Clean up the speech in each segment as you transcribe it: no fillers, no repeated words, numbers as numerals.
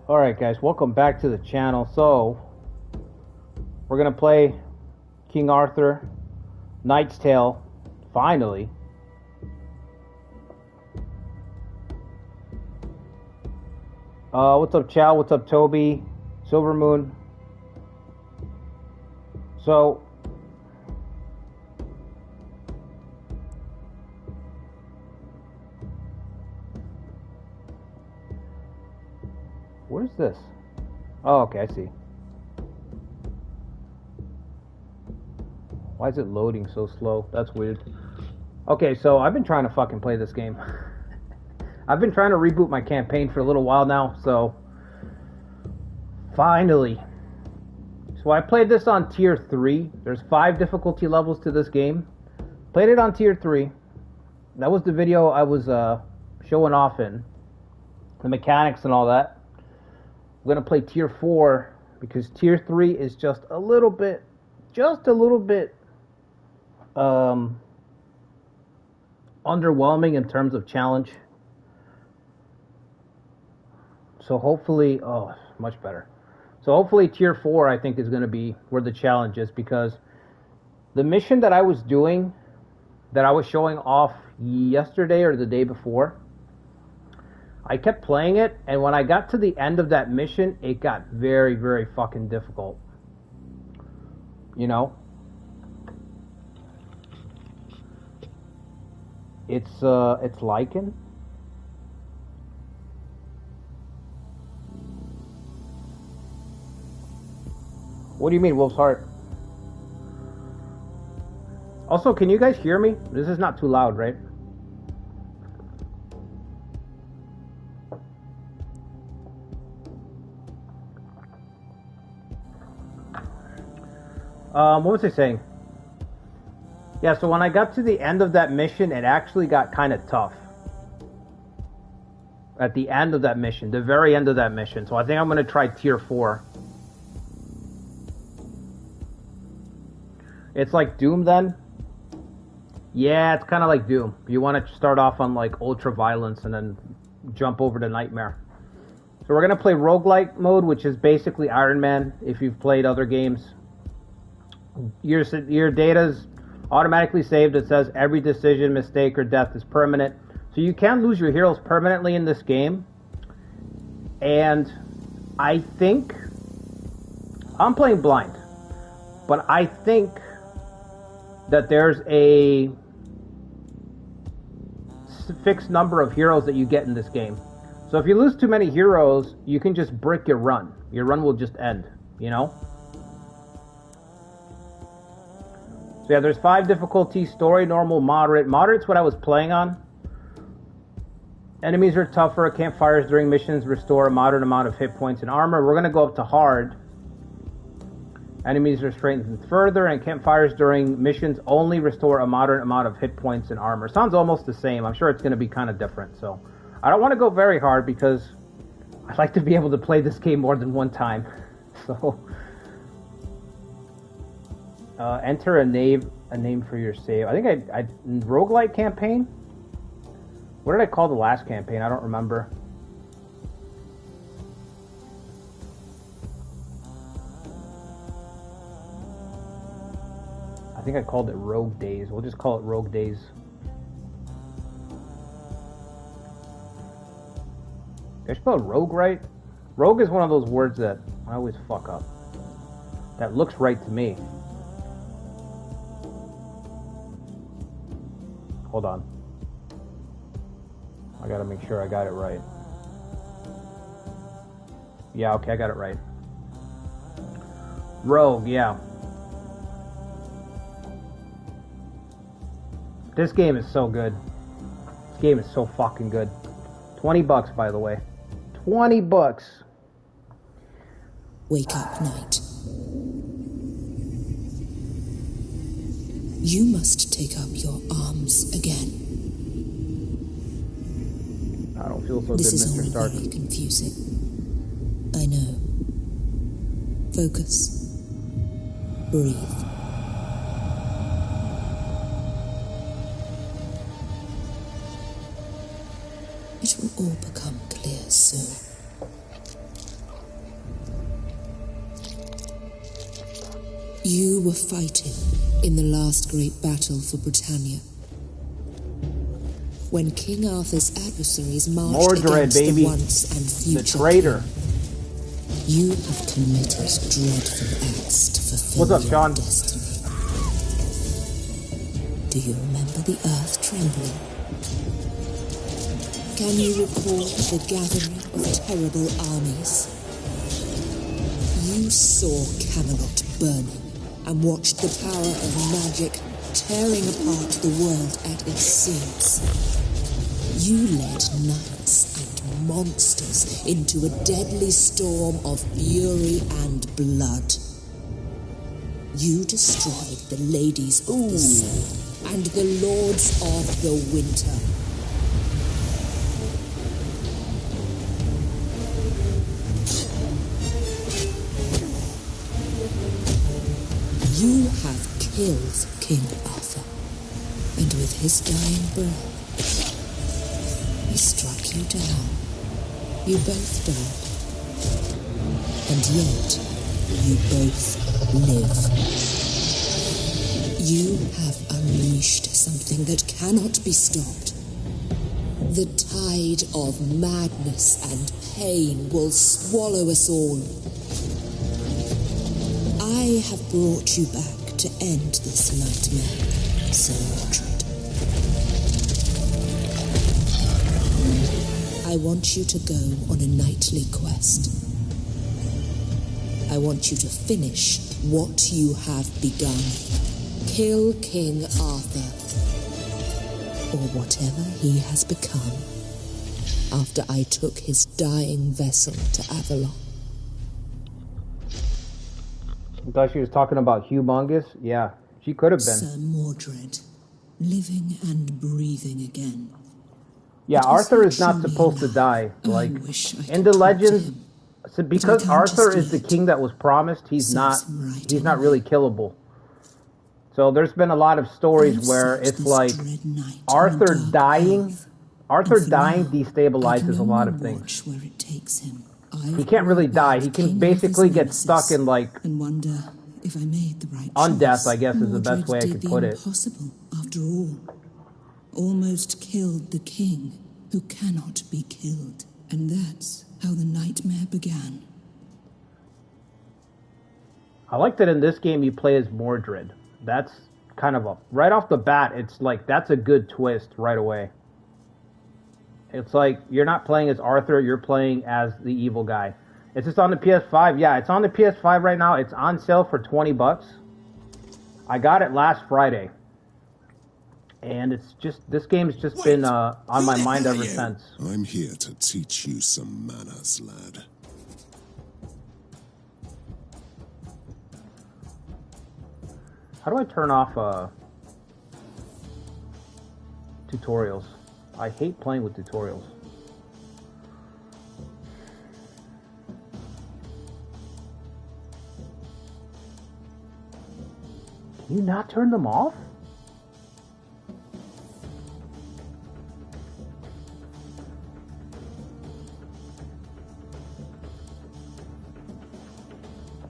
Alright guys, welcome back to the channel. So, we're going to play King Arthur, Knight's Tale, finally. What's up Chow, what's up Toby, Silver Moon. So, what is this? Oh, okay, I see. Why is it loading so slow? That's weird. Okay, so I've been trying to fucking play this game. I've been trying to reboot my campaign for a little while now, so finally. So I played this on tier 3. There's 5 difficulty levels to this game. Played it on tier 3. That was the video I was showing off in. The mechanics and all that. I'm going to play tier 4 because tier 3 is just a little bit underwhelming in terms of challenge. So hopefully, oh, much better. So hopefully tier 4 I think is going to be where the challenge is, because the mission that I was doing, that I was showing off yesterday or the day before, I kept playing it, and when I got to the end of that mission, it got very, very fucking difficult. You know? It's Lycan. What do you mean, Wolf's Heart? Also, can you guys hear me? This is not too loud, right? What was I saying? Yeah, so when I got to the end of that mission, it actually got kind of tough. At the end of that mission, the very end of that mission. So I think I'm going to try tier 4. It's like Doom then? Yeah, it's kind of like Doom. You want to start off on like Ultra Violence and then jump over to Nightmare. So we're going to play roguelike mode, which is basically Ironman if you've played other games. Your data's automatically saved. It says every decision, mistake, or death is permanent. So you can lose your heroes permanently in this game. And I think... I'm playing blind. But I think that there's a fixed number of heroes that you get in this game. So if you lose too many heroes, you can just brick your run. Your run will just end, you know? So yeah, there's 5 difficulties: story, normal, moderate. Moderate's what I was playing on. Enemies are tougher. Campfires during missions restore a moderate amount of hit points and armor. We're going to go up to hard. Enemies are strengthened further, and campfires during missions only restore a moderate amount of hit points and armor. Sounds almost the same. I'm sure it's going to be kind of different. So I don't want to go very hard because I like to be able to play this game more than one time. So... enter a name for your save. I think I roguelike campaign? What did I call the last campaign? I don't remember. I think I called it Rogue Days. We'll just call it Rogue Days. Did I spell rogue right? Rogue is one of those words that I always fuck up. That looks right to me. Hold on. I gotta make sure I got it right. Yeah, okay, I got it right. Rogue, yeah. This game is so good. This game is so fucking good. $20, by the way. $20. Wake up, Knight. You must take up your arms again. I don't feel so this good, Mr. This is Stark. all very confusing. I know. Focus. Breathe. It will all become clear soon. You were fighting in the last great battle for Britannia. When King Arthur's adversaries marched Mordred, against baby. the once and future The traitor. king, you have committed dreadful acts to fulfill What's up, your Sean? destiny. Do you remember the earth trembling? Can you recall the gathering of terrible armies? You saw Camelot burning and watched the power of magic tearing apart the world at its seams. You led knights and monsters into a deadly storm of fury and blood. You destroyed the ladies of the sea and the lords of the winter. You have killed King Arthur, and with his dying breath, he struck you down. You both died, and yet you both live. You have unleashed something that cannot be stopped. The tide of madness and pain will swallow us all. I have brought you back to end this nightmare, Sir Mordred. I want you to go on a nightly quest. I want you to finish what you have begun. Kill King Arthur, or whatever he has become, after I took his dying vessel to Avalon. I thought she was talking about humongous. Yeah, she could have been. Sir Mordred, living and breathing again. Yeah, It was Arthur is not actually supposed to alive. die. I Like wish I in could the talk to legends, him. so because can't Arthur just is the yet. king that was promised, he's not. Serves him right He's not anyway. really killable. So there's been a lot of stories I've where sat it's this like dread night Arthur on a dark dying. path, Arthur and for dying now, I destabilizes can a lot only of things. watch where it takes him. He can't really die. He can basically get stuck in like and wonder if I made the right undeath, choice. I guess is the best way I Mordred could did put the it. impossible, after all. Almost killed the king who cannot be killed, and that's how the nightmare began. I like that in this game you play as Mordred. That's kind of a right off the bat. It's like that's a good twist right away. It's like you're not playing as Arthur, you're playing as the evil guy. It's just on the PS5. Yeah, it's on the PS5 right now. It's on sale for $20. I got it last Friday. And it's just this game's just been on my mind ever since. I'm here to teach you some manners, lad. How do I turn off tutorials? I hate playing with tutorials. Can you not turn them off?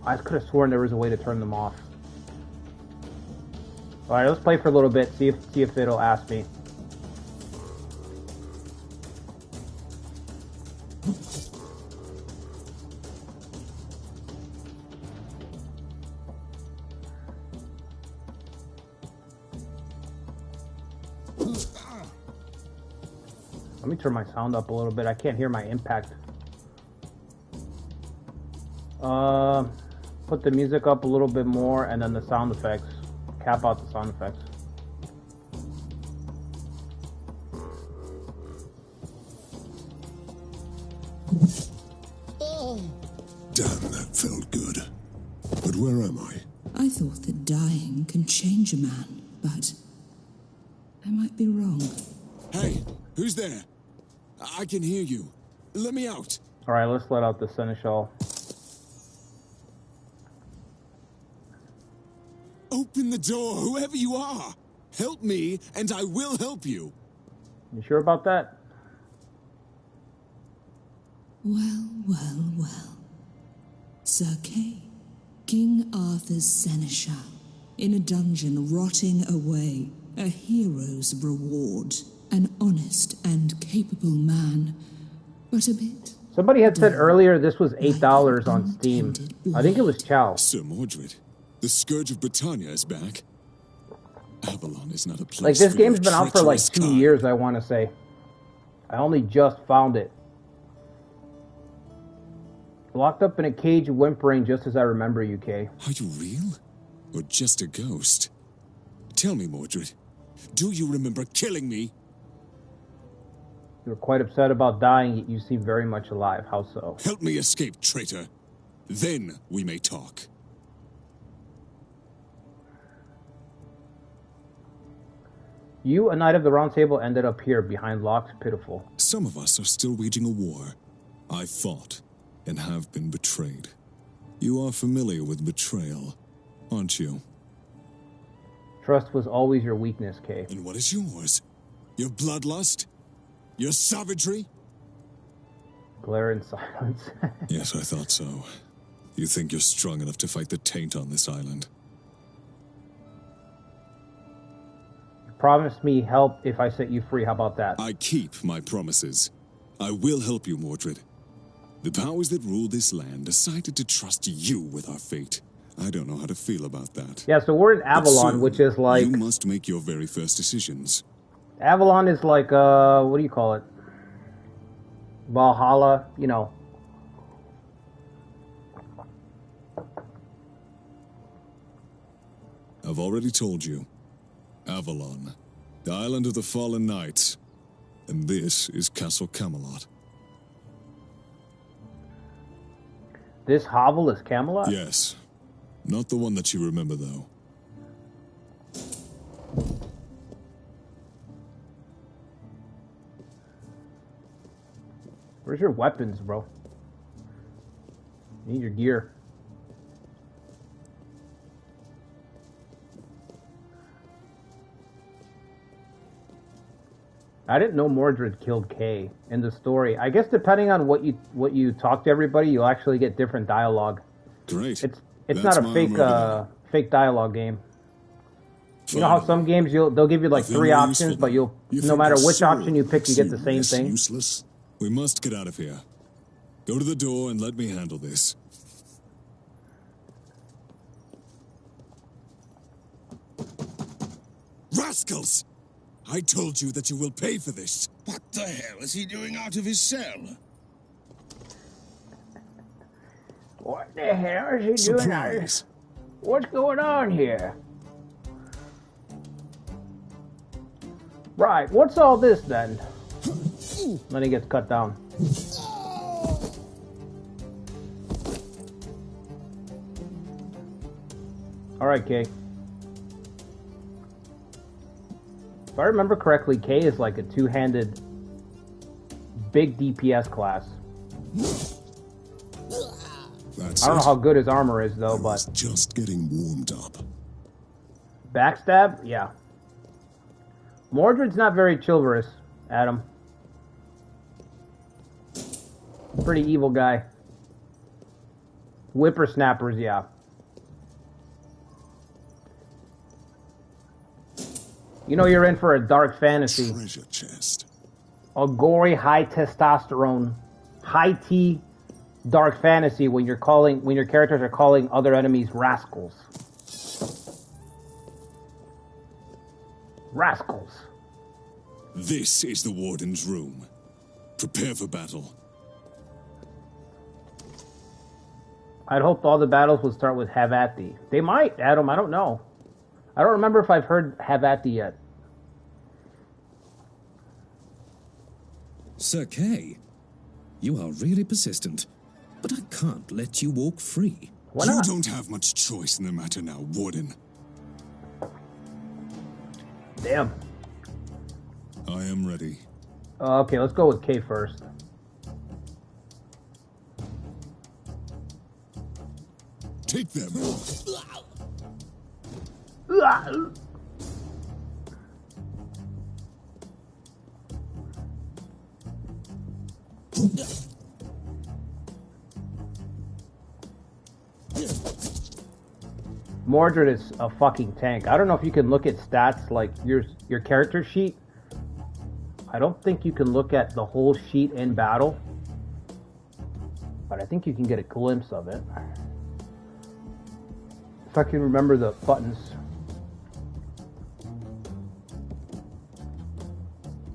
I could have sworn there was a way to turn them off. All right, let's play for a little bit. See if it'll ask me. Let me turn my sound up a little bit. I can't hear my impact. Put the music up a little bit more, and then the sound effects. Cap out the sound effects. Damn, that felt good. But where am I? I thought that dying can change a man, but I might be wrong. Hey, who's there? I can hear you. Let me out. All right, let's let out the Seneschal. Open the door, whoever you are. Help me, and I will help you. You sure about that? Well, well, well. Sir Kay, King Arthur's seneschal, in a dungeon rotting away, a hero's reward. An honest and capable man, but a bit... Somebody had said earlier this was $8 on Steam. I think it was Chow. Sir Mordred, the Scourge of Britannia is back. Avalon is not a place. Like, this for game's your been out for like treacherous 2 kind. years, I want to say. I only just found it. Locked up in a cage, whimpering just as I remember you, Kay. Are you real? Or just a ghost? Tell me, Mordred, do you remember killing me? You were quite upset about dying, yet you seem very much alive. How so? Help me escape, traitor. Then we may talk. You, a knight of the Round Table, ended up here, behind locks, pitiful. Some of us are still waging a war. I fought, and have been betrayed. You are familiar with betrayal, aren't you? Trust was always your weakness, Kay. And what is yours? Your bloodlust? Your savagery? Glare in silence. Yes, I thought so. You think you're strong enough to fight the taint on this island? You promised me help if I set you free. How about that? I keep my promises. I will help you, Mordred. The powers that rule this land decided to trust you with our fate. I don't know how to feel about that. Yeah, so we're in But Avalon, soon, which is like... You must make your very first decisions. Avalon is like, what do you call it? Valhalla, you know. I've already told you. Avalon, the island of the fallen knights. And this is Castle Camelot. This hovel is Camelot? Yes. Not the one that you remember, though. Where's your weapons, bro? You need your gear. I didn't know Mordred killed Kay in the story. I guess depending on what you talk to everybody, you'll actually get different dialogue. Great. It's That's not a why I'm ready. fake dialogue game. You know how Fine. some games they'll give you like Nothing 3 more options, useful but than- no You think matter a which sword option you pick, you get the makes same less thing. Useless? We must get out of here. Go to the door and let me handle this. Rascals! I told you that you will pay for this. What the hell is he doing out of his cell? What the hell is he doing out here? Surprise! What's going on here? Right, what's all this then? Then he gets cut down. Alright, Kay. If I remember correctly, Kay is like a two-handed big DPS class. That's I don't know it. how good his armor is though, I was but just getting warmed up. backstab, yeah. Mordred's not very chivalrous, Adam. Pretty evil guy. Whippersnappers, yeah. You know you're in for a dark fantasy. Treasure chest. A gory, high testosterone, high T dark fantasy when your characters are calling other enemies rascals. Rascals. This is the Warden's room. Prepare for battle. I'd hoped all the battles would start with have at thee. They might, Adam, I don't know. I don't remember if I've heard have at thee yet. Sir Kay, you are really persistent, but I can't let you walk free. Why You not? don't have much choice in the matter now, Warden. Damn. I am ready. Okay, let's go with K first. Take them. Mordred is a fucking tank. I don't know if you can look at stats like your character sheet. I don't think you can look at the whole sheet in battle, but I think you can get a glimpse of it. If I can remember the buttons.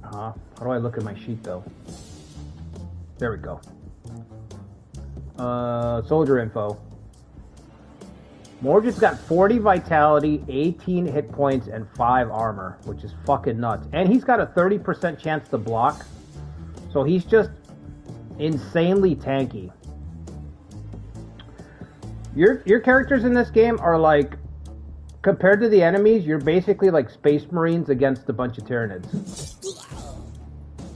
How do I look at my sheet though? There we go. Soldier info. Mordred's got 40 vitality, 18 hit points, and 5 armor, which is fucking nuts. And he's got a 30% chance to block. So he's just insanely tanky. Your characters in this game are like, compared to the enemies, you're basically like Space Marines against a bunch of Tyranids.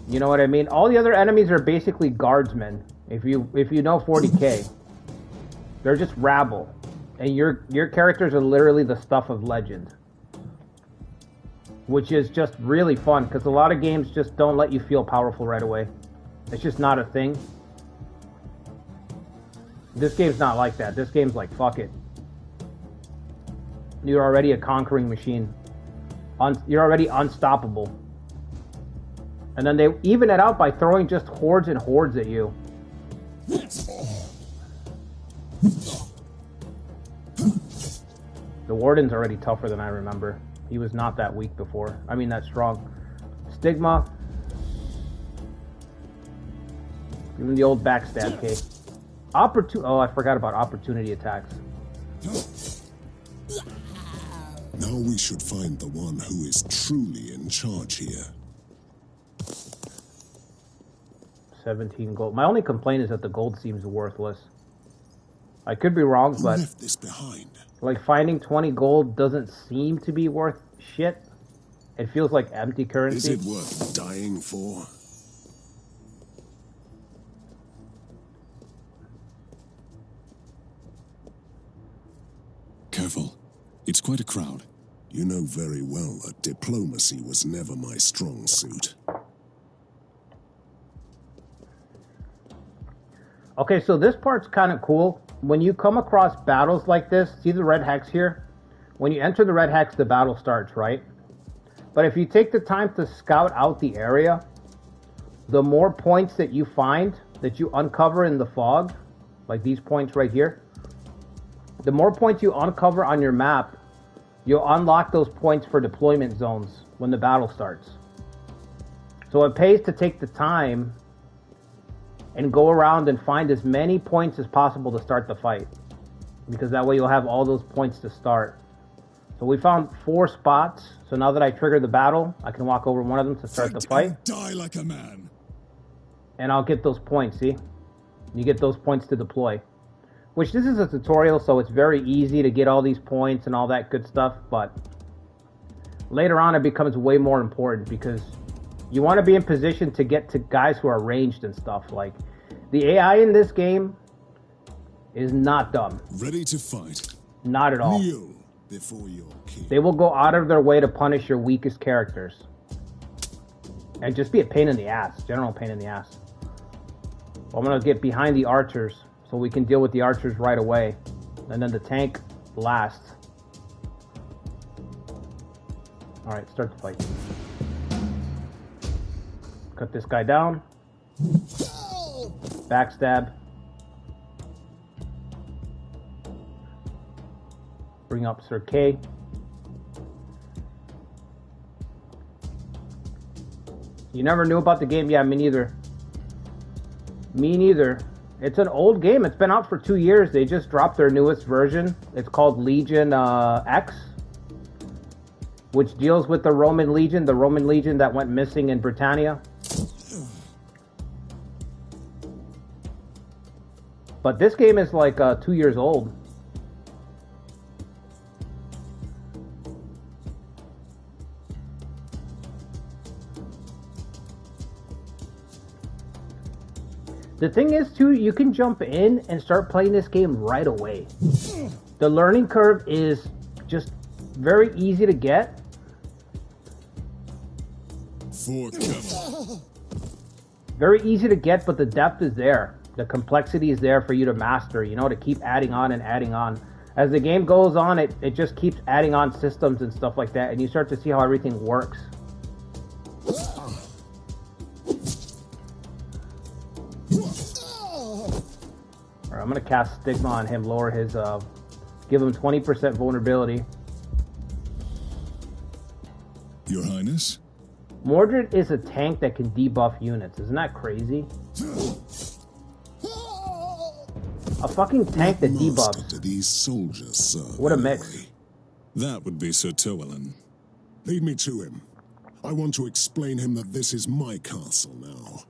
You know what I mean? All the other enemies are basically guardsmen. If you know 40k, they're just rabble. And your characters are literally the stuff of legend. Which is just really fun, because a lot of games just don't let you feel powerful right away. It's just not a thing. This game's not like that. This game's like, fuck it. You're already a conquering machine. You're already unstoppable. And then they even it out by throwing just hordes and hordes at you. The Warden's already tougher than I remember. He was not that weak before. I mean, that strong. Stigma. Even the old backstab case. Oh, I forgot about opportunity attacks. Now we should find the one who is truly in charge here. 17 gold. My only complaint is that the gold seems worthless. I could be wrong, but left this behind? Like finding 20 gold doesn't seem to be worth shit. It feels like empty currency. Is it worth dying for? Careful. It's quite a crowd. You know very well that diplomacy was never my strong suit. Okay, so this part's kind of cool. When you come across battles like this, see the red hex here? When you enter the red hex, the battle starts, right? But if you take the time to scout out the area, the more points that you find, that you uncover in the fog, like these points right here, the more points you uncover on your map, you'll unlock those points for deployment zones when the battle starts. So it pays to take the time and go around and find as many points as possible to start the fight. Because that way you'll have all those points to start. So we found 4 spots. So now that I triggered the battle, I can walk over one of them to start the fight. Die like a man. And I'll get those points, see? You get those points to deploy. Which this is a tutorial, so it's very easy to get all these points and all that good stuff. But later on it becomes way more important because you want to be in position to get to guys who are ranged and stuff. Like, the AI in this game is not dumb. Ready to fight. Not at all. Kneel before your king. They will go out of their way to punish your weakest characters. And just be a pain in the ass. General pain in the ass. I'm going to get behind the archers so we can deal with the archers right away. And then the tank last. Alright, start the fight. Cut this guy down. Backstab. Bring up Sir K. You never knew about the game? Yeah, me neither. Me neither. It's an old game. It's been out for 2 years. They just dropped their newest version. It's called Legion X, which deals with the Roman Legion that went missing in Britannia. But this game is like 2 years old. The thing is, too, you can jump in and start playing this game right away. The learning curve is just very easy to get. For cover. Very easy to get, but the depth is there. The complexity is there for you to master, you know, to keep adding on and adding on. As the game goes on, it just keeps adding on systems and stuff like that, and you start to see how everything works. Alright, I'm gonna cast Stigma on him, lower his, give him 20% vulnerability. Your Highness? Mordred is a tank that can debuff units. Isn't that crazy? A fucking tank that debuffs. Do these soldiers serve? What a mix. That would be Sir Tywelin. Lead me to him. I want to explain him that this is my castle now.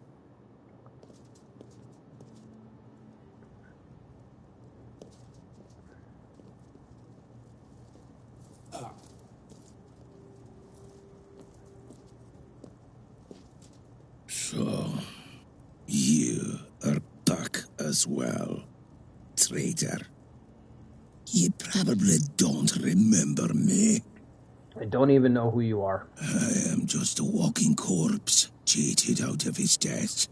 So, you are back as well, traitor. You probably don't remember me. I don't even know who you are. I am just a walking corpse, cheated out of his death.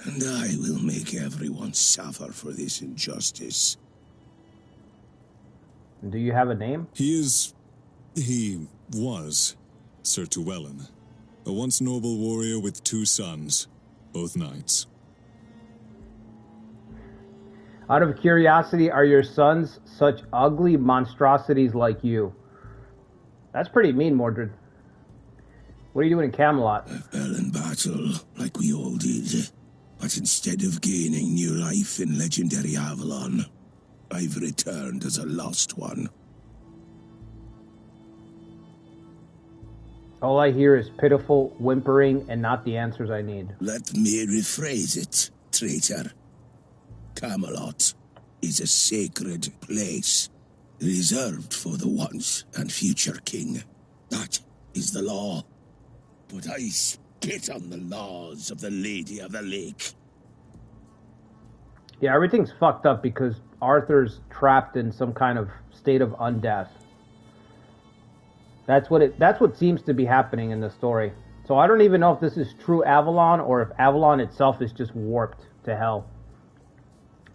And I will make everyone suffer for this injustice. Do you have a name? He was Sir Tywelin, a once noble warrior with 2 sons, both knights. Out of curiosity, are your sons such ugly monstrosities like you? That's pretty mean, Mordred. What are you doing in Camelot? I fell in battle, like we all did. But instead of gaining new life in legendary Avalon, I've returned as a lost one. All I hear is pitiful whimpering and not the answers I need. Let me rephrase it, traitor. Camelot is a sacred place, reserved for the once and future king. That is the law. But I spit on the laws of the Lady of the Lake. Yeah, everything's fucked up because Arthur's trapped in some kind of state of undeath. That's what seems to be happening in the story. So I don't even know if this is true Avalon or if Avalon itself is just warped to hell.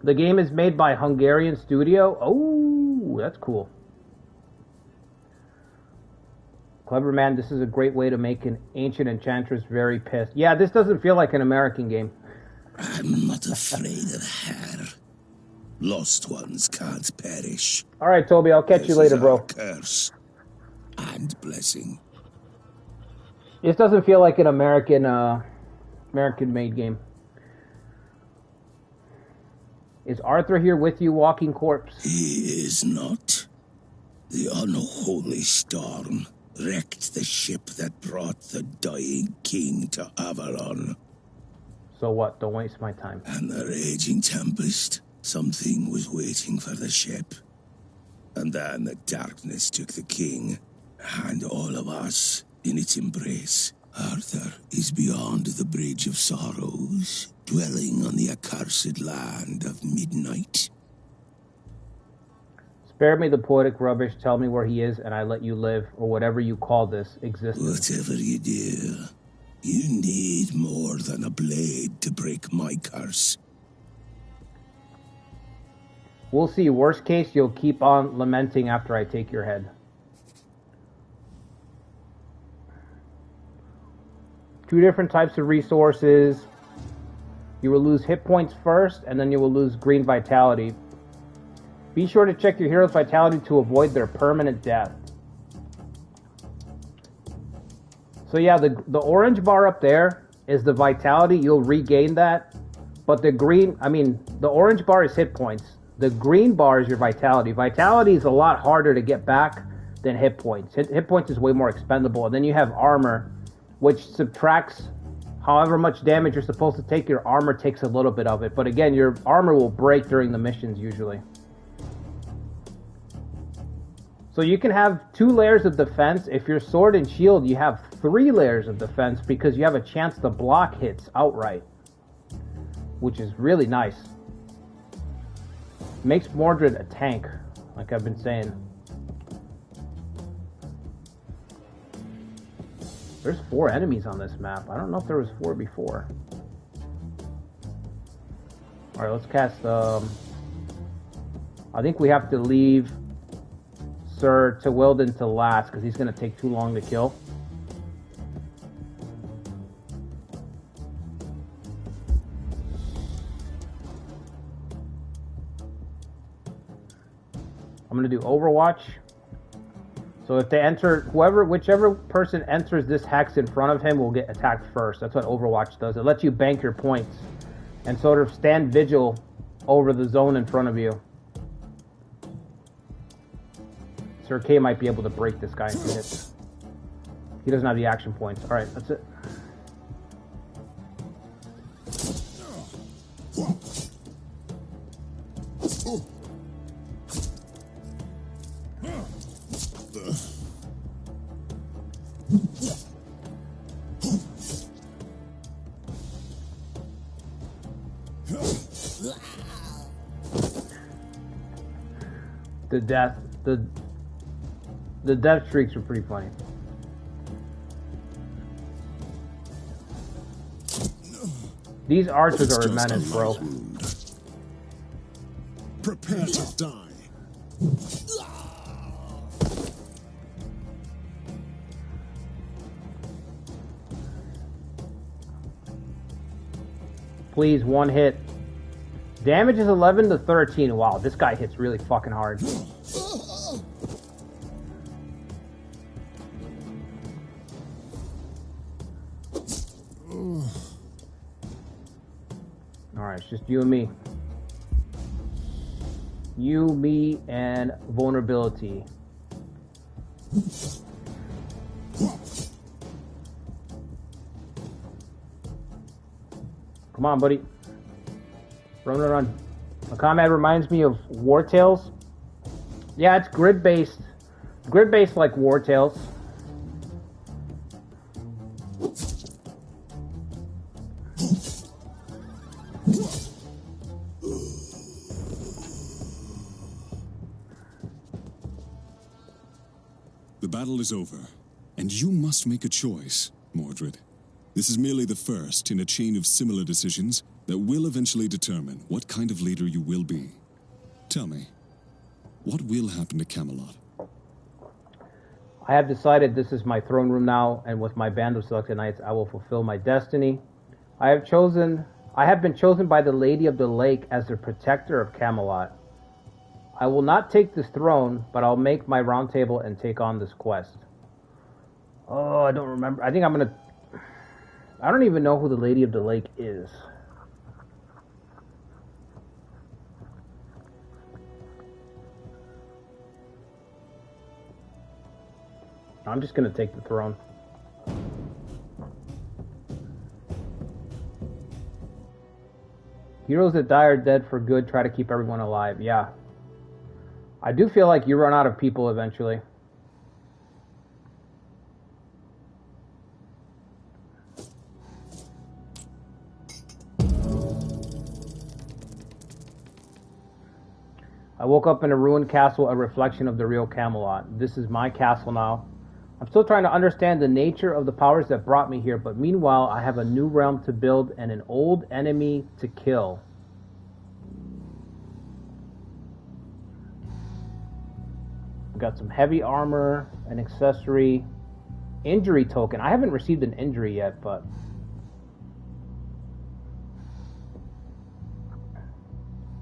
The game is made by Hungarian studio. Oh, that's cool. Clever man, this is a great way to make an ancient enchantress very pissed. Yeah, this doesn't feel like an American game. I'm not afraid of her. Lost ones can't perish. All right, Toby, I'll catch you later, bro. Curse and blessing. This doesn't feel like an American-made game. Is Arthur here with you, walking corpse? He is not. The unholy storm wrecked the ship that brought the dying king to Avalon. So what? Don't waste my time. And the raging tempest, something was waiting for the ship. And then the darkness took the king, and all of us in its embrace. Arthur is beyond the Bridge of Sorrows, dwelling on the accursed land of midnight. Spare me the poetic rubbish, tell me where he is, and I let you live, or whatever you call this existence. Whatever you do, you need more than a blade to break my curse. We'll see. Worst case, you'll keep on lamenting after I take your head. 2 different types of resources. You will lose hit points first, and then you will lose green vitality. Be sure to check your hero's vitality to avoid their permanent death. So yeah, the orange bar up there is the vitality. You'll regain that. But the orange bar is hit points. The green bar is your vitality. Vitality is a lot harder to get back than hit points. Hit points is way more expendable. And then you have armor, which subtracts however much damage you're supposed to take. Your armor takes a little bit of it. But again, your armor will break during the missions usually. So you can have 2 layers of defense. If you're sword and shield, you have 3 layers of defense because you have a chance to block hits outright, which is really nice. Makes Mordred a tank, like I've been saying. There's 4 enemies on this map. I don't know if there was 4 before. Alright, let's cast, I think we have to leave Sir to Wilden to last because he's going to take too long to kill. I'm going to do Overwatch. So if they enter, whichever person enters this hex in front of him will get attacked first. That's what Overwatch does. It lets you bank your points and sort of stand vigil over the zone in front of you. Sir K might be able to break this guy in 2 hits. He doesn't have the action points. Alright, that's it. The death streaks were pretty funny. These archers are menace, bro. Prepare to die. Please, 1 hit. Damage is 11 to 13. Wow, this guy hits really fucking hard. Alright, it's just you and me. You, me, and vulnerability. Come on, buddy. Run, run, run. The combat reminds me of War Tales. Yeah, it's grid-based. Grid-based like War Tales. The battle is over, and you must make a choice, Mordred. This is merely the first in a chain of similar decisions that will eventually determine what kind of leader you will be. Tell me, what will happen to Camelot? I have decided this is my throne room now, and with my band of selected knights, I will fulfill my destiny. I have been chosen by the Lady of the Lake as the protector of Camelot. I will not take this throne, but I'll make my round table and take on this quest. Oh, I don't remember. I don't even know who the Lady of the Lake is. I'm just going to take the throne. Heroes that die are dead for good. Try to keep everyone alive. Yeah. I do feel like you run out of people eventually. I woke up in a ruined castle, a reflection of the real Camelot. This is my castle now. I'm still trying to understand the nature of the powers that brought me here, but meanwhile, I have a new realm to build and an old enemy to kill. We've got some heavy armor, an accessory, injury token. I haven't received an injury yet, but...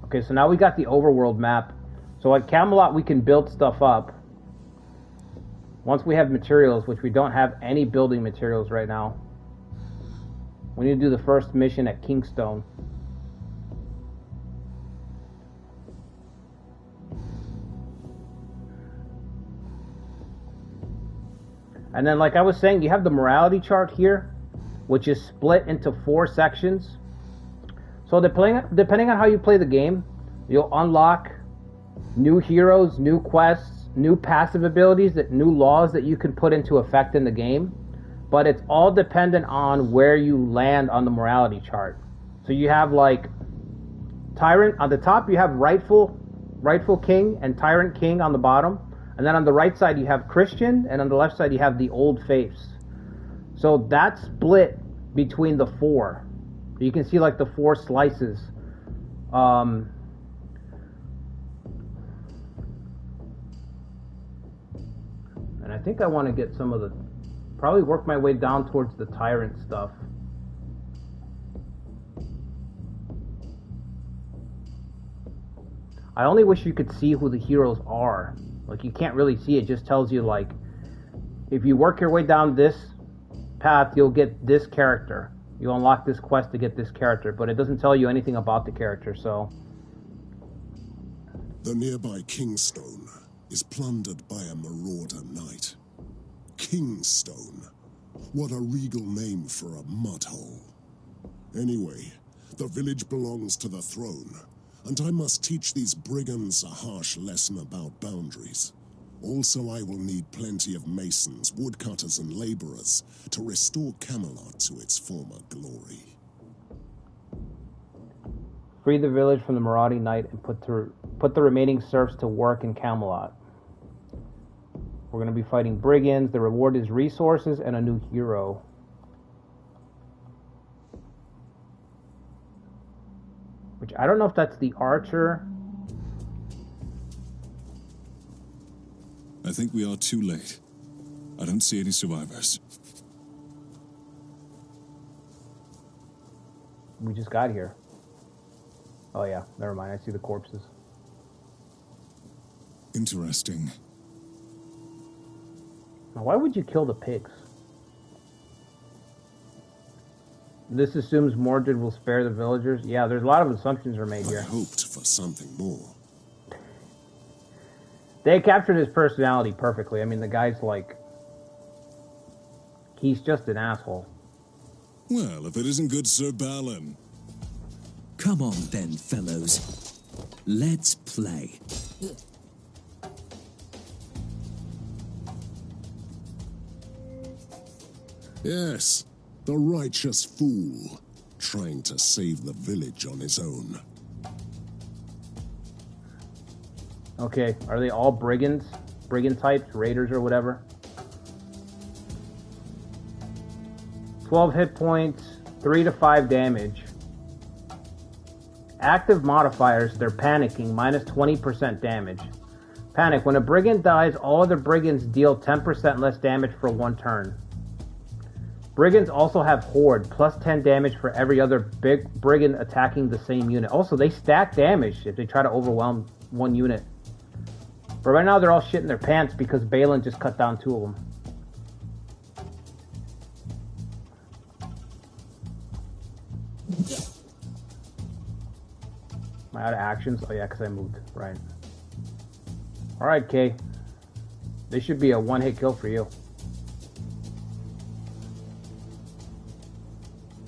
Okay, so now we got the overworld map. So at Camelot, we can build stuff up. Once we have materials, which we don't have any building materials right now. We need to do the first mission at Kingstone. And then, like I was saying, you have the morality chart here, which is split into 4 sections. So depending on how you play the game, you'll unlock new heroes, new quests, new passive abilities, new laws that you can put into effect in the game. But it's all dependent on where you land on the morality chart. So you have like Tyrant on the top, you have rightful king and Tyrant king on the bottom. And then on the right side you have Christian, and on the left side you have the old faiths. So that's split between the 4. You can see like the 4 slices. think I want to get some of the... Probably work my way down towards the tyrant stuff. I only wish you could see who the heroes are. Like, you can't really see. It just tells you, like, if you work your way down this path, you'll get this character. You unlock this quest to get this character, but it doesn't tell you anything about the character, so... The nearby Kingstone is plundered by a marauder knight. Kingstone. What a regal name for a mudhole. Anyway, the village belongs to the throne, and I must teach these brigands a harsh lesson about boundaries. Also, I will need plenty of masons, woodcutters, and laborers to restore Camelot to its former glory. Free the village from the marauding knight and put the remaining serfs to work in Camelot. We're going to be fighting brigands. The reward is resources and a new hero. Which I don't know if that's the archer. I think we are too late. I don't see any survivors. We just got here. Oh yeah, never mind. I see the corpses. Interesting. Now, why would you kill the pigs? This assumes Mordred will spare the villagers. Yeah, there's a lot of assumptions are made here. I hoped for something more. They captured his personality perfectly. I mean, the guy's like... He's just an asshole. Well, if it isn't good Sir Balin. Come on then, fellows. Let's play. Yes, the righteous fool, trying to save the village on his own. Okay, are they all brigands? Brigand types, raiders or whatever? 12 hit points, 3 to 5 damage. Active modifiers, they're panicking, minus 20% damage. Panic, when a brigand dies, all other brigands deal 10% less damage for 1 turn. Brigands also have Horde, plus 10 damage for every other big brigand attacking the same unit. Also, they stack damage if they try to overwhelm one unit. But right now, they're all shitting their pants because Balin just cut down 2 of them. Am I out of actions? Oh yeah, because I moved. Right. Alright, Kay. This should be a 1-hit kill for you.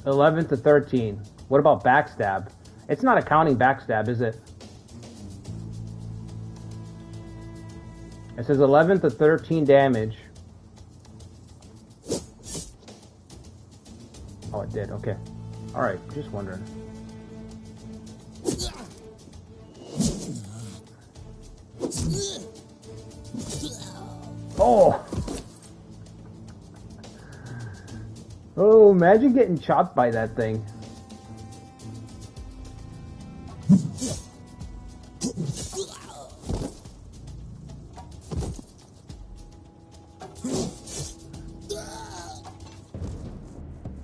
11 to 13. What about backstab? It's not accounting backstab, is it? It says 11 to 13 damage. Oh, it did. Okay. Alright, just wondering. Oh! Oh, imagine getting chopped by that thing.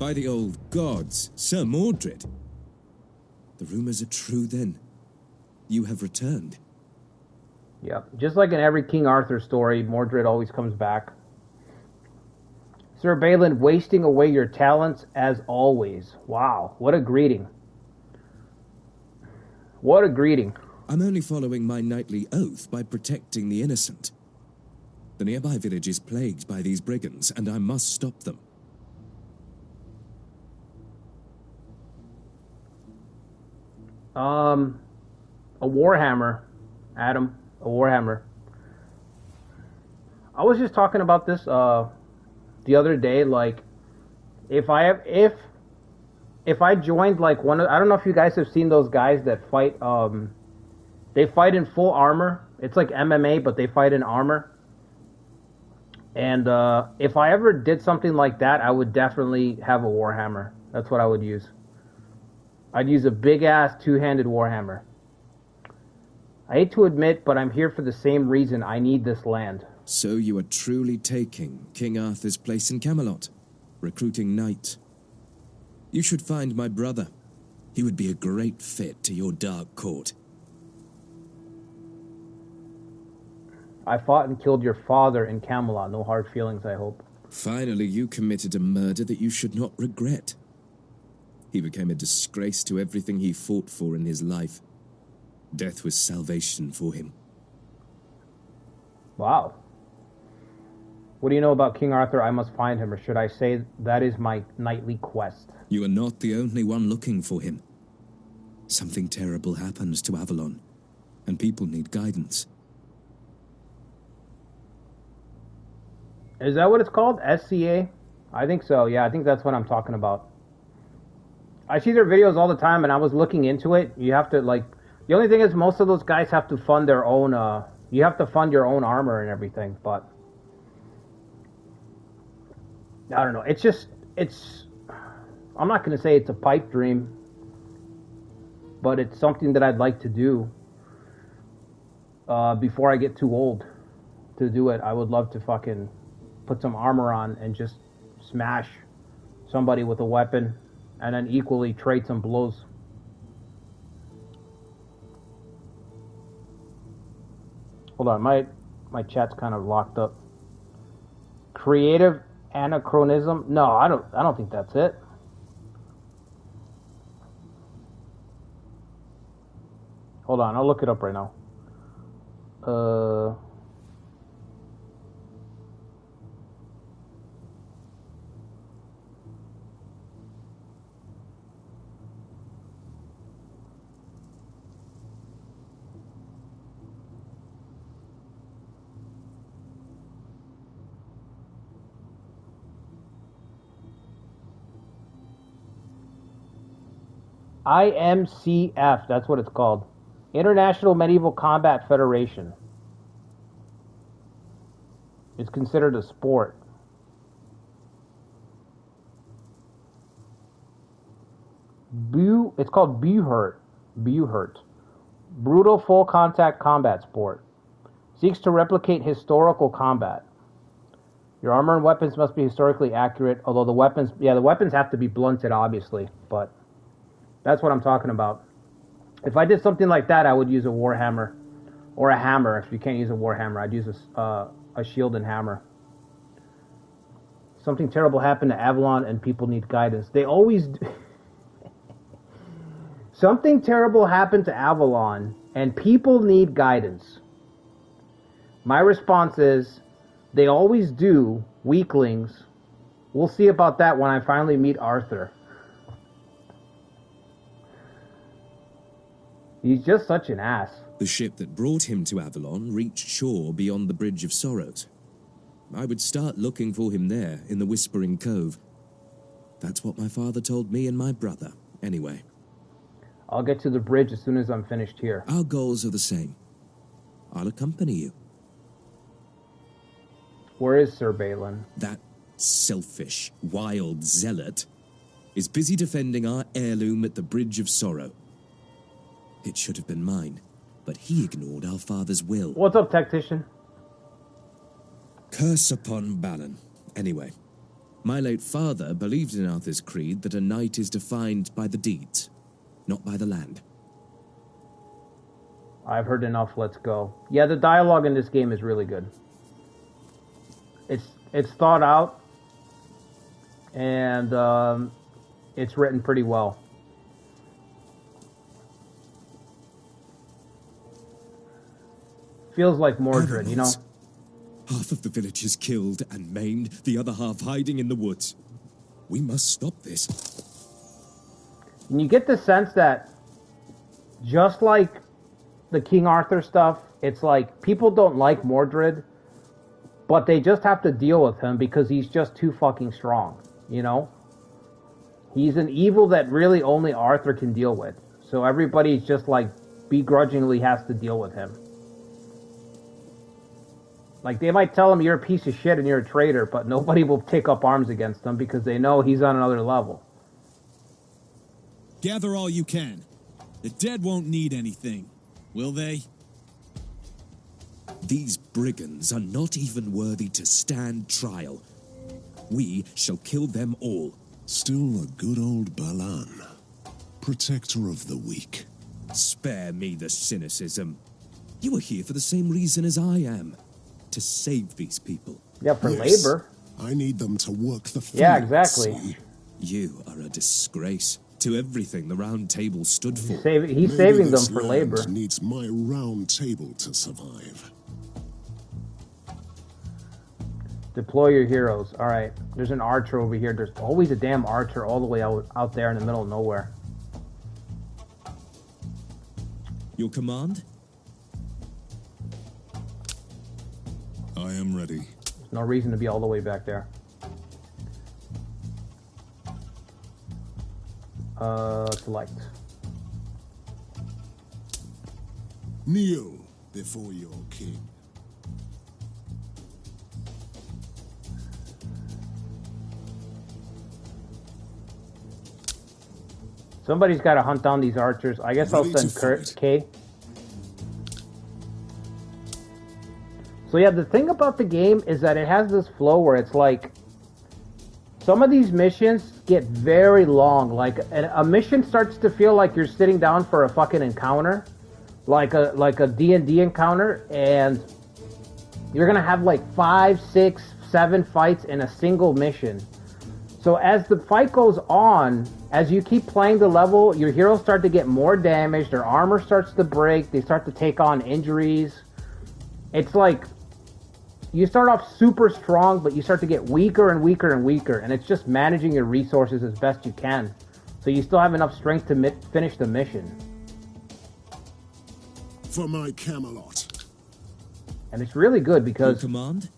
By the old gods, Sir Mordred. The rumors are true then. You have returned. Yep. Just like in every King Arthur story, Mordred always comes back. Sir Balin, wasting away your talents as always. Wow, what a greeting. What a greeting. I'm only following my knightly oath by protecting the innocent. The nearby village is plagued by these brigands, and I must stop them. A warhammer, Adam. A warhammer. I was just talking about this the other day. Like, if I joined like one of, I don't know if you guys have seen those guys that fight. They fight in full armor. It's like MMA, but they fight in armor. And if I ever did something like that, I would definitely have a warhammer. That's what I would use. I'd use a big-ass two-handed warhammer. I hate to admit, but I'm here for the same reason. I need this land. So you are truly taking King Arthur's place in Camelot, recruiting knights. You should find my brother. He would be a great fit to your dark court. I fought and killed your father in Camelot. No hard feelings, I hope. Finally, you committed a murder that you should not regret. He became a disgrace to everything he fought for in his life. Death was salvation for him. Wow. What do you know about King Arthur? I must find him, or should I say that is my nightly quest? You are not the only one looking for him. Something terrible happens to Avalon, and people need guidance. Is that what it's called? SCA? I think so. Yeah, I think that's what I'm talking about. I see their videos all the time, and I was looking into it. You have to, like... The only thing is, most of those guys have to fund their own, you have to fund your own armor and everything, but... I don't know. It's just... I'm not going to say it's a pipe dream, but it's something that I'd like to do before I get too old to do it. I would love to fucking put some armor on and just smash somebody with a weapon and then equally trade some blows. Hold on, my chat's kind of locked up. Creative anachronism? No, I don't think that's it. Hold on, I'll look it up right now. IMCF, that's what it's called. International Medieval Combat Federation. It's considered a sport. It's called Buhurt. Brutal full contact combat sport. Seeks to replicate historical combat. Your armor and weapons must be historically accurate, although the weapons have to be blunted, obviously, but that's what I'm talking about. If I did something like that, I would use a warhammer or a hammer. If you can't use a warhammer, I'd use a shield and hammer. Something terrible happened to Avalon and people need guidance. They always do. Something terrible happened to Avalon and people need guidance. My response is, they always do, weaklings. We'll see about that when I finally meet Arthur. He's just such an ass. The ship that brought him to Avalon reached shore beyond the Bridge of Sorrows. I would start looking for him there, in the Whispering Cove. That's what my father told me and my brother, anyway. I'll get to the bridge as soon as I'm finished here. Our goals are the same. I'll accompany you. Where is Sir Balin? That selfish, wild zealot is busy defending our heirloom at the Bridge of Sorrow. It should have been mine, but he ignored our father's will. What's up, tactician? Curse upon Balin. Anyway, my late father believed in Arthur's creed that a knight is defined by the deeds, not by the land. I've heard enough, let's go. Yeah, the dialogue in this game is really good. It's thought out, and it's written pretty well. Feels like Mordred, you know? Half of the village is killed and maimed, the other half hiding in the woods. We must stop this. And you get the sense that, just like the King Arthur stuff, it's like people don't like Mordred, but they just have to deal with him because he's just too fucking strong, you know? He's an evil that really only Arthur can deal with. So everybody's just like begrudgingly has to deal with him. Like, they might tell him you're a piece of shit and you're a traitor, but nobody will take up arms against him because they know he's on another level. Gather all you can. The dead won't need anything, will they? These brigands are not even worthy to stand trial. We shall kill them all. Still a good old Balan, protector of the weak. Spare me the cynicism. You are here for the same reason as I am. To save these people. Yeah, for Yes, labor. I need them to work the fields. Yeah, exactly. see? You are a disgrace to everything the Round Table stood for. He's Maybe saving them this for land labor. needs my round table to survive. Deploy your heroes. Alright. There's an archer over here. There's always a damn archer all the way out there in the middle of nowhere. Your command? I am ready. There's no reason to be all the way back there. Select. Kneel before your king. Somebody's got to hunt down these archers. I guess I'll Ready to send Kurt fight. K. So yeah, the thing about the game is that it has this flow where it's like some of these missions get very long. Like a mission starts to feel like you're sitting down for a fucking encounter, like a D&D encounter, and you're gonna have like 5, 6, 7 fights in a single mission. So as the fight goes on, as you keep playing the level, your heroes start to get more damage, their armor starts to break, they start to take on injuries. It's like you start off super strong, but you start to get weaker and weaker and weaker, and it's just managing your resources as best you can, so you still have enough strength to finish the mission. For my Camelot. And it's really good Your because command?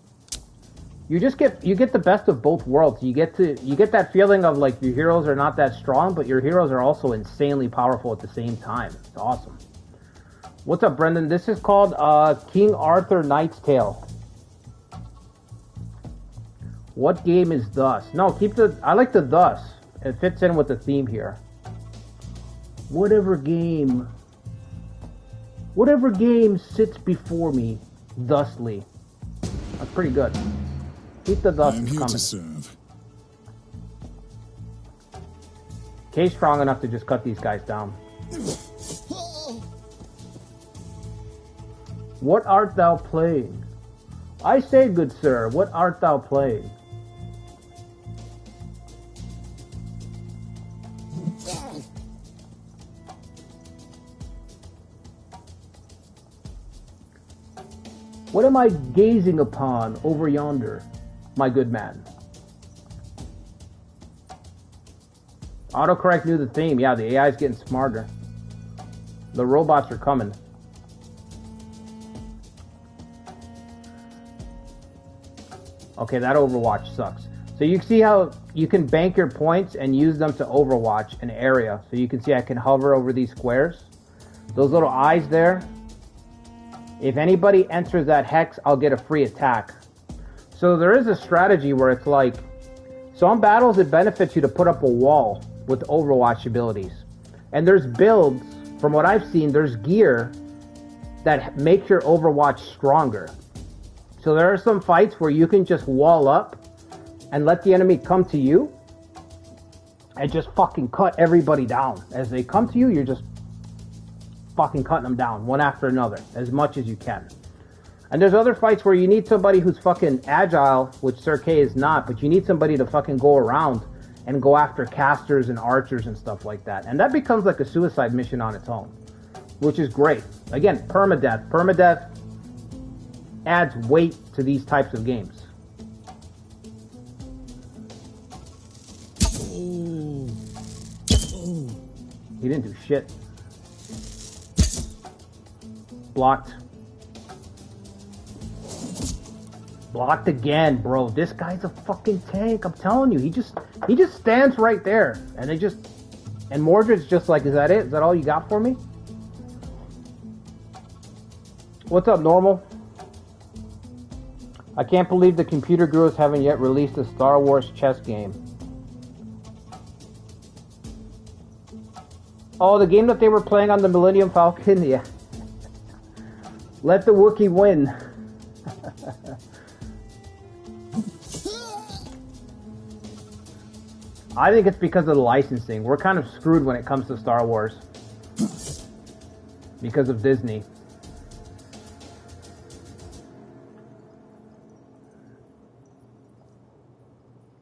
you get the best of both worlds. You get that feeling of like your heroes are not that strong, but your heroes are also insanely powerful at the same time. It's awesome. What's up, Brendan? This is called King Arthur Knight's Tale. What game is thus? No, I like the thus. It fits in with the theme here. Whatever game sits before me, thusly. That's pretty good. Keep the thus I'm here coming. to serve. Kay's strong enough to just cut these guys down. What art thou playing? I say, good sir, what art thou playing? What am I gazing upon over yonder, my good man? Autocorrect knew the theme. Yeah, the AI is getting smarter. The robots are coming. Okay, that Overwatch sucks. So you see how you can bank your points and use them to Overwatch an area. So you can see I can hover over these squares. Those little eyes there. If anybody enters that hex, I'll get a free attack. So there is a strategy where it's like, some battles it benefits you to put up a wall with Overwatch abilities. And there's builds, from what I've seen, there's gear that make your Overwatch stronger. So there are some fights where you can just wall up and let the enemy come to you and just fucking cut everybody down. As they come to you, you're just fucking cutting them down one after another as much as you can. And there's other fights where you need somebody who's fucking agile, which Sir K is not, but you need somebody to fucking go around and go after casters and archers and stuff like that. And that becomes like a suicide mission on its own, which is great. Again, permadeath. Permadeath adds weight to these types of games. He didn't do shit. Blocked. Blocked again, bro. This guy's a fucking tank. I'm telling you. He just stands right there. And Mordred's just like, is that it? Is that all you got for me? What's up, Normal? I can't believe the computer gurus haven't yet released a Star Wars chess game. Oh, the game that they were playing on the Millennium Falcon? Yeah. Let the Wookiee win. I think it's because of the licensing. We're kind of screwed when it comes to Star Wars. Because of Disney.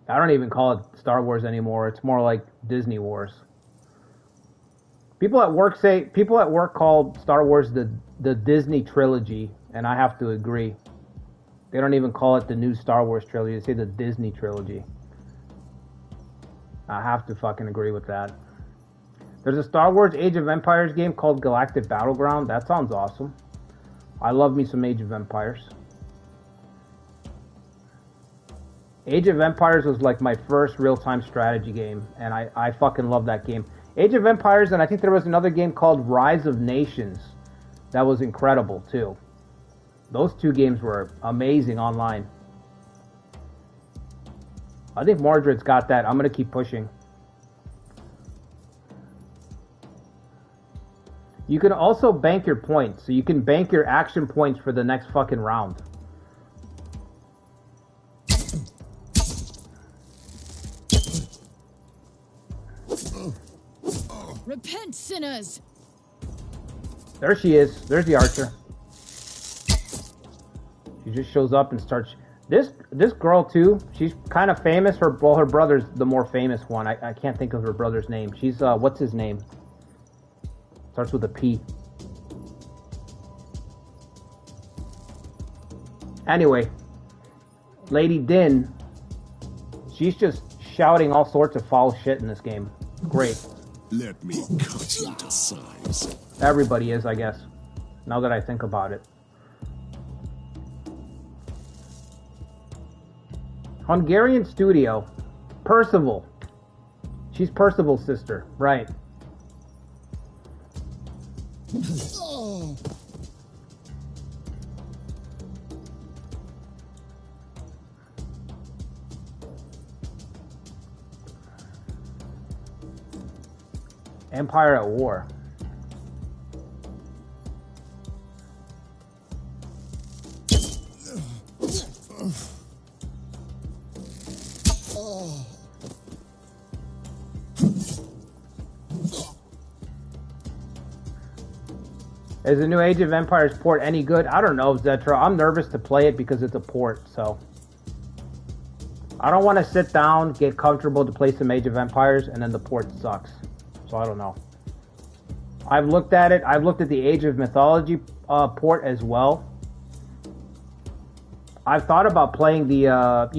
I don't even call it Star Wars anymore. It's more like Disney Wars. People at work call Star Wars the Disney trilogy, and I have to agree. They don't even call it the new Star Wars trilogy. They say the Disney trilogy. I have to fucking agree with that. There's a Star Wars Age of Empires game called Galactic Battleground. That sounds awesome. I love me some Age of Empires. Age of Empires was like my first real-time strategy game, and I fucking love that game. Age of Empires, and I think there was another game called Rise of Nations that was incredible too. Those two games were amazing online. I think Mordred's got that. I'm going to keep pushing. You can also bank your points. So you can bank your action points for the next fucking round. Repent, sinners! There she is. There's the archer. She just shows up and starts... This girl, too, she's kind of famous. Her brother's the more famous one. I can't think of her brother's name. She's, what's his name? Starts with a P. Anyway, Lady Din, she's just shouting all sorts of foul shit in this game. Great. Let me cut you to size. Everybody is, I guess, now that I think about it. Hungarian studio. Percival. She's Percival's sister, right. Oh. Empire at War. Is the new Age of Empires port any good? I don't know, Zetra. I'm nervous to play it because it's a port, so... I don't want to sit down, get comfortable to play some Age of Empires, and then the port sucks. So I don't know. I've looked at it. I've looked at the Age of Mythology port as well. I've thought about playing the,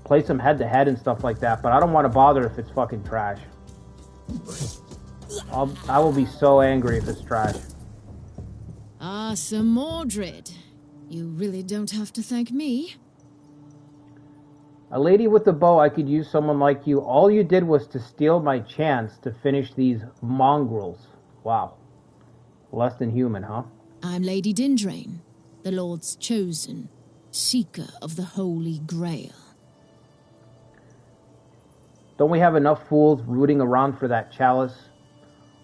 play some head-to-head and stuff like that, but I don't want to bother if it's fucking trash. I will be so angry if it's trash. Ah, Sir Mordred. You really don't have to thank me. A lady with a bow, I could use someone like you. All you did was to steal my chance to finish these mongrels. Wow. Less than human, huh? I'm Lady Dindrain, the Lord's chosen, seeker of the Holy Grail. Don't we have enough fools rooting around for that chalice?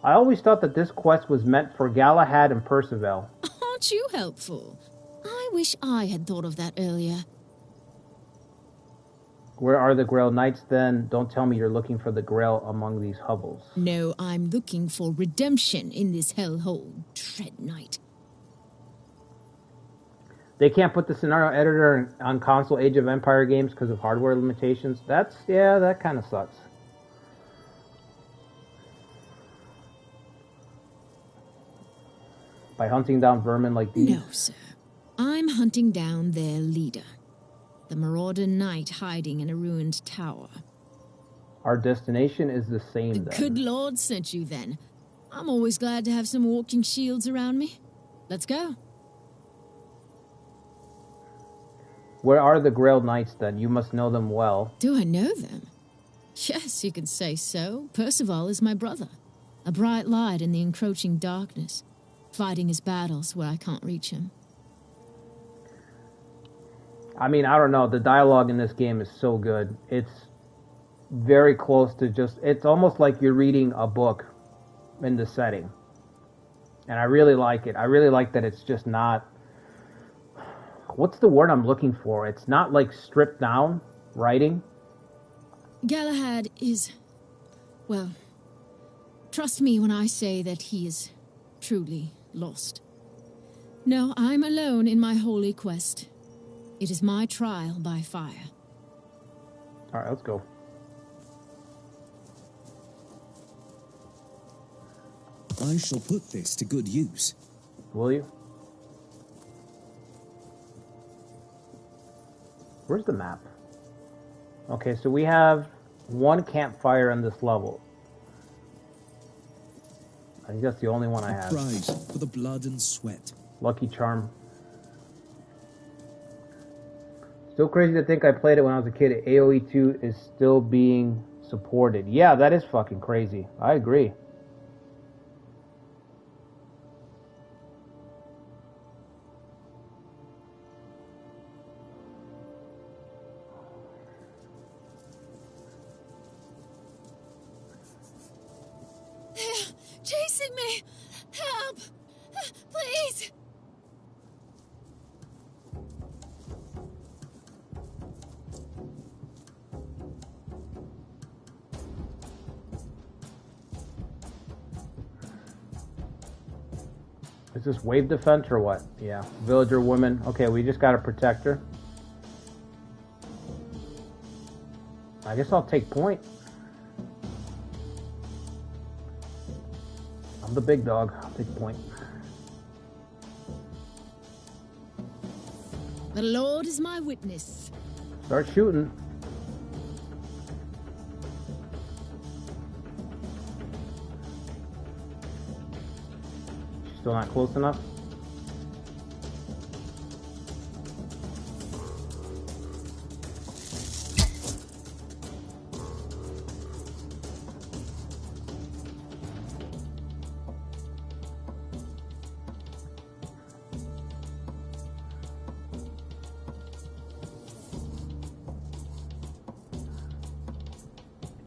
I always thought that this quest was meant for Galahad and Percival. Aren't you helpful? I wish I had thought of that earlier. Where are the Grail Knights then? Don't tell me you're looking for the Grail among these hovels. No, I'm looking for redemption in this hellhole, Dread Knight. They can't put the scenario editor on console Age of Empire games because of hardware limitations. That kind of sucks. By hunting down vermin like these? No, sir. I'm hunting down their leader. The Marauder Knight hiding in a ruined tower. Our destination is the same then. The good Lord sent you then. I'm always glad to have some walking shields around me. Let's go. Where are the Grail Knights then? You must know them well. Do I know them? Yes, you can say so. Percival is my brother. A bright light in the encroaching darkness. Fighting his battles where I can't reach him. I mean, I don't know. The dialogue in this game is so good. It's very close to just... It's almost like you're reading a book in the setting. And I really like it. I really like that it's just not... What's the word I'm looking for? It's not like stripped down writing. Galahad is... well, trust me when I say that he is truly lost. No, I'm alone in my holy quest. It is my trial by fire. Alright, let's go. I shall put this to good use. Will you? Where's the map? Okay, so we have one campfire on this level. I think that's the only one I have. Prize for the blood and sweat. Lucky Charm. Still crazy to think I played it when I was a kid. AoE 2 is still being supported. Yeah, that is fucking crazy. I agree. Chasing me! Help! Please! Is this wave defense or what? Yeah. Villager woman. Okay, we just got a protector. I guess I'll take point. I'm the big dog. I'll take point. The Lord is my witness. Start shooting. Still not close enough?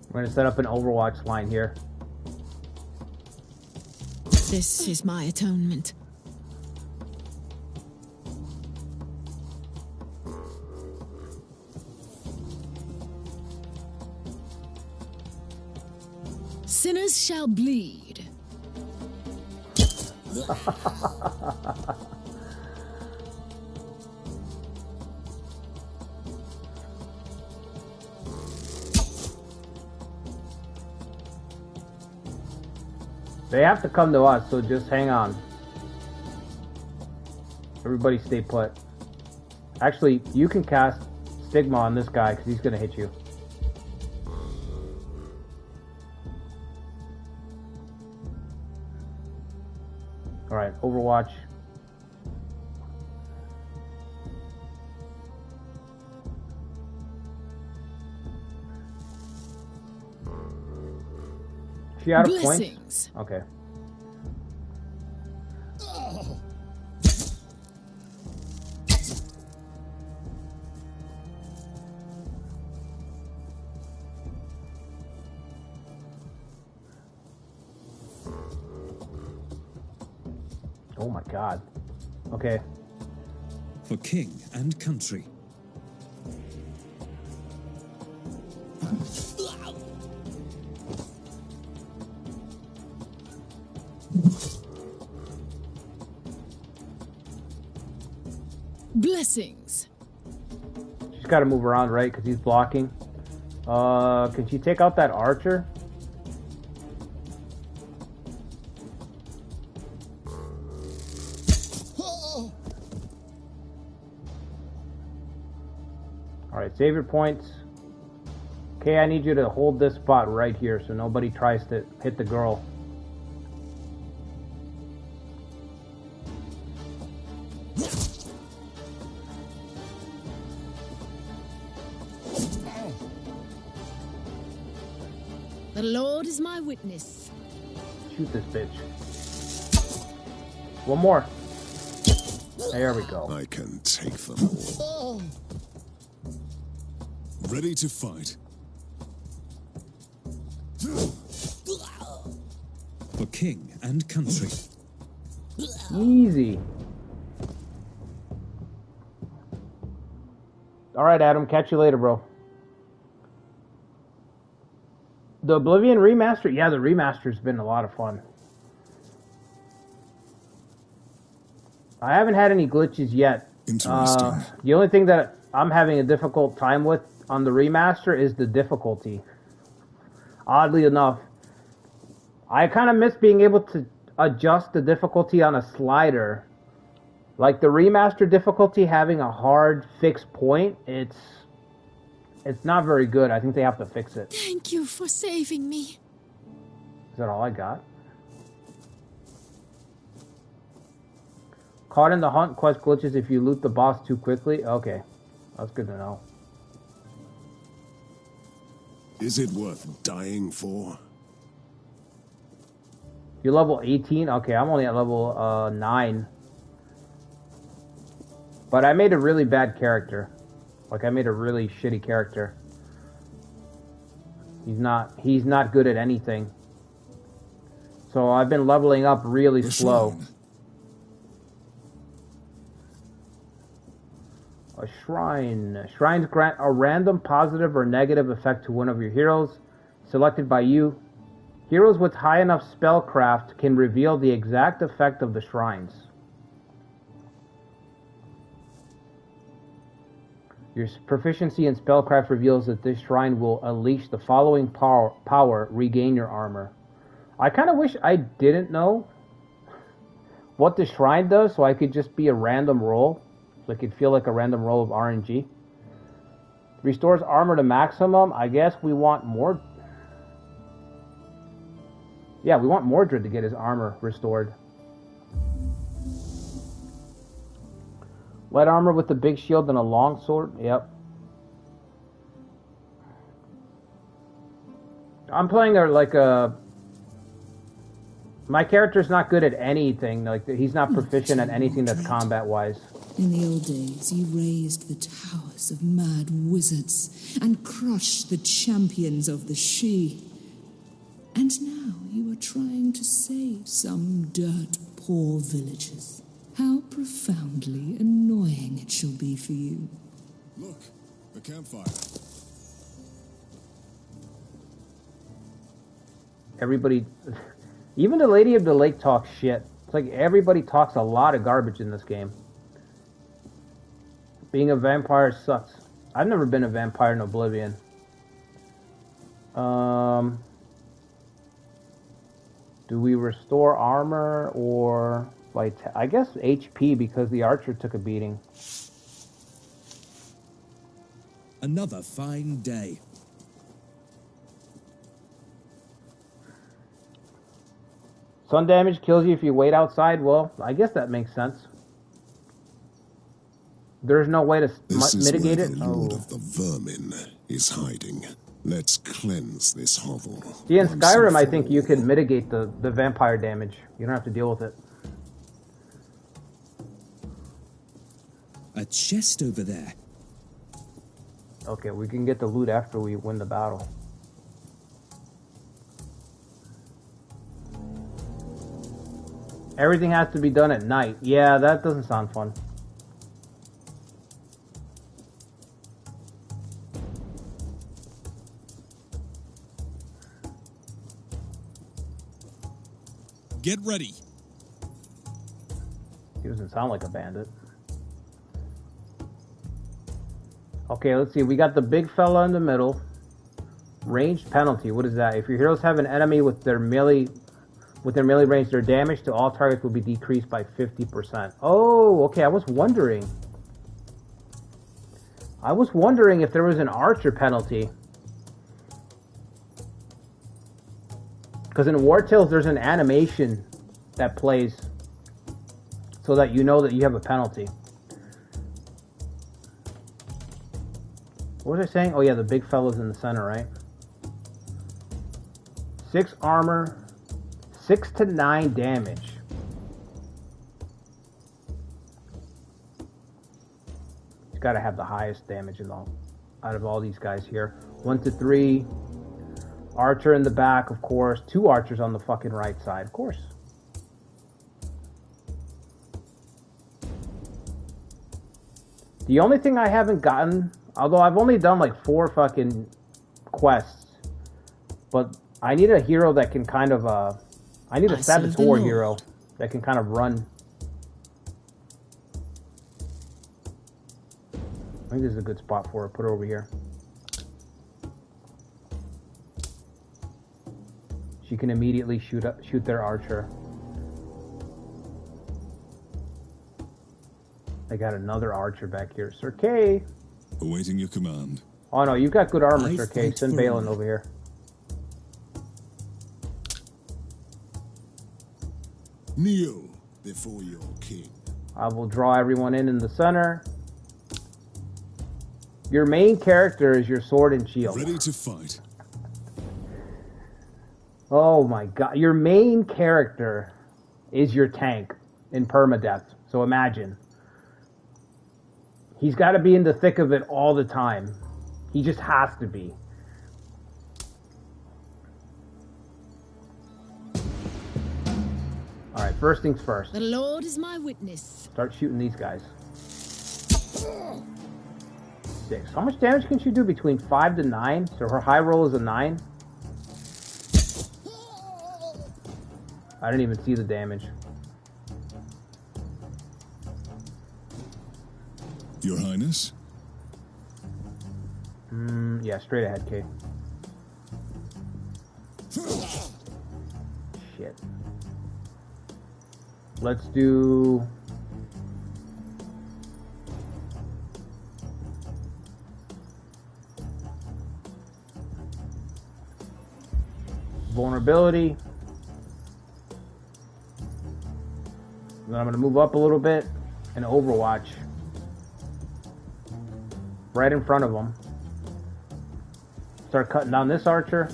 We're going to set up an Overwatch line here. This is my atonement. Sinners shall bleed. They have to come to us, so just hang on. Everybody stay put. Actually, you can cast Stigma on this guy, because he's going to hit you. Alright, Overwatch. She out of points? Okay. Oh my god. Okay. For king and country. Blessings. She's got to move around, right? Because he's blocking. Can she take out that archer? Alright, save your points. Okay, I need you to hold this spot right here so nobody tries to hit the girl. The Lord is my witness. Shoot this bitch. One more. There we go. I can take them all. Ready to fight. For king and country. Easy. Alright, Adam. Catch you later, bro. The Oblivion remaster? Yeah, the remaster's been a lot of fun. I haven't had any glitches yet. Interesting. The only thing that I'm having a difficult time with on the remaster is the difficulty. Oddly enough, I kind of miss being able to adjust the difficulty on a slider. Like the remaster difficulty having a hard fixed point, it's not very good. I think they have to fix it. Thank you for saving me. Is that all I got? Caught in the hunt quest glitches if you loot the boss too quickly. Okay, that's good to know. Is it worth dying for? You're level 18? Okay, I'm only at level 9. But I made a really bad character. Like, I made a really shitty character. He's not good at anything. So I've been leveling up really slow. A shrine. Shrines grant a random positive or negative effect to one of your heroes, selected by you. Heroes with high enough spellcraft can reveal the exact effect of the shrines. Your proficiency in spellcraft reveals that this shrine will unleash the following power, regain your armor. I kind of wish I didn't know what the shrine does, so I could just be a random roll. So it could feel like a random roll of RNG. Restores armor to maximum. I guess we want more. Yeah, we want Mordred to get his armor restored. Light armor with the big shield and a long sword. Yep. I'm playing like a... My character's not good at anything. Like, he's not proficient at anything that's combat-wise. In the old days, you raised the towers of mad wizards and crushed the champions of the She. And now you are trying to save some dirt-poor villagers. How profoundly annoying it shall be for you. Look, the campfire. Everybody... Even the Lady of the Lake talks shit. It's like everybody talks a lot of garbage in this game. Being a vampire sucks. I've never been a vampire in Oblivion. Do we restore armor or... I guess HP because the archer took a beating. Another fine day. Sun damage kills you if you wait outside. Well, I guess that makes sense. There's no way to mitigate it. This is where the Lord of the Vermin is hiding. Let's cleanse this hovel. See, in Skyrim, I think you can mitigate the vampire damage. You don't have to deal with it. A chest over there. Okay, we can get the loot after we win the battle. Everything has to be done at night. Yeah, that doesn't sound fun. Get ready. He doesn't sound like a bandit. Okay, let's see. We got the big fella in the middle. Ranged penalty. What is that? If your heroes have an enemy with their melee range, their damage to all targets will be decreased by 50%. Oh, okay. I was wondering if there was an archer penalty. Because in War Tales, there's an animation that plays so that you know that you have a penalty. What was I saying? Oh yeah, the big fella's in the center, right? 6 armor, 6 to 9 damage. He's got to have the highest damage out of all these guys here. 1 to 3. Archer in the back, of course. 2 archers on the fucking right side, of course. The only thing I haven't gotten, although I've only done like 4 fucking quests, But I need a hero that can kind of, I need a saboteur hero that can kind of run. I think this is a good spot for it. Put it over here. She can immediately shoot their archer. I got another archer back here. Sir Kay. Awaiting your command. Oh no, you've got good armor, Sir Kay. Send Balin over here. Kneel before your king. I will draw everyone in the center. Your main character is your sword and shield. Ready to fight. Oh my god. Your main character is your tank in permadeath. So imagine. He's got to be in the thick of it all the time. He just has to be. Alright, first things first. The Lord is my witness. Start shooting these guys. 6. How much damage can she do? Between 5 to 9? So her high roll is a 9. I didn't even see the damage. Your Highness? Yeah, straight ahead, Kate. Shit. Let's do... vulnerability. Then I'm going to move up a little bit and Overwatch. Right in front of them. Start cutting down this archer.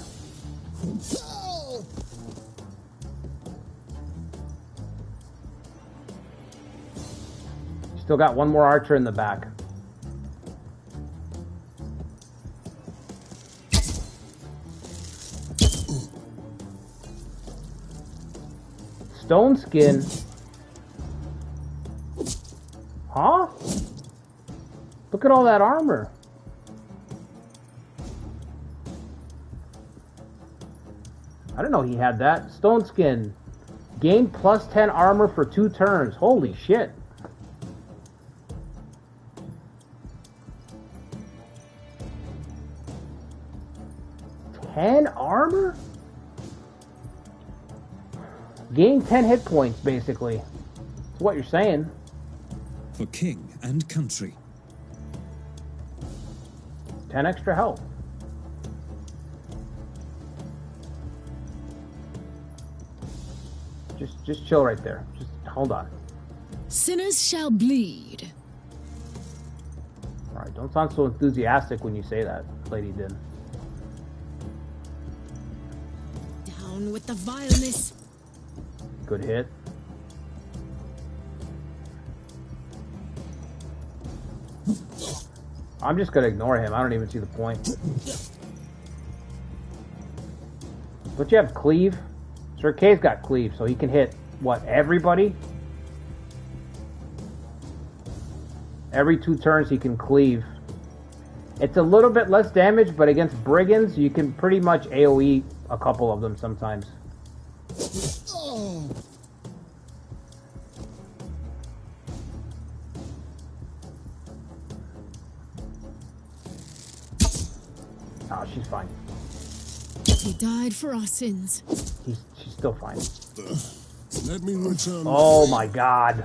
Still got one more archer in the back. Stone skin. Huh? Look at all that armor. I didn't know he had that. Stone skin. Gain plus 10 armor for 2 turns. Holy shit. Armor? Gain 10 hit points, basically. That's what you're saying. For king and country. 10 extra health. Just chill right there. Just hold on. Sinners shall bleed. Alright, don't sound so enthusiastic when you say that, Lady Din. Down with the vileness. Good hit. I'm just gonna ignore him. I don't even see the point. But you have cleave. Sir Kay's got cleave, so he can hit, what, everybody? Every 2 turns he can cleave. It's a little bit less damage, but against brigands, you can pretty much AoE a couple of them sometimes. Oh, she's fine. He died for our sins. She's still fine. Let me return. Oh my god.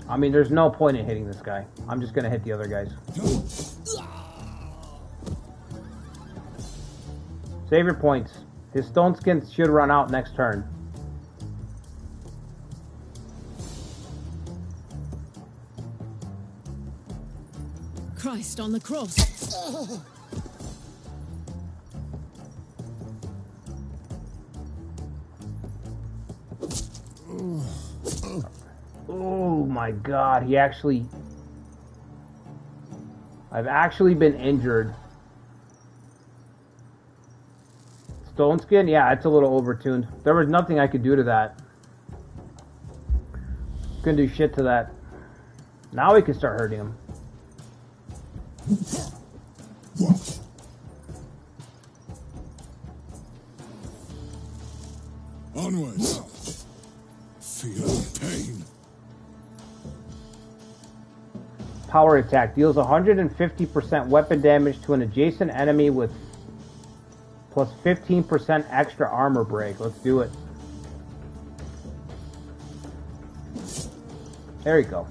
I mean, there's no point in hitting this guy. I'm just gonna hit the other guys. Save your points. His stone skin should run out next turn. Christ on the cross. Oh my god, he actually... I've actually been injured. Stone skin? Yeah, it's a little overtuned. There was nothing I could do to that. Couldn't do shit to that. Now we can start hurting him. Onwards. Feel pain. Power attack deals 150% weapon damage to an adjacent enemy with plus 15% extra armor break. Let's do it. There you go.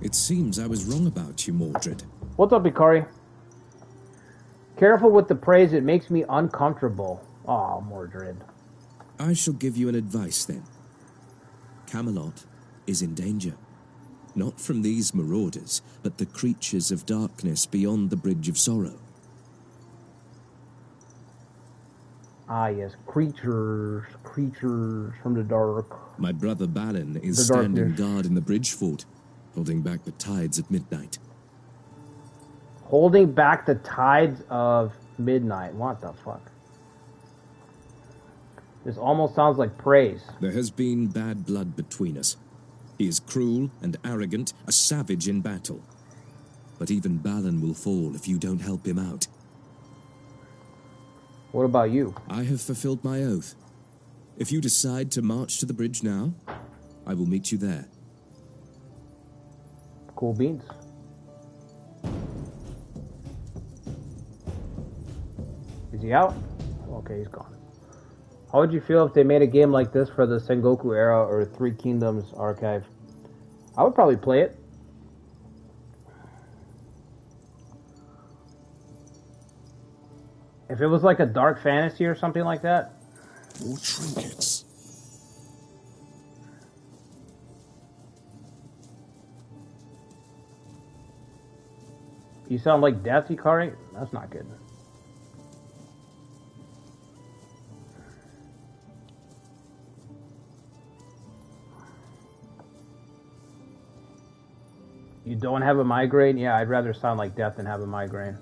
It seems I was wrong about you, Mordred. What's up, Ikari? Careful with the praise, it makes me uncomfortable. Aw, Mordred. I shall give you an advice then. Camelot is in danger. Not from these marauders, but the creatures of darkness beyond the Bridge of Sorrow. Ah, yes, creatures from the dark. My brother Balin is The standing darkness. guard in the bridge fort, holding back the tides at midnight. Holding back the tides of midnight. What the fuck? This almost sounds like praise. There has been bad blood between us. He is cruel and arrogant, a savage in battle. But even Balin will fall if you don't help him out. What about you? I have fulfilled my oath. If you decide to march to the bridge now, I will meet you there. Cool beans. Is he out? Okay, he's gone. How would you feel if they made a game like this for the Sengoku era or Three Kingdoms archive? I would probably play it. If it was like a dark fantasy or something like that. More trinkets. You sound like Death, Ikari? That's not good. You don't have a migraine? Yeah, I'd rather sound like Death than have a migraine.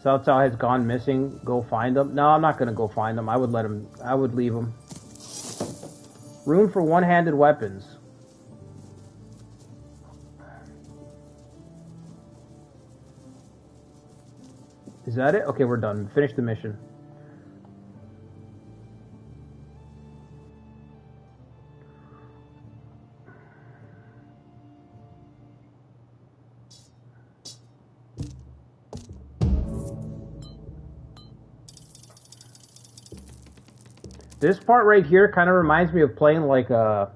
Cao Cao has gone missing. Go find him. No, I'm not going to go find him. I would let him. I would leave him. Room for one-handed weapons. Is that it? Okay, we're done. Finish the mission. This part right here kind of reminds me of playing like a,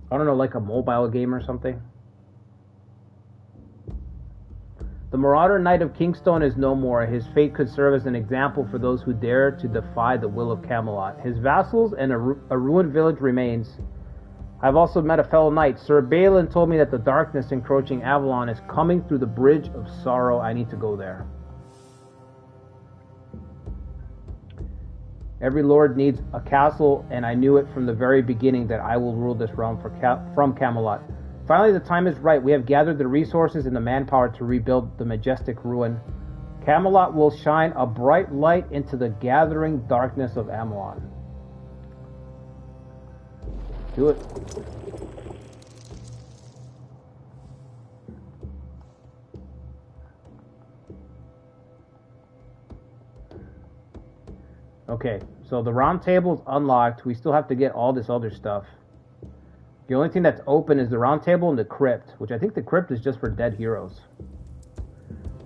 I don't know, like a mobile game or something. The Marauder Knight of Kingstone is no more. His fate could serve as an example for those who dare to defy the will of Camelot. His vassals and a ruined village remains. I've also met a fellow knight. Sir Balin told me that the darkness encroaching Avalon is coming through the Bridge of Sorrow. I need to go there. Every lord needs a castle, and I knew it from the very beginning that I will rule this realm from Camelot. Finally, the time is right. We have gathered the resources and the manpower to rebuild the majestic ruin. Camelot will shine a bright light into the gathering darkness of Avalon. Do it. Okay, so the round table is unlocked. We still have to get all this other stuff. The only thing that's open is the round table and the crypt, which I think the crypt is just for dead heroes.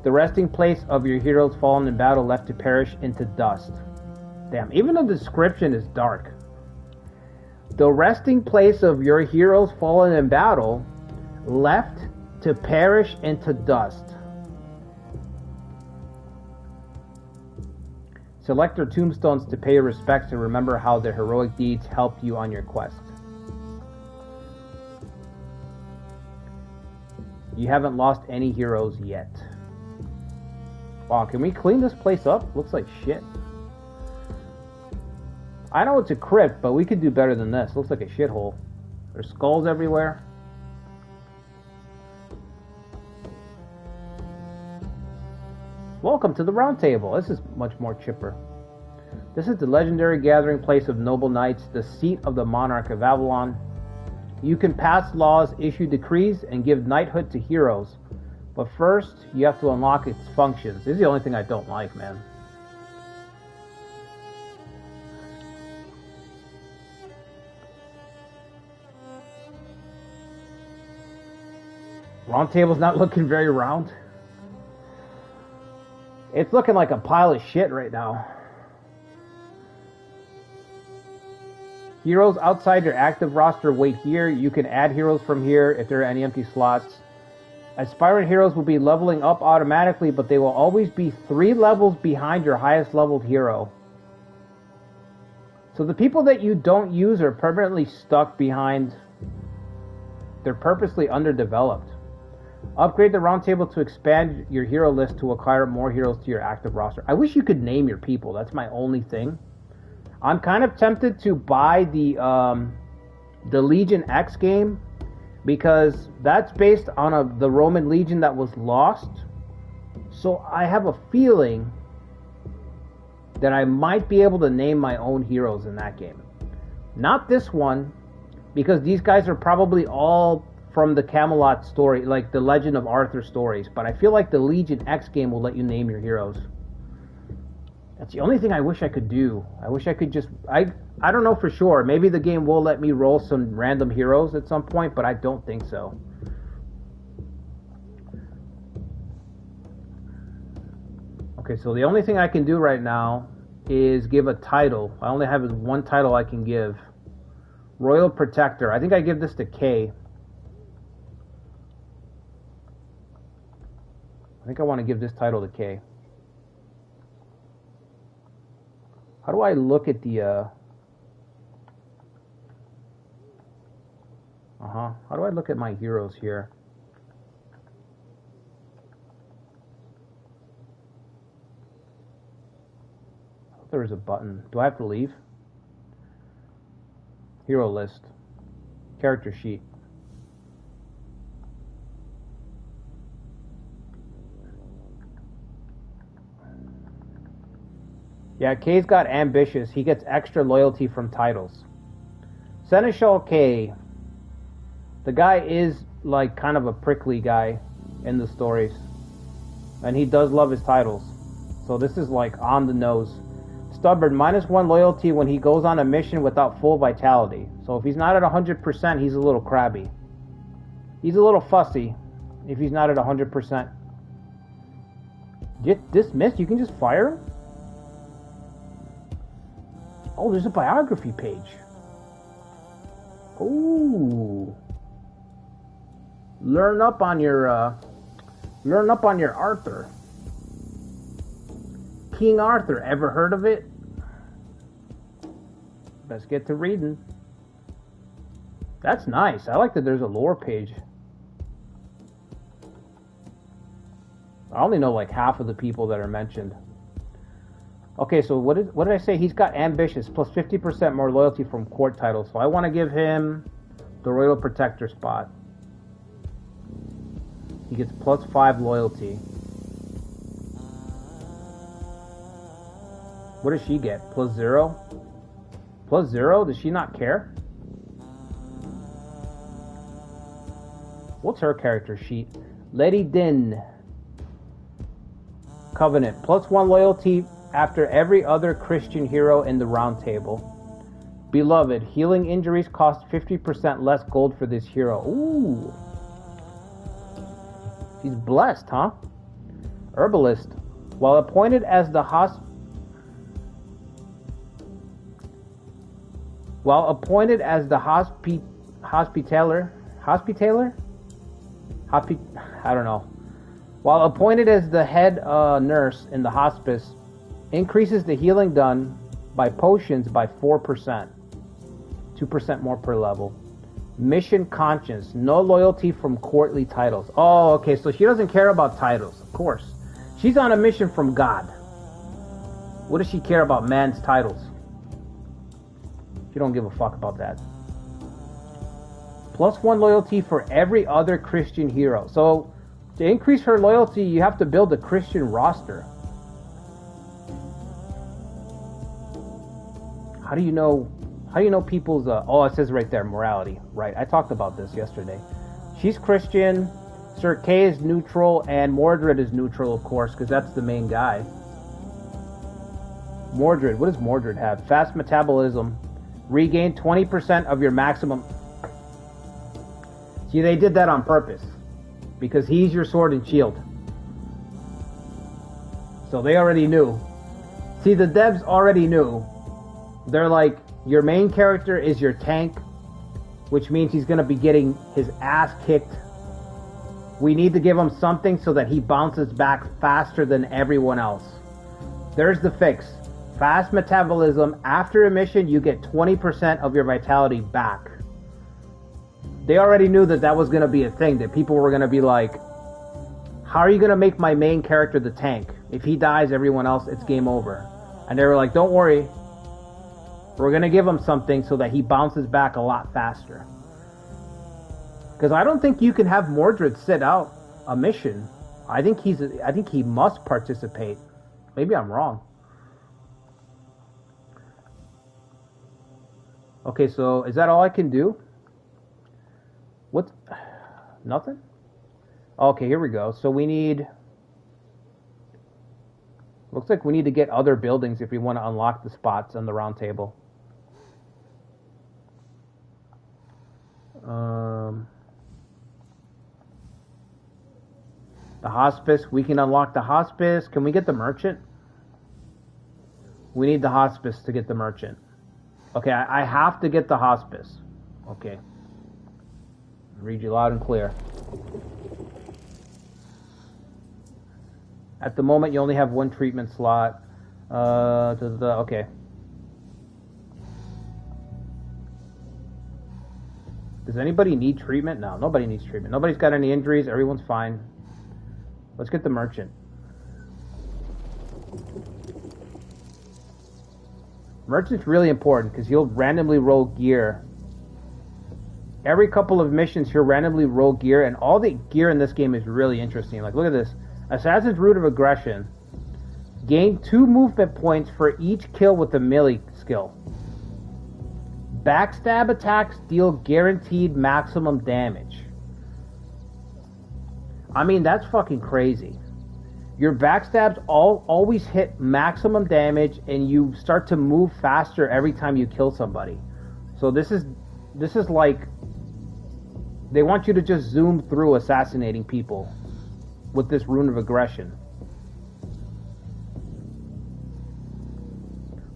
The resting place of your heroes fallen in battle, left to perish into dust. Damn, even the description is dark. The resting place of your heroes fallen in battle, left to perish into dust. Select their tombstones to pay your respects and remember how their heroic deeds helped you on your quest. You haven't lost any heroes yet. Wow, can we clean this place up? Looks like shit. I know it's a crypt, but we could do better than this. Looks like a shithole. There's skulls everywhere. Welcome to the round table. This is much more chipper. This is the legendary gathering place of noble knights, the seat of the monarch of Avalon. You can pass laws, issue decrees, and give knighthood to heroes. But first, you have to unlock its functions. This is the only thing I don't like, man. Round table's not looking very round. It's looking like a pile of shit right now. Heroes outside your active roster wait here. You can add heroes from here if there are any empty slots. Aspirant heroes will be leveling up automatically, but they will always be 3 levels behind your highest leveled hero. So the people that you don't use are permanently stuck behind. They're purposely underdeveloped. Upgrade the round table to expand your hero list to acquire more heroes to your active roster. I wish you could name your people. That's my only thing. I'm kind of tempted to buy the Legion X game, because that's based on the Roman Legion that was lost. So I have a feeling that I might be able to name my own heroes in that game. Not this one, because these guys are probably all from the Camelot story, like the Legend of Arthur stories. But I feel like the Legion X game will let you name your heroes. That's the only thing I wish I could do. I wish I could just... I don't know for sure. Maybe the game will let me roll some random heroes at some point, but I don't think so. Okay, so the only thing I can do right now is give a title. I only have one title I can give. Royal Protector. I think I give this to K. I think I want to give this title to K. How do I look at the, how do I look at my heroes here? I thought there was a button. Do I have to leave? Hero list. Character sheet. Yeah, K's got ambitious. He gets extra loyalty from titles. Seneschal K. The guy is like kind of a prickly guy in the stories. And he does love his titles. So this is like on the nose. Stubborn, -1 loyalty when he goes on a mission without full vitality. So if he's not at 100%, he's a little crabby. He's a little fussy if he's not at 100%. Get dismissed? You can just fire him? Oh, there's a biography page. Ooh. Learn up on your Arthur. King Arthur, ever heard of it? Let's get to reading. That's nice. I like that there's a lore page. I only know like half of the people that are mentioned. Okay, so what did I say? He's got ambitious, plus 50% more loyalty from court titles. So I want to give him the Royal Protector spot. He gets plus 5 loyalty. What does she get? Plus 0? Plus 0? Does she not care? What's her character sheet? Lady Din. Covenant. Plus 1 loyalty after every other Christian hero in the round table. Beloved. Healing injuries cost 50% less gold for this hero. Ooh. She's blessed, huh? Herbalist. While appointed as the hospitaller? I don't know. While appointed as the head nurse in the hospice, increases the healing done by potions by 4%. 2% more per level. Mission conscience. No loyalty from courtly titles. Oh, okay, so she doesn't care about titles, of course. She's on a mission from God. What does she care about man's titles? She don't give a fuck about that. Plus 1 loyalty for every other Christian hero. So, to increase her loyalty, you have to build a Christian roster. How do you know people's oh, it says right there, morality. Right. I talked about this yesterday. She's Christian, Sir Kay is neutral, and Mordred is neutral, of course, because that's the main guy. Mordred, what does Mordred have? Fast metabolism. Regain 20% of your maximum. See, they did that on purpose. Because he's your sword and shield. So they already knew. See, the devs already knew. They're like, your main character is your tank, which means he's going to be getting his ass kicked. We need to give him something so that he bounces back faster than everyone else. There's the fix. Fast metabolism. After a mission, you get 20% of your vitality back. They already knew that that was going to be a thing, that people were going to be like, how are you going to make my main character the tank? If he dies, everyone else, it's game over. And they were like, don't worry. We're going to give him something so that he bounces back a lot faster. Because I don't think you can have Mordred sit out a mission. I think he must participate. Maybe I'm wrong. Okay, so is that all I can do? What? Nothing? Okay, here we go. So we need... Looks like we need to get other buildings if we want to unlock the spots on the round table. The hospice. We can unlock the hospice. Can we get the merchant? We need the hospice to get the merchant. Okay, I have to get the hospice. Okay. Read you loud and clear. At the moment, you only have one treatment slot. Okay. Does anybody need treatment? No, nobody needs treatment. Nobody's got any injuries. Everyone's fine. Let's get the merchant. Merchant's really important because he'll randomly roll gear. Every couple of missions, he'll randomly roll gear, and all the gear in this game is really interesting. Like, look at this. Assassin's Root of Aggression. Gain 2 movement points for each kill with the melee skill. Backstab attacks deal guaranteed maximum damage. I mean, that's fucking crazy. Your backstabs always hit maximum damage, and you start to move faster every time you kill somebody. So this is like, they want you to just zoom through assassinating people with this Rune of Aggression.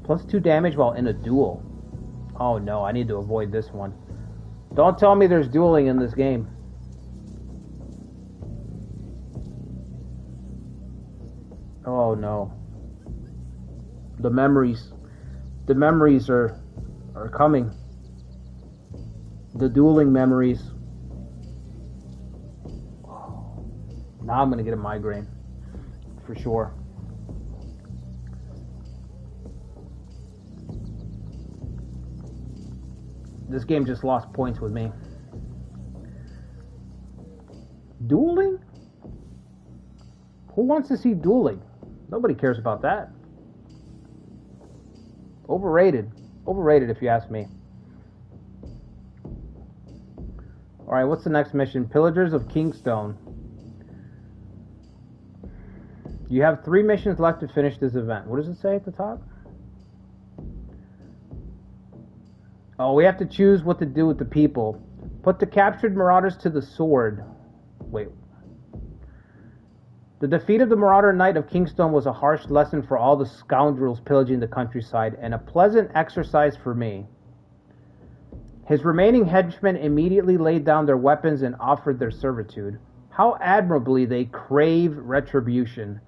Plus 2 damage while in a duel. Oh no, I need to avoid this one. Don't tell me there's dueling in this game. Oh no. The memories are coming. The dueling memories. Now I'm gonna get a migraine. For sure. This game just lost points with me. Dueling? Who wants to see dueling? Nobody cares about that. Overrated. Overrated if you ask me. Alright, what's the next mission? Pillagers of Kingstone. You have 3 missions left to finish this event. What does it say at the top? Oh, we have to choose what to do with the people. Put the captured marauders to the sword. Wait. The defeat of the Marauder Knight of Kingstone was a harsh lesson for all the scoundrels pillaging the countryside, and a pleasant exercise for me. His remaining henchmen immediately laid down their weapons and offered their servitude. How admirably they crave retribution.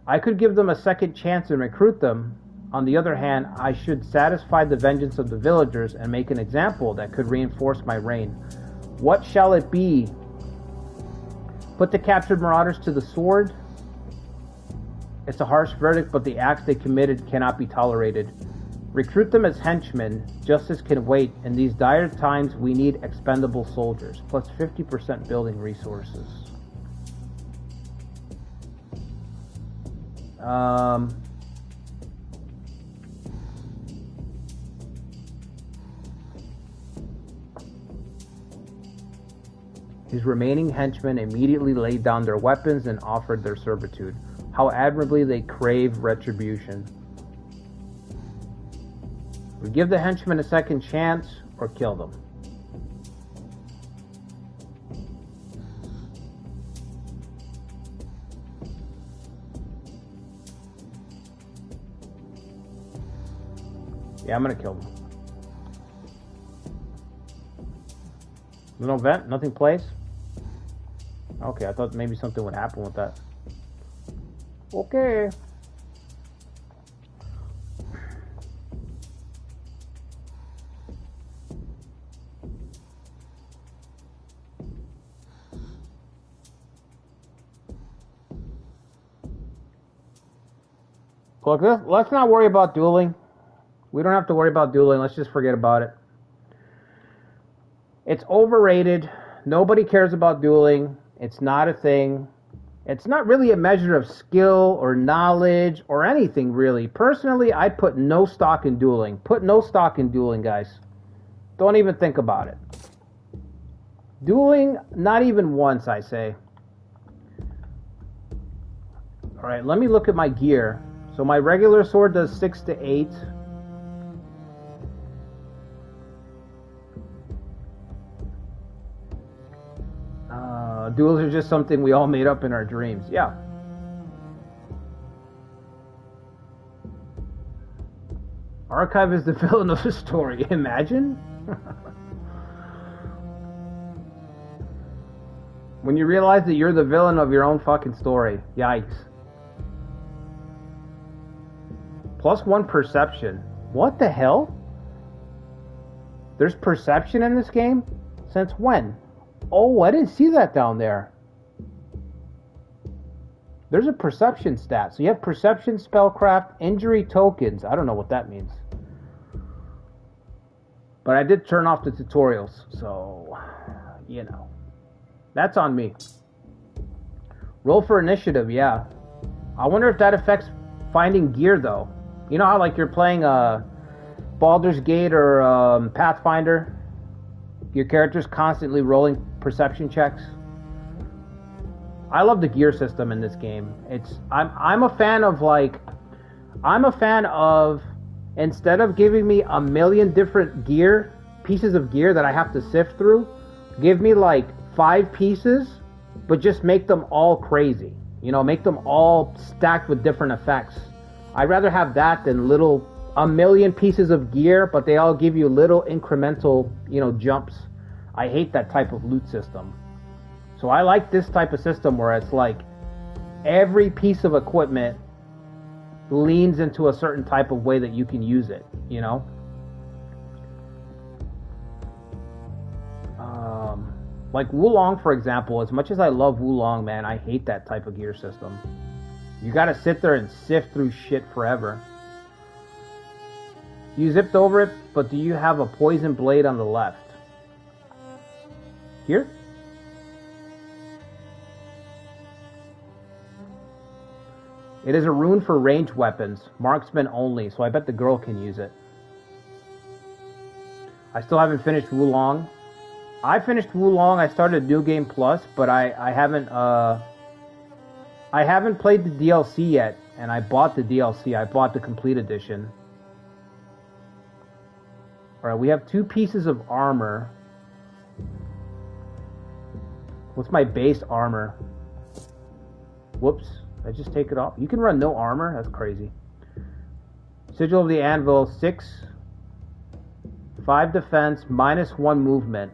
I could give them a second chance and recruit them. On the other hand, I should satisfy the vengeance of the villagers and make an example that could reinforce my reign. What shall it be? Put the captured marauders to the sword. It's a harsh verdict, but the acts they committed cannot be tolerated. Recruit them as henchmen. Justice can wait. In these dire times, we need expendable soldiers. Plus 50% building resources. His remaining henchmen immediately laid down their weapons and offered their servitude. How admirably they crave retribution. We give the henchmen a second chance or kill them. Yeah, I'm gonna kill them. No vent? Nothing plays? Okay, I thought maybe something would happen with that. Okay. Look, let's not worry about dueling. We don't have to worry about dueling. Let's just forget about it. It's overrated. Nobody cares about dueling. It's not a thing. It's not really a measure of skill or knowledge or anything, really. Personally, I put no stock in dueling. Put no stock in dueling, guys. Don't even think about it. Dueling, not even once, I say. Alright, let me look at my gear. So my regular sword does 6 to 8. Duels are just something we all made up in our dreams. Yeah. Archive is the villain of the story. Imagine? When you realize that you're the villain of your own fucking story. Yikes. +1 perception. What the hell? There's perception in this game? Since when? Oh, I didn't see that down there. There's a perception stat. So you have perception, spellcraft, injury tokens. I don't know what that means. But I did turn off the tutorials. So, you know. That's on me. Roll for initiative, yeah. I wonder if that affects finding gear, though. You know how, like, you're playing Baldur's Gate or Pathfinder? Your character's constantly rolling perception checks. I love the gear system in this game. I'm a fan of instead of giving me a million different pieces of gear that I have to sift through, give me like 5 pieces, but just make them all crazy. You know, make them all stacked with different effects. I'd rather have that than a million pieces of gear, but they all give you little incremental, jumps. I hate that type of loot system. So I like this type of system where it's like every piece of equipment leans into a certain type of way that you can use it, Like Wulong, for example, as much as I love Wulong, man, I hate that type of gear system. You gotta sit there and sift through shit forever. You zipped over it, but do you have a poison blade on the left? Here? It is a rune for ranged weapons, marksmen only, so I bet the girl can use it. I still haven't finished Wulong. I finished Wulong. I started New Game Plus, but I haven't played the DLC yet, and I bought the DLC. I bought the complete edition. Alright, we have 2 pieces of armor. What's my base armor? Whoops. Did I just take it off? You can run no armor? That's crazy. Sigil of the Anvil, 6. 5 defense, -1 movement.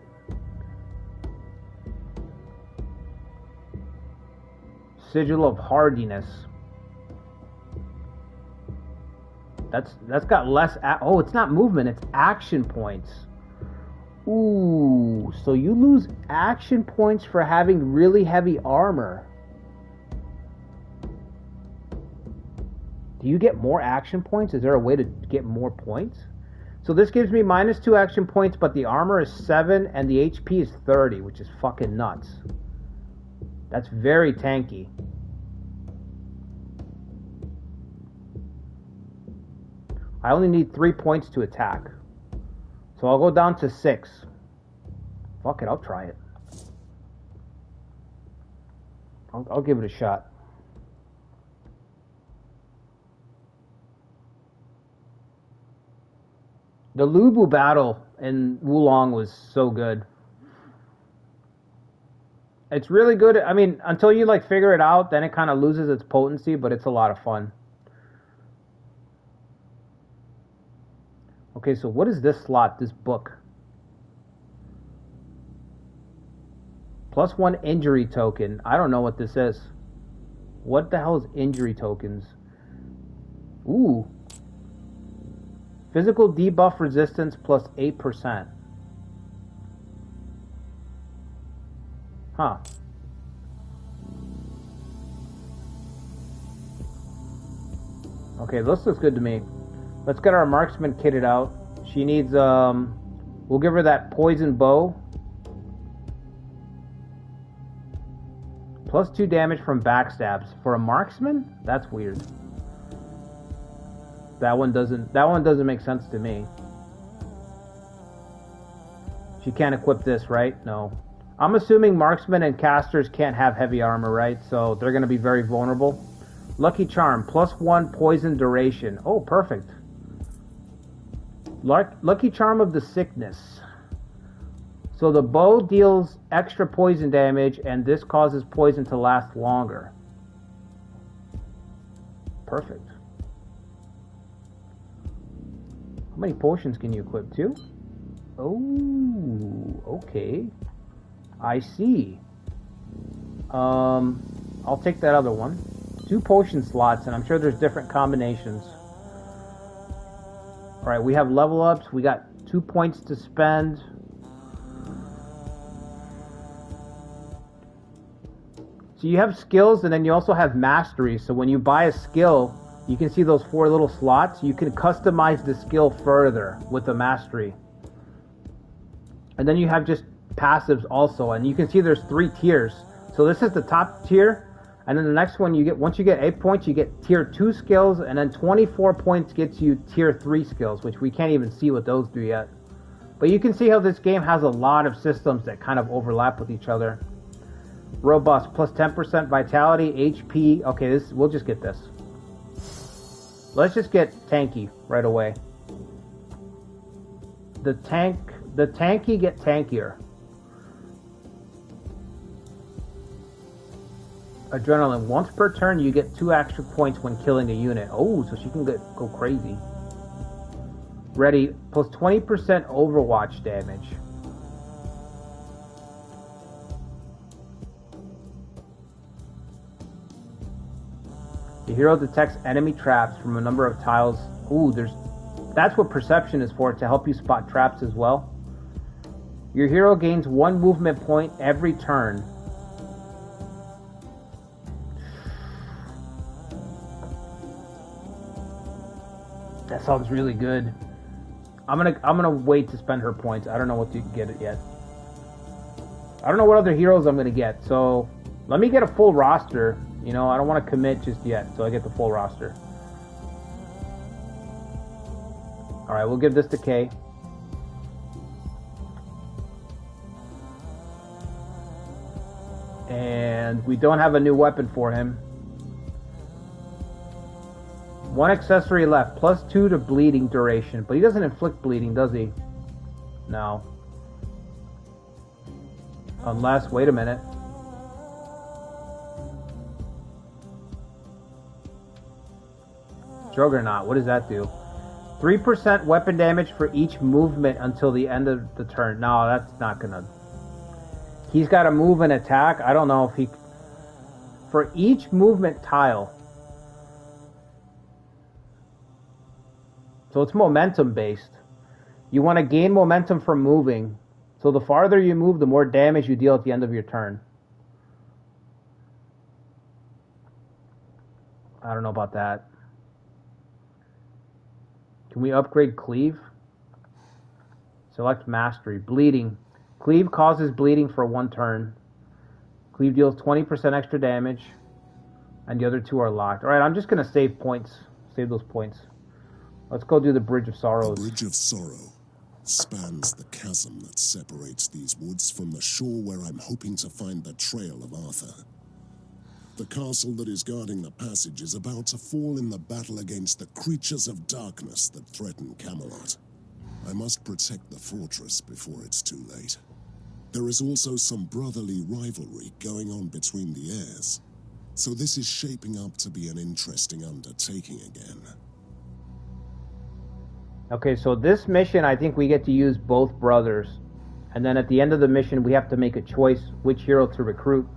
Sigil of Hardiness. That's got less... Oh, it's not movement, it's action points. Ooh, so you lose action points for having really heavy armor. Do you get more action points? Is there a way to get more points? So this gives me -2 action points, but the armor is 7 and the HP is 30, which is fucking nuts. That's very tanky. I only need 3 points to attack. So I'll go down to 6. Fuck it, I'll try it. I'll give it a shot. The Lubu battle in Wulong was so good. It's really good. I mean, until you like figure it out, then it kind of loses its potency, but it's a lot of fun. Okay, so what is this slot, this book? +1 injury token. I don't know what this is. What the hell is injury tokens? Ooh. Physical debuff resistance plus 8%. Huh. Okay, this looks good to me. Let's get our marksman kitted out. She needs, we'll give her that poison bow. +2 damage from backstabs. For a marksman? That's weird. That one doesn't make sense to me. She can't equip this, right? No. I'm assuming marksmen and casters can't have heavy armor, right? So they're going to be very vulnerable. Lucky Charm, +1 poison duration. Oh, perfect. Lucky Charm of the Sickness. So the bow deals extra poison damage, and this causes poison to last longer. Perfect. How many potions can you equip? 2? Oh, okay. I see. I'll take that other one. 2 potion slots, and I'm sure there's different combinations. Alright, we have level ups. We got 2 points to spend. So you have skills, and then you also have mastery. So when you buy a skill, you can see those 4 little slots. You can customize the skill further with the mastery. And then you have just passives also, and you can see there's 3 tiers. So this is the top tier, and then the next one you get, once you get 8 points, you get tier 2 skills, and then 24 points gets you tier 3 skills, which we can't even see what those do yet. But you can see how this game has a lot of systems that kind of overlap with each other. Robust, +10% vitality, HP. Okay, we'll just get this. Let's just get tanky right away. The tanky get tankier. Adrenaline. Once per turn, you get 2 extra points when killing a unit. Oh, so she can go crazy. Ready. +20% Overwatch damage. The hero detects enemy traps from a number of tiles. Ooh, that's what perception is for, to help you spot traps as well. Your hero gains 1 movement point every turn. That sounds really good. I'm gonna wait to spend her points. I don't know what to get it yet. I don't know what other heroes I'm gonna get. So let me get a full roster. You know, I don't want to commit just yet, so I get the full roster. Alright, we'll give this to Kay. And we don't have a new weapon for him. 1 accessory left, +2 to bleeding duration. But he doesn't inflict bleeding, does he? No. Unless, wait a minute. Juggernaut, what does that do? 3% weapon damage for each movement until the end of the turn. No, that's not gonna... He's got to move and attack. I don't know if he... For each movement tile. So it's momentum based. You want to gain momentum from moving. So the farther you move, the more damage you deal at the end of your turn. I don't know about that. Can we upgrade Cleave? Select Mastery. Bleeding. Cleave causes bleeding for 1 turn. Cleave deals 20% extra damage. And the other 2 are locked. Alright, I'm just going to save points. Save those points. Let's go do the Bridge of Sorrows. The Bridge of Sorrow spans the chasm that separates these woods from the shore where I'm hoping to find the trail of Arthur. The castle that is guarding the passage is about to fall in the battle against the creatures of darkness that threaten Camelot. I must protect the fortress before it's too late. There is also some brotherly rivalry going on between the heirs, so this is shaping up to be an interesting undertaking again. Okay, so this mission, I think we get to use both brothers. And then at the end of the mission, we have to make a choice which hero to recruit.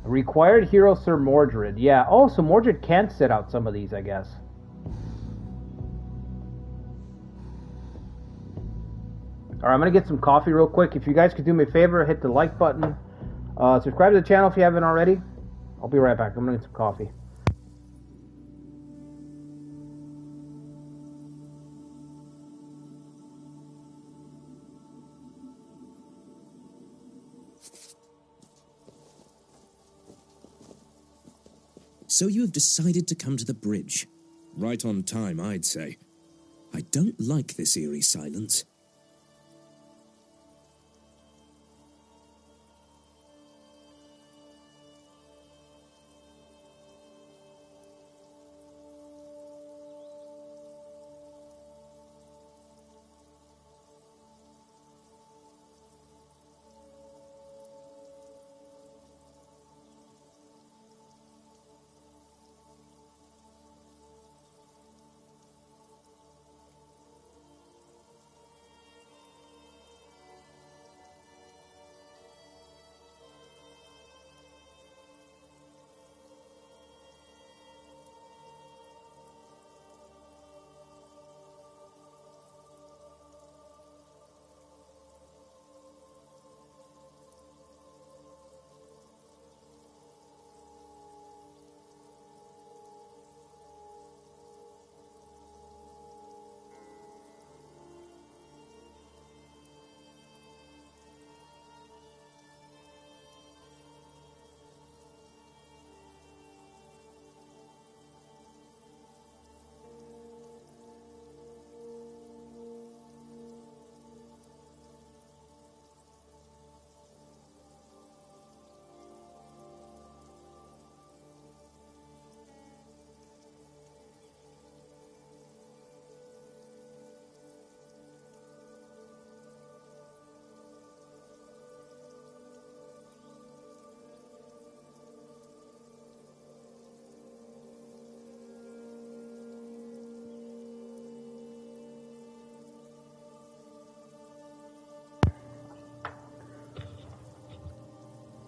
Required hero, Sir Mordred. Yeah, oh, so Mordred can sit out some of these, I guess. Alright, I'm going to get some coffee real quick. If you guys could do me a favor, hit the like button. Subscribe to the channel if you haven't already. I'll be right back. I'm going to get some coffee. So you have decided to come to the bridge. Right on time, I'd say. I don't like this eerie silence.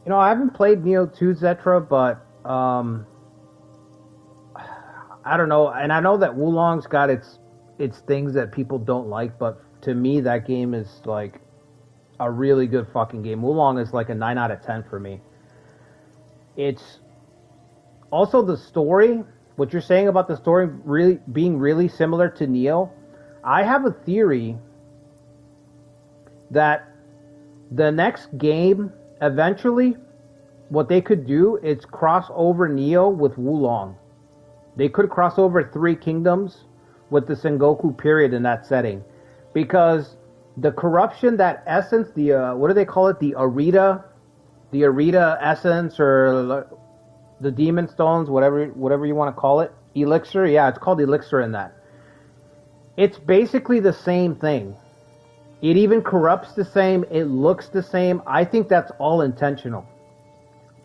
You know, I haven't played Neo 2 Zetra, but I don't know. And I know that Wulong's got its things that people don't like, but to me, that game is like a really good fucking game. Wulong is like a 9 out of 10 for me. It's also the story. What you're saying about the story really being really similar to Neo. I have a theory that the next game, eventually, what they could do is cross over Neo with Wulong. They could cross over 3 kingdoms with the Sengoku period in that setting. Because the corruption, that essence, the, what do they call it? The Arita essence, or the demon stones, whatever you want to call it. Elixir, yeah, it's called elixir in that. It's basically the same thing. It even corrupts the same. It looks the same. I think that's all intentional.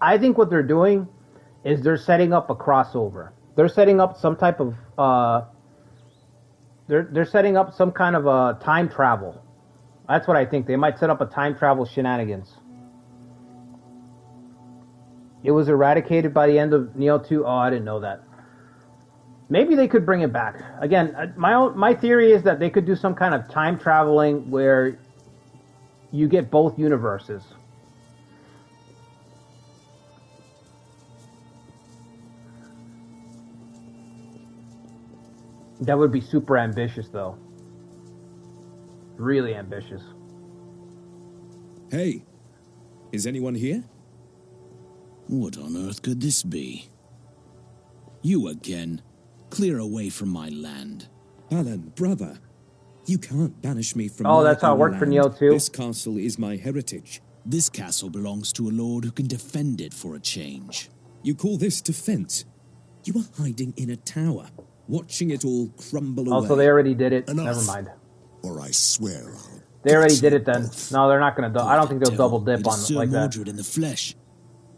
I think what they're doing is they're setting up a crossover. They're setting up some type of they're setting up some kind of a time travel. That's what I think. They might set up a time travel shenanigans. It was eradicated by the end of Neo 2. Oh, I didn't know that. Maybe they could bring it back. Again, my theory is that they could do some kind of time traveling where you get both universes. That would be super ambitious, though. Really ambitious. Hey, is anyone here? What on earth could this be? You again. Clear away from my land. Alan, brother, you can't banish me from Oh, my that's how it own worked for land. Neo 2? This castle is my heritage. This castle belongs to a lord who can defend it for a change. You call this defense? You were hiding in a tower, watching it all crumble away. Also, they already did it. Enough. Never mind. Or I swear I'll... They already gut did you it then. both. No, they're not going to. I don't think they'll Devil, double dip it on is Sir like that. Mordred in the flesh.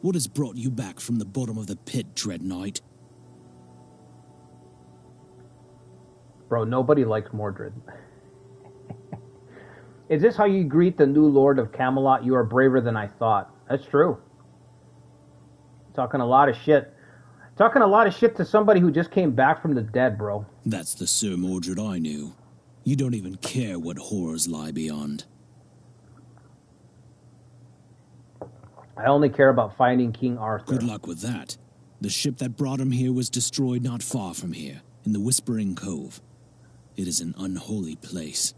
What has brought you back from the bottom of the pit, Dread Knight? Bro, nobody likes Mordred. Is this how you greet the new Lord of Camelot? You are braver than I thought. That's true. Talking a lot of shit. Talking a lot of shit to somebody who just came back from the dead, bro. That's the Sir Mordred I knew. You don't even care what horrors lie beyond. I only care about finding King Arthur. Good luck with that. The ship that brought him here was destroyed not far from here, in the Whispering Cove. It is an unholy place.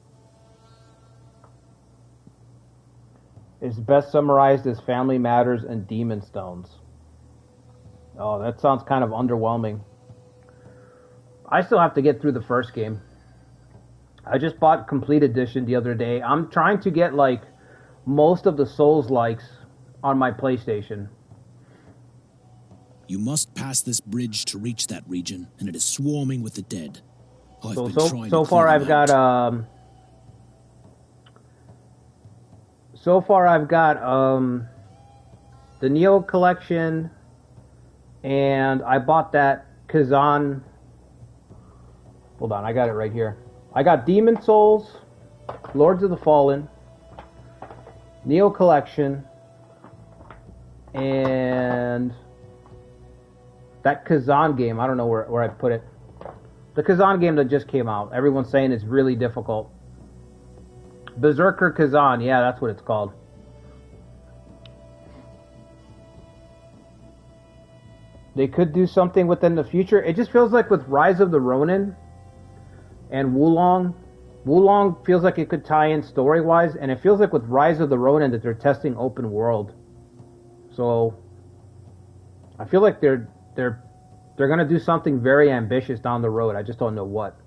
It's best summarized as family matters and demon stones. Oh, that sounds kind of underwhelming. I still have to get through the first game. I just bought Complete Edition the other day. I'm trying to get, like, most of the Souls-likes on my PlayStation. You must pass this bridge to reach that region, and it is swarming with the dead. So far I've got the Neo collection, and I bought that Kazan. Hold on, I got it right here. I got Demon Souls, Lords of the Fallen, Neo collection, and that Kazan game. I don't know where I put it. The Kazan game that just came out. Everyone's saying it's really difficult. Berserker Kazan. Yeah, that's what it's called. They could do something within the future. It just feels like with Rise of the Ronin and Wulong feels like it could tie in story-wise, and it feels like with Rise of the Ronin that they're testing open world. So I feel like they're going to do something very ambitious down the road. I just don't know what.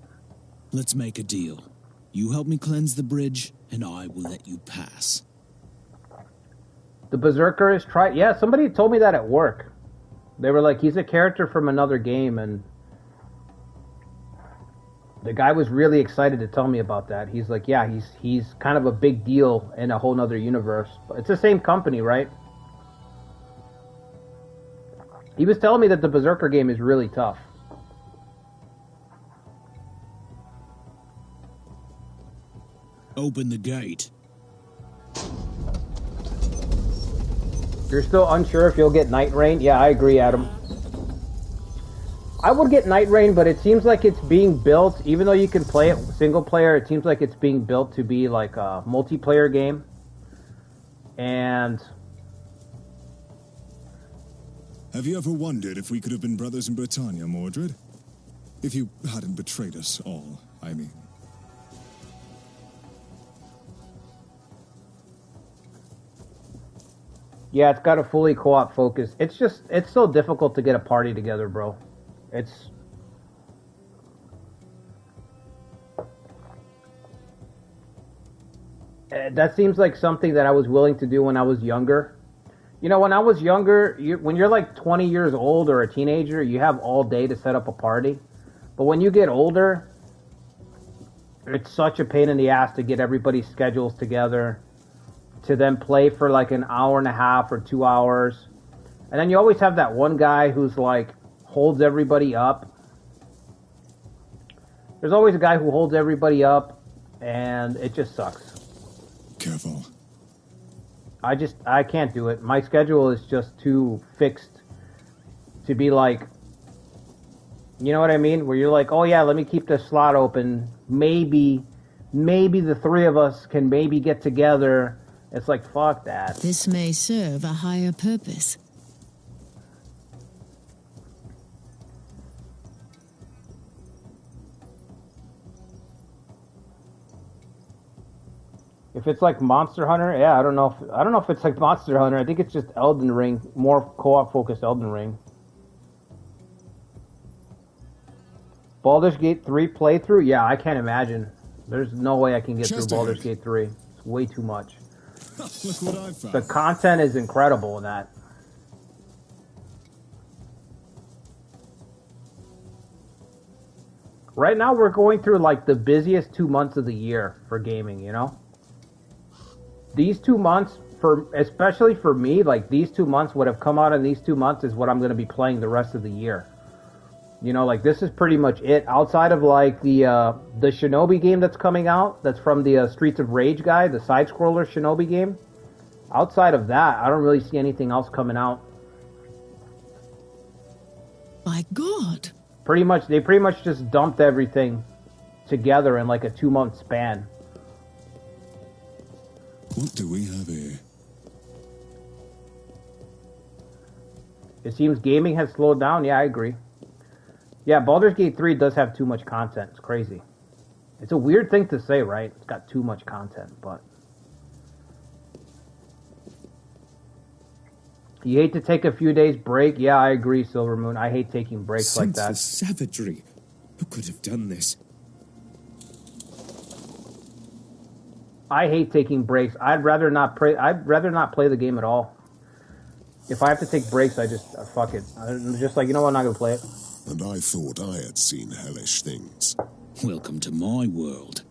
Let's make a deal. You help me cleanse the bridge, and I will let you pass. The Berserker is Yeah, somebody told me that at work. They were like, he's a character from another game, and the guy was really excited to tell me about that. He's like, yeah, he's kind of a big deal in a whole nother universe. But it's the same company, right? He was telling me that the Berserker game is really tough. Open the gate. You're still unsure if you'll get Night Rain? Yeah, I agree, Adam. I would get Night Rain, but it seems like it's being built, even though you can play it single player, it seems like it's being built to be like a multiplayer game. And Have you ever wondered if we could have been brothers in Britannia, Mordred? If you hadn't betrayed us all, I mean. yeah, it's got a fully co-op focus. It's so difficult to get a party together, bro. That seems like something that I was willing to do when I was younger. You know, when I was younger, when you're like 20 years old or a teenager, you have all day to set up a party. But when you get older, it's such a pain in the ass to get everybody's schedules together, to then play for like an hour and a half or 2 hours. And then you always have that one guy who's like, holds everybody up. There's always a guy who holds everybody up, and it just sucks. Careful. I can't do it. My schedule is just too fixed to be like, you know what I mean? Where you're like, oh yeah, let me keep this slot open. Maybe the three of us can maybe get together. It's like, fuck that. This may serve a higher purpose. If it's like Monster Hunter, yeah, I don't know if it's like Monster Hunter. I think it's just Elden Ring, more co-op focused Elden Ring. Baldur's Gate 3 playthrough? Yeah, I can't imagine. There's no way I can get through Baldur's Gate 3. It's way too much. Look what I found. The content is incredible in that. Right now we're going through like the busiest 2 months of the year for gaming, you know? These 2 months, especially for me, like these 2 months, what have come out in these 2 months is what I'm going to be playing the rest of the year. You know, like this is pretty much it. Outside of like the Shinobi game that's coming out, that's from the Streets of Rage guy, the side-scroller Shinobi game. Outside of that, I don't really see anything else coming out. My God. They pretty much just dumped everything together in like a 2-month span. What do we have here? It seems gaming has slowed down. Yeah, I agree. Yeah, Baldur's Gate 3 does have too much content. It's crazy. It's a weird thing to say, right? It's got too much content, but... You hate to take a few days break? Yeah, I agree, Silvermoon. I hate taking breaks like that. Savagery. Who could have done this? I hate taking breaks. I'd rather not play the game at all. If I have to take breaks, I just fuck it. I'm just like, you know what, I'm not gonna play it. And I thought I had seen hellish things. Welcome to my world.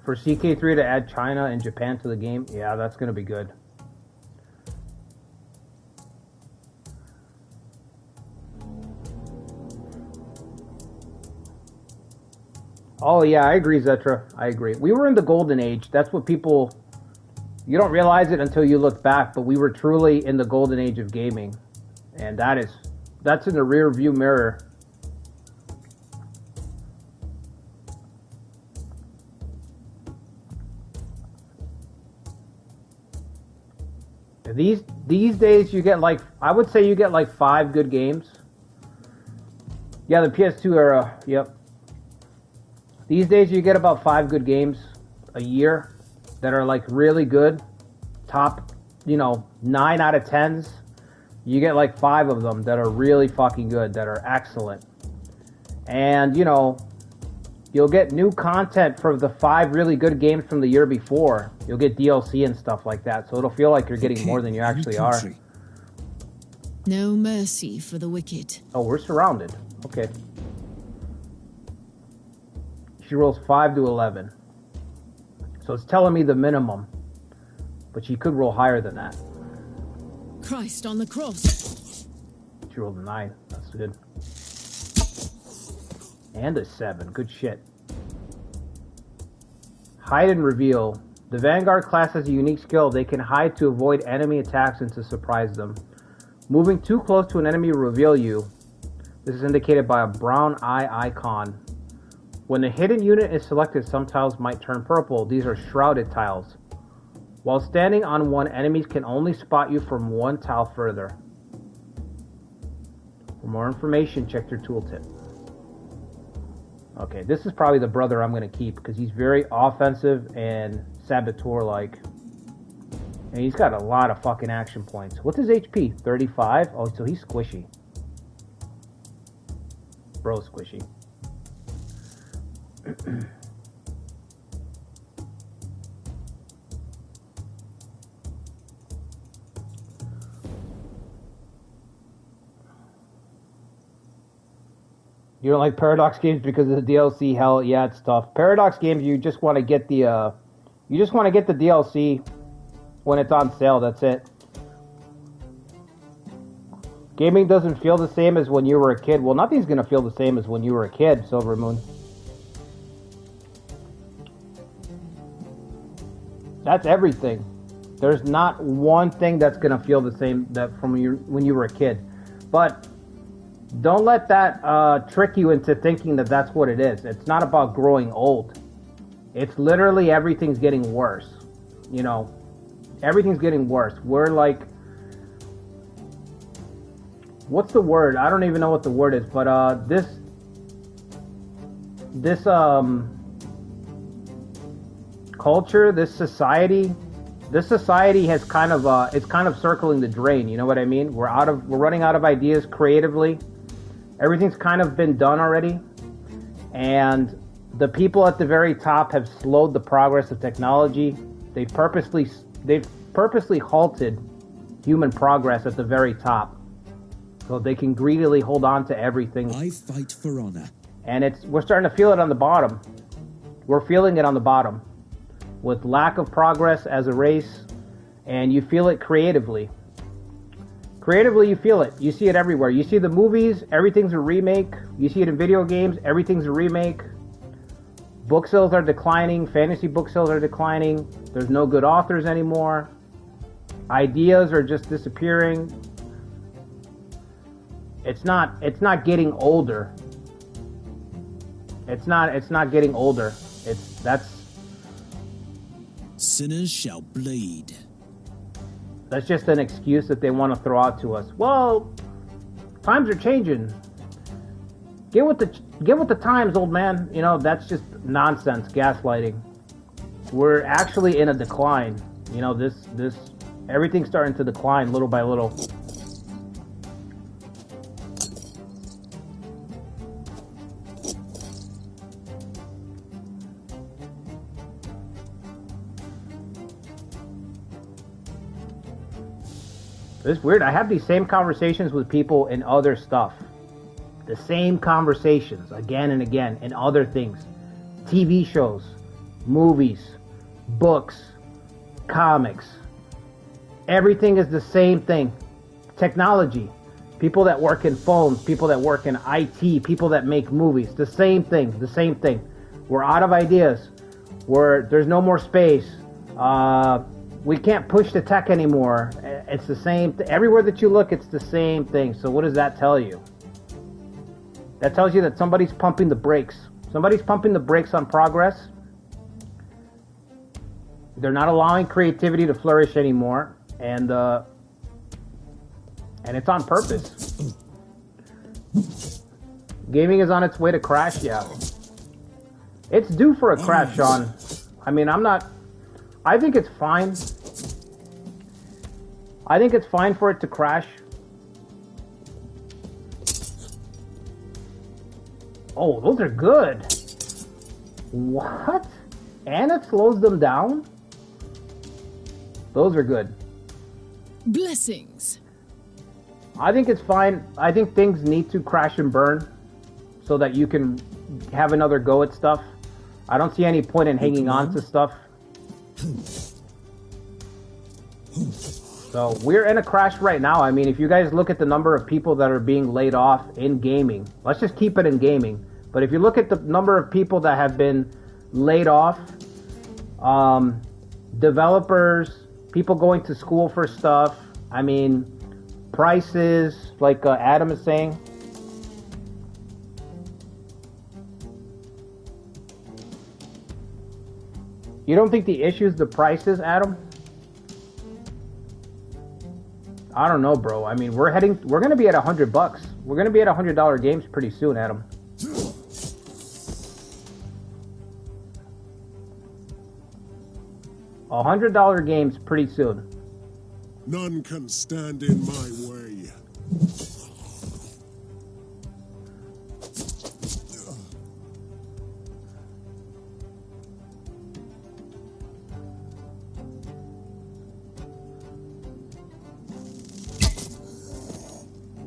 For CK3 to add China and Japan to the game, yeah, that's gonna be good. Oh yeah, I agree, Zetra. I agree. We were in the golden age. That's what people... You don't realize it until you look back, but we were truly in the golden age of gaming. And that's in the rear view mirror. These days you get like, I would say you get like 5 good games. Yeah, the PS2 era, yep. These days you get about 5 good games a year that are like really good. Top, 9 out of 10s. You get like 5 of them that are really fucking good, that are excellent. And, you'll get new content for the 5 really good games from the year before. You'll get DLC and stuff like that, so it'll feel like you're getting more than you actually are. No mercy for the wicked. Oh, we're surrounded. Okay. She rolls 5 to 11. So it's telling me the minimum. But she could roll higher than that. Christ on the cross. She rolled a 9. That's good. And a 7. Good shit. Hide and reveal. The Vanguard class has a unique skill. They can hide to avoid enemy attacks and to surprise them. Moving too close to an enemy will reveal you. This is indicated by a brown eye icon. When a hidden unit is selected, some tiles might turn purple. These are shrouded tiles. While standing on one, enemies can only spot you from 1 tile further. For more information, check your tooltip. Okay, this is probably the brother I'm going to keep because he's very offensive and saboteur-like. And he's got a lot of fucking action points. What's his HP? 35? Oh, so he's squishy. Bro, squishy. You don't like Paradox games because of the DLC? Hell, yeah, it's tough. Paradox games, you just want to get the DLC when it's on sale. That's it. Gaming doesn't feel the same as when you were a kid. Well, nothing's gonna feel the same as when you were a kid, Silver Moon. That's everything. There's not one thing that's gonna feel the same that from when you were a kid. But don't let that trick you into thinking that that's what it is. It's not about growing old. It's literally everything's getting worse. Everything's getting worse. We're like, what's the word? I don't even know what the word is, but this culture, this society has kind of it's kind of circling the drain. You know what I mean? We're running out of ideas creatively. Everything's kind of been done already, And the people at the very top have slowed the progress of technology. They've purposely halted human progress at the very top, so they can greedily hold on to everything. I fight for honor. And we're starting to feel it on the bottom. We're feeling it on the bottom with lack of progress as a race, and you feel it creatively. Creatively, you feel it. You see it everywhere. You see the movies, everything's a remake. You see it in video games, everything's a remake. Book sales are declining. Fantasy book sales are declining. There's no good authors anymore. Ideas are just disappearing. It's not getting older. It's not getting older. Sinners shall bleed. That's just an excuse that they want to throw out to us. Well, times are changing. Get with the times, old man. You know, that's just nonsense, gaslighting. We're actually in a decline. You know, this everything's starting to decline little by little. It's weird. I have these same conversations with people in other stuff. The same conversations again and again in other things. TV shows, movies, books, comics. Everything is the same thing. Technology. People that work in phones, people that work in IT, people that make movies. The same thing. We're out of ideas. There's no more space. We can't push the tech anymore. It's the same. Everywhere that you look, it's the same thing. So what does that tell you? That tells you that somebody's pumping the brakes. Somebody's pumping the brakes on progress. They're not allowing creativity to flourish anymore, and it's on purpose. Gaming is on its way to crash. Yeah, it's due for a crash, Sean. I mean, I think it's fine. I think it's fine for it to crash. Oh, those are good. What? And it slows them down? Those are good. Blessings. I think it's fine. I think things need to crash and burn so that you can have another go at stuff. I don't see any point in hanging on to stuff. So we're in a crash right now. I mean, if you guys look at the number of people that are being laid off in gaming, let's just keep it in gaming. But if you look at the number of people that have been laid off, developers, people going to school for stuff, I mean, prices, like Adam is saying. You don't think the issue is the prices, Adam? I don't know, bro. I mean, we're going to be at $100. We're going to be at $100 games pretty soon, Adam. $100 games pretty soon. None can stand in my way.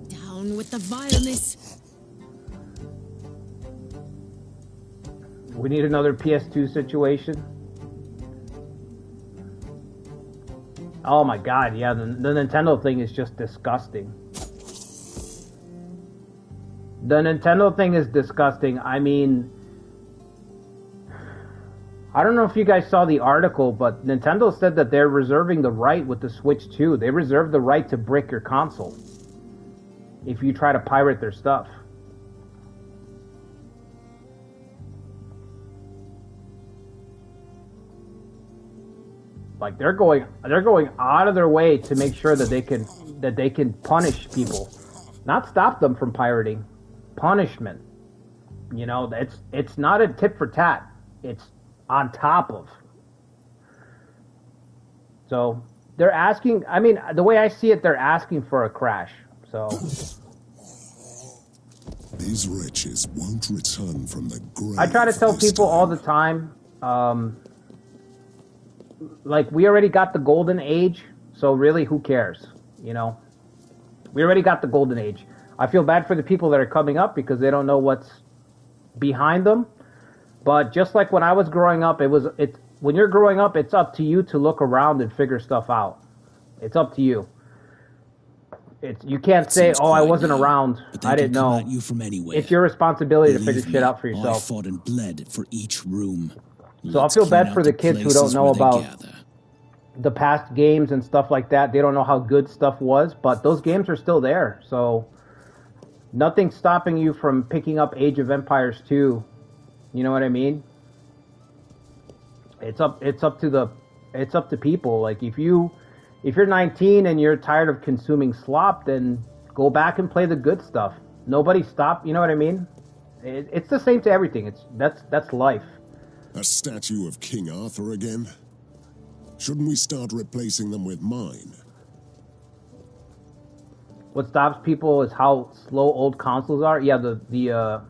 Down with the vileness. We need another PS2 situation. Oh my god, yeah, the Nintendo thing is just disgusting. The Nintendo thing is disgusting. I mean, I don't know if you guys saw the article, but Nintendo said that they're reserving the right with the Switch 2. They reserve the right to brick your console if you try to pirate their stuff. Like they're going out of their way to make sure that they can punish people, not stop them from pirating. Punishment. You know, it's not a tit for tat. It's on top of. So they're asking. I mean, the way I see it, they're asking for a crash. So These wretches won't return from the grave. I try to tell people all the time, like, we already got the golden age, so really, who cares? You know? We already got the golden age. I feel bad for the people that are coming up because they don't know what's behind them. But just like when I was growing up, when you're growing up, it's up to you to look around and figure stuff out. It's up to you. You can't say, "Oh, I wasn't around. I didn't know." At you from anywhere. It's your responsibility to figure Believe shit me, out for yourself. I fought and bled for each room. So I feel bad for the kids who don't know about the past games and stuff like that. They don't know how good stuff was, but those games are still there. So nothing's stopping you from picking up Age of Empires 2. You know what I mean? It's up to people. Like, if you're 19 and you're tired of consuming slop, then go back and play the good stuff. Nobody stop. You know what I mean? It's the same to everything. That's life. A statue of King Arthur again? Shouldn't we start replacing them with mine? What stops people is how slow old consoles are. Yeah, the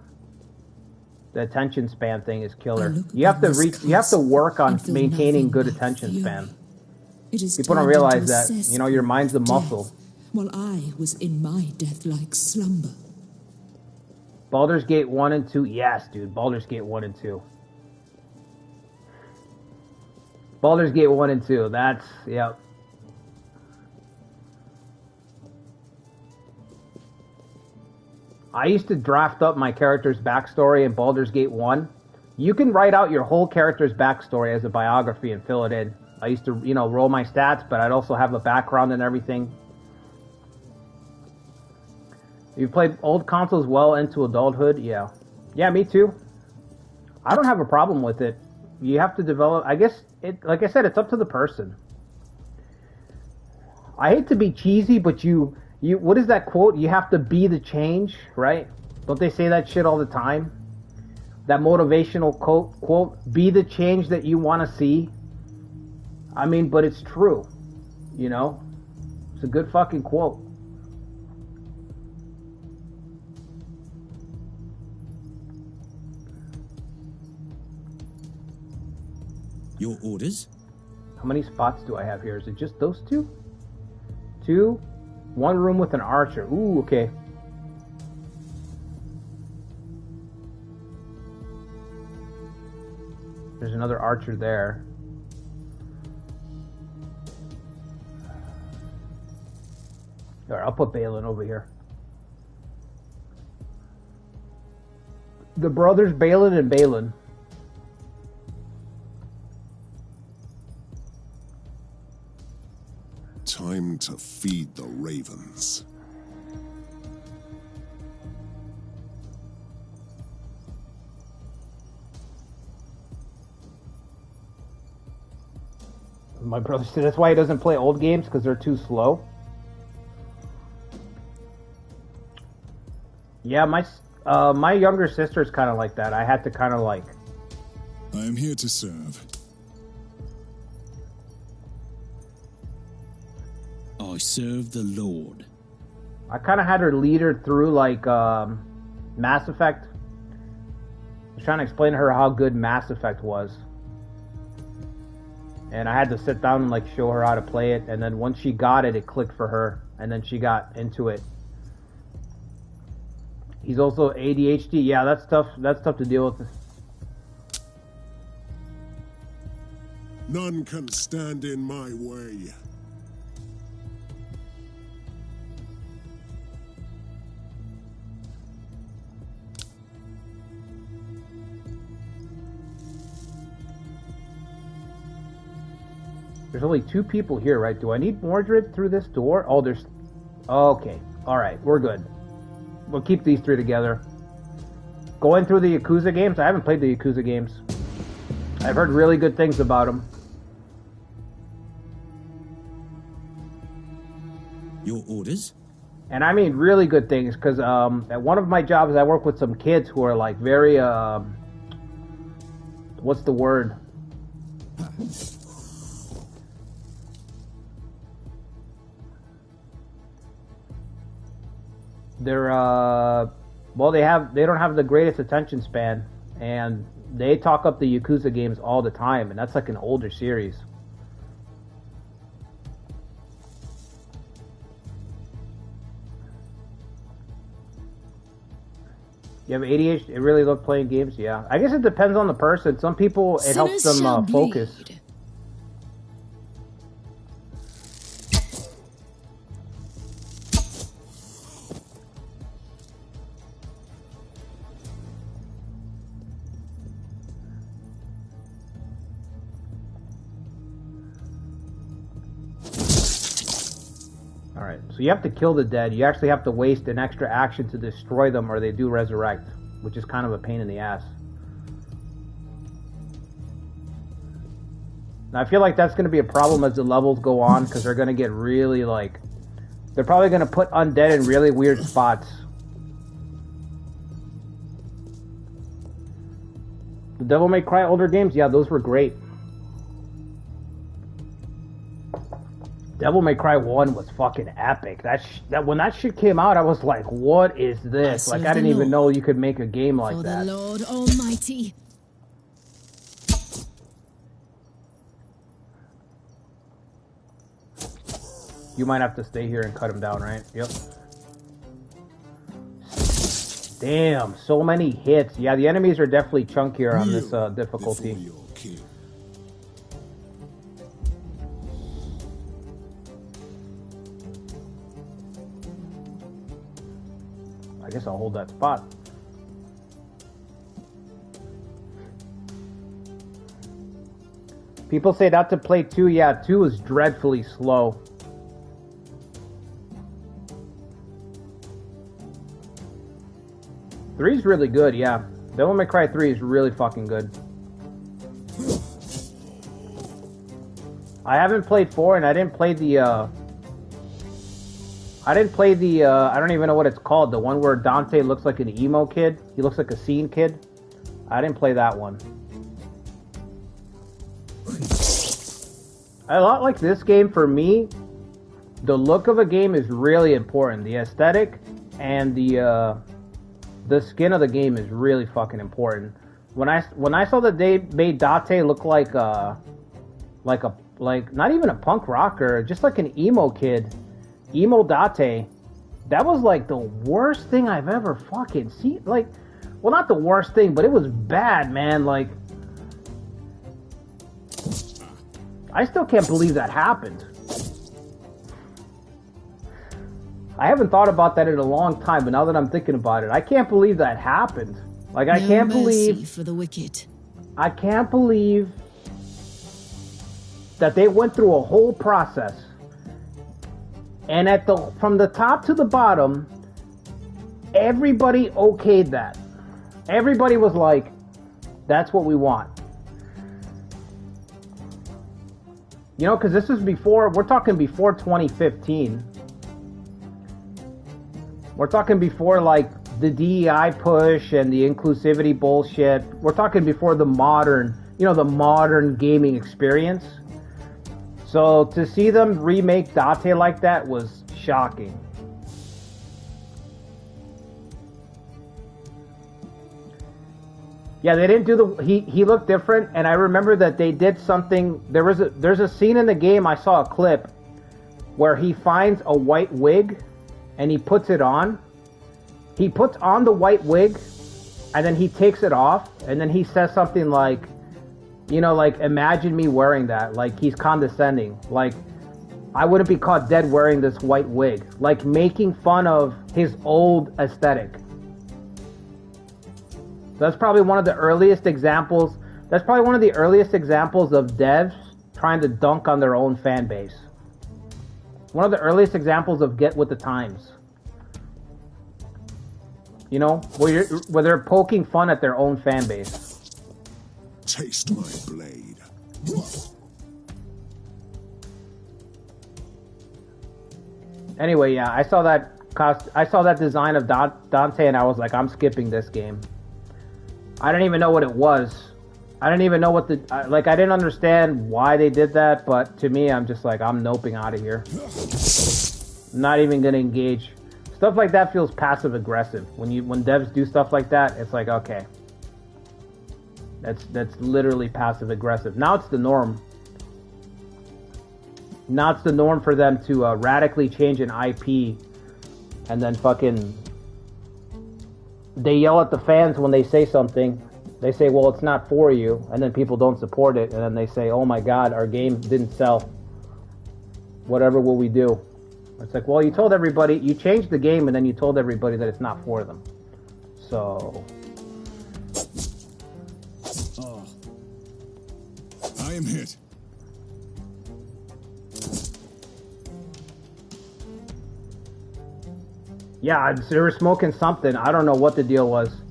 attention span thing is killer. You have to work on maintaining good attention span. People don't realize that, you know, your mind's a muscle. While I was in my death-like slumber. Baldur's Gate 1 and 2, yes, dude. Baldur's Gate 1 and 2. Baldur's Gate 1 and 2, that's, yep. I used to draft up my character's backstory in Baldur's Gate 1. You can write out your whole character's backstory as a biography and fill it in. I used to, you know, roll my stats, but I'd also have a background and everything. You've played old consoles well into adulthood? Yeah. Yeah, me too. I don't have a problem with it. You have to develop, I guess, like I said, it's up to the person. I hate to be cheesy, but you what is that quote? You have to be the change, right? Don't they say that shit all the time? That motivational quote, be the change that you want to see. I mean, but it's true, you know? It's a good fucking quote. Your orders? How many spots do I have here? Is it just those two? Two? One room with an archer. Ooh, okay. There's another archer there. Alright, I'll put Balin over here. The brothers Balin and Balin. Time to feed the ravens. My brother said that's why he doesn't play old games, because they're too slow. Yeah, my younger sister's kind of like that. I had to kind of like... I am here to serve. I serve the Lord. I kind of had her lead her through, like, Mass Effect. I was trying to explain to her how good Mass Effect was. And I had to sit down and, like, show her how to play it. And then once she got it, it clicked for her. And then she got into it. He's also ADHD. Yeah, that's tough. That's tough to deal with. None can stand in my way. There's only two people here, right? Do I need Mordred through this door? Oh, there's... Okay. Alright, we're good. We'll keep these three together. Going through the Yakuza games? I haven't played the Yakuza games. I've heard really good things about them. Your orders? And I mean really good things, because at one of my jobs I work with some kids who are like very... what's the word? They're Well, they don't have the greatest attention span, and they talk up the Yakuza games all the time, and that's like an older series. You have ADHD? It really love playing games? Yeah. I guess it depends on the person. Some people, it helps them focus. Alright, so you have to kill the dead. You actually have to waste an extra action to destroy them or they do resurrect, which is kind of a pain in the ass. Now I feel like that's going to be a problem as the levels go on, because they're going to get really like... They're probably going to put undead in really weird spots. The Devil May Cry older games? Yeah, those were great. Devil May Cry 1 was fucking epic. That when that shit came out, I was like, what is this? Like, I didn't even know you could make a game like that. For the Lord Almighty. You might have to stay here and cut him down, right? Yep. Damn, so many hits. Yeah, the enemies are definitely chunkier on this difficulty. I guess I'll hold that spot. People say not to play 2. Yeah, 2 is dreadfully slow. Three's really good, yeah. Devil May Cry 3 is really fucking good. I haven't played 4, and I didn't play the, I don't even know what it's called. The one where Dante looks like an emo kid. He looks like a scene kid. I didn't play that one. A lot like this game, for me, the look of a game is really important. The aesthetic and the skin of the game is really fucking important. When I saw that they made Dante look like not even a punk rocker, just like an emo kid, emo Dante, that was like the worst thing I've ever fucking seen. Like, well, not the worst thing, but it was bad, man. Like, I still can't believe that happened. I haven't thought about that in a long time, but now that I'm thinking about it, I can't believe that happened. Like, I can't believe for the wicked. I can't believe that they went through a whole process, and from the top to the bottom, everybody okayed that. Everybody was like, "That's what we want." You know, because this is before. We're talking before 2015. We're talking before, like, the DEI push and the inclusivity bullshit. We're talking before the modern, the modern gaming experience. So to see them remake Dante like that was shocking. Yeah, they didn't do he looked different, and I remember that they did something. There's a scene in the game, I saw a clip where he finds a white wig and he puts it on. He puts on the white wig, and then he takes it off, and then he says something like, like, imagine me wearing that. Like, he's condescending. Like, I wouldn't be caught dead wearing this white wig. Like, making fun of his old aesthetic. That's probably one of the earliest examples. That's probably one of the earliest examples of devs trying to dunk on their own fan base. One of the earliest examples of get with the times. Where they're poking fun at their own fan base. Taste my blade. Anyway, yeah, I saw that design of Dante, and I was like, I'm skipping this game. I didn't even know what it was. I didn't even know what I didn't understand why they did that, but to me, I'm just like, I'm noping out of here. I'm not even gonna engage. Stuff like that feels passive aggressive. When devs do stuff like that, it's like, okay, that's literally passive aggressive. Now it's the norm. Now it's the norm for them to radically change an IP, and then fucking they yell at the fans when they say something. They say, well, it's not for you, and then people don't support it, and then they say, oh my god, our game didn't sell. Whatever will we do? It's like, well, you told everybody, you changed the game, and then you told everybody that it's not for them. So... Oh. I am hit. Yeah, they were smoking something. I don't know what the deal was.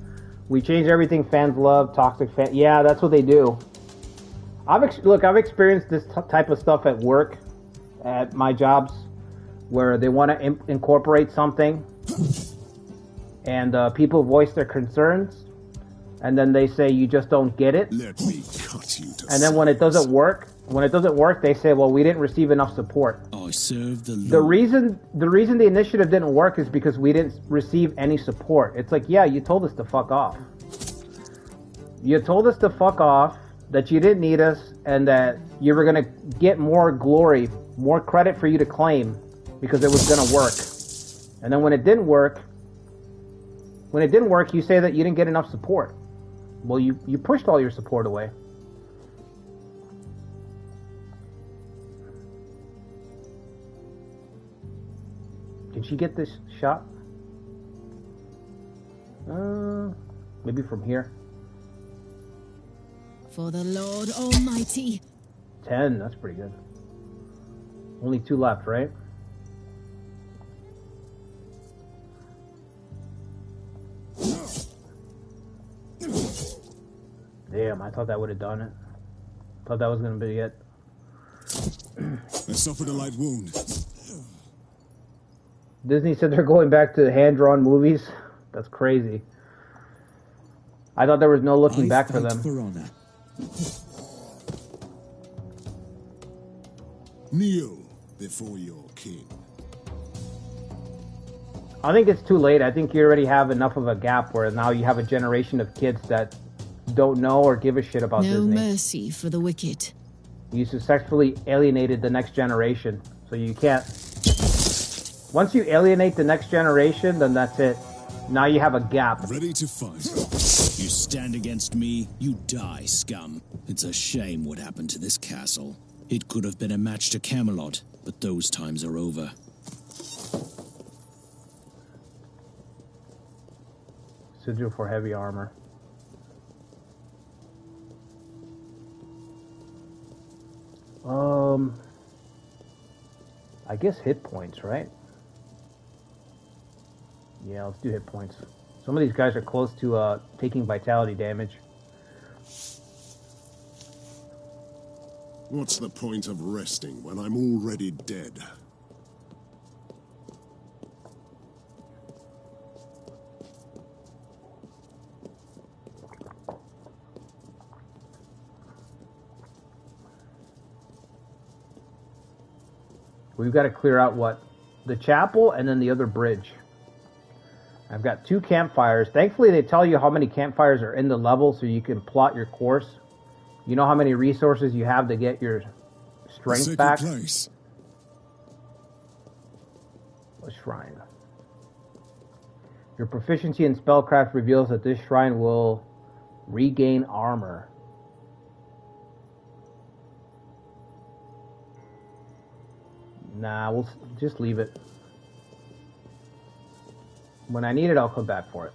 We changed everything fans love, toxic fan. Yeah, that's what they do. I've experienced this type of stuff at work, at my jobs, where they want to incorporate something, and people voice their concerns, and then they say you just don't get it. Let me cut you to and then when it doesn't work, they say, well, we didn't receive enough support. I serve the Lord. The reason the initiative didn't work is because we didn't receive any support. It's like, yeah, you told us to fuck off. You told us to fuck off, that you didn't need us, and that you were going to get more glory, more credit for you to claim, because it was going to work. And then when it didn't work, you say that you didn't get enough support. Well, you pushed all your support away. Did she get this shot? Maybe from here. For the Lord Almighty. 10, that's pretty good. Only 2 left, right? Damn, I thought that would have done it. Thought that was going to be it. I suffered a light wound. Disney said they're going back to hand-drawn movies. That's crazy. I thought there was no looking back for them. For honor. kneel before your king. I think it's too late. I think you already have enough of a gap where now you have a generation of kids that don't know or give a shit about No Disney. mercy for the wicked. You successfully alienated the next generation, so you can't... Once you alienate the next generation, then that's it. Now you have a gap. Ready to fight. You stand against me, you die, scum. It's a shame what happened to this castle. It could have been a match to Camelot, but those times are over. Sigil for heavy armor. I guess hit points, right? Yeah, let's do hit points. Some of these guys are close to taking vitality damage. What's the point of resting when I'm already dead? We've got to clear out what? The chapel and then the other bridge. I've got 2 campfires. Thankfully, they tell you how many campfires are in the level so you can plot your course. You know how many resources you have to get your strength back. Place. A shrine. Your proficiency in spellcraft reveals that this shrine will regain armor. Nah, we'll just leave it. When I need it, I'll come back for it.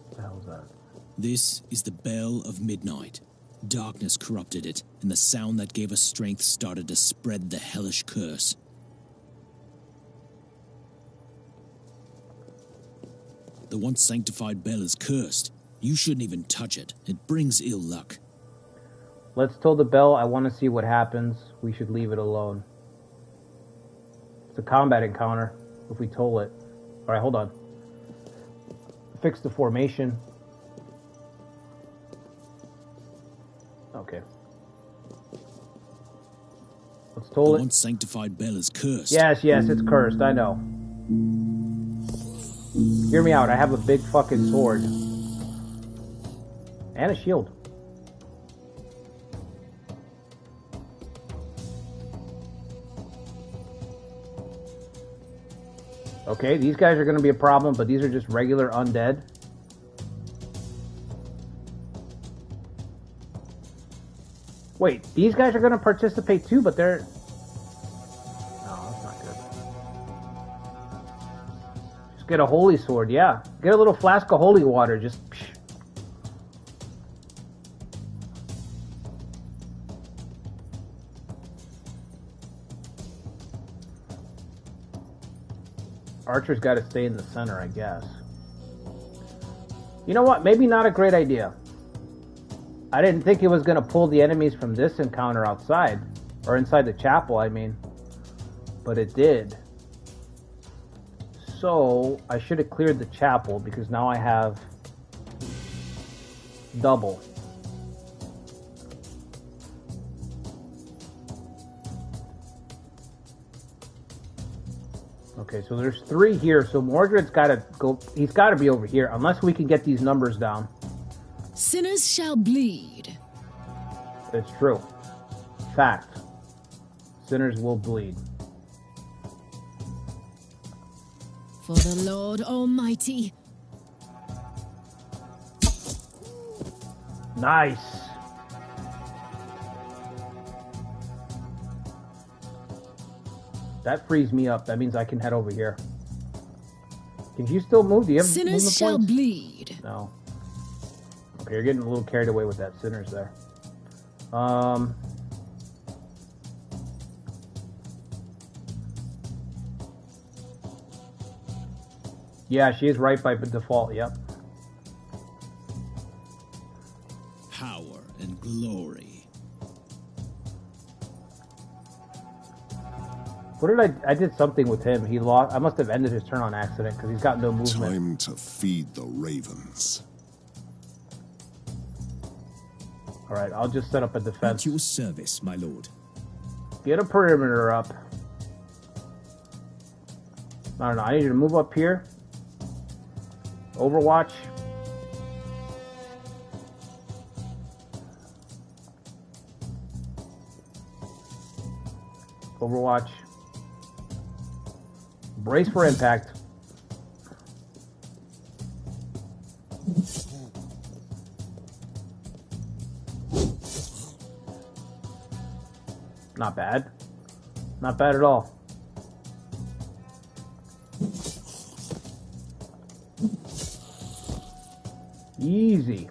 What the hell is that? This is the Bell of Midnight. Darkness corrupted it, and the sound that gave us strength started to spread the hellish curse. The once sanctified bell is cursed. You shouldn't even touch it. It brings ill luck. Let's toll the bell. I want to see what happens. We should leave it alone. It's a combat encounter if we toll it. Alright, hold on. Fix the formation. It's The totally... once sanctified bell is cursed. Yes, it's cursed, I know. Hear me out, I have a big fucking sword. And a shield. Okay, these guys are going to be a problem, but these are just regular undead. Wait, these guys are going to participate too, but they're... No, that's not good. Just get a holy sword, yeah. Get a little flask of holy water, just... Psh. Archer's got to stay in the center, I guess. You know what? Maybe not a great idea. I didn't think it was going to pull the enemies from this encounter outside. Or inside the chapel, I mean. But it did. So, I should have cleared the chapel because now I have double. Okay, so there's 3 here, so Mordred's got to go. He's got to be over here, unless we can get these numbers down. Sinners shall bleed. It's true. Fact. Sinners will bleed. For the Lord Almighty. Nice. That frees me up. That means I can head over here. Can you still move? Do you have movement Sinners shall points? bleed. No. Okay, you're getting a little carried away with that sinners there. Yeah, she is right by default. Yep. Power and glory. What did I did something with him. He lost. I must have ended his turn on accident because he's got no movement. Time to feed the ravens. All right, I'll just set up a defense. At your service, my lord. Get a perimeter up. I don't know. I need you to move up here. Overwatch. Overwatch. Brace for impact. Not bad. Not bad at all. Easy.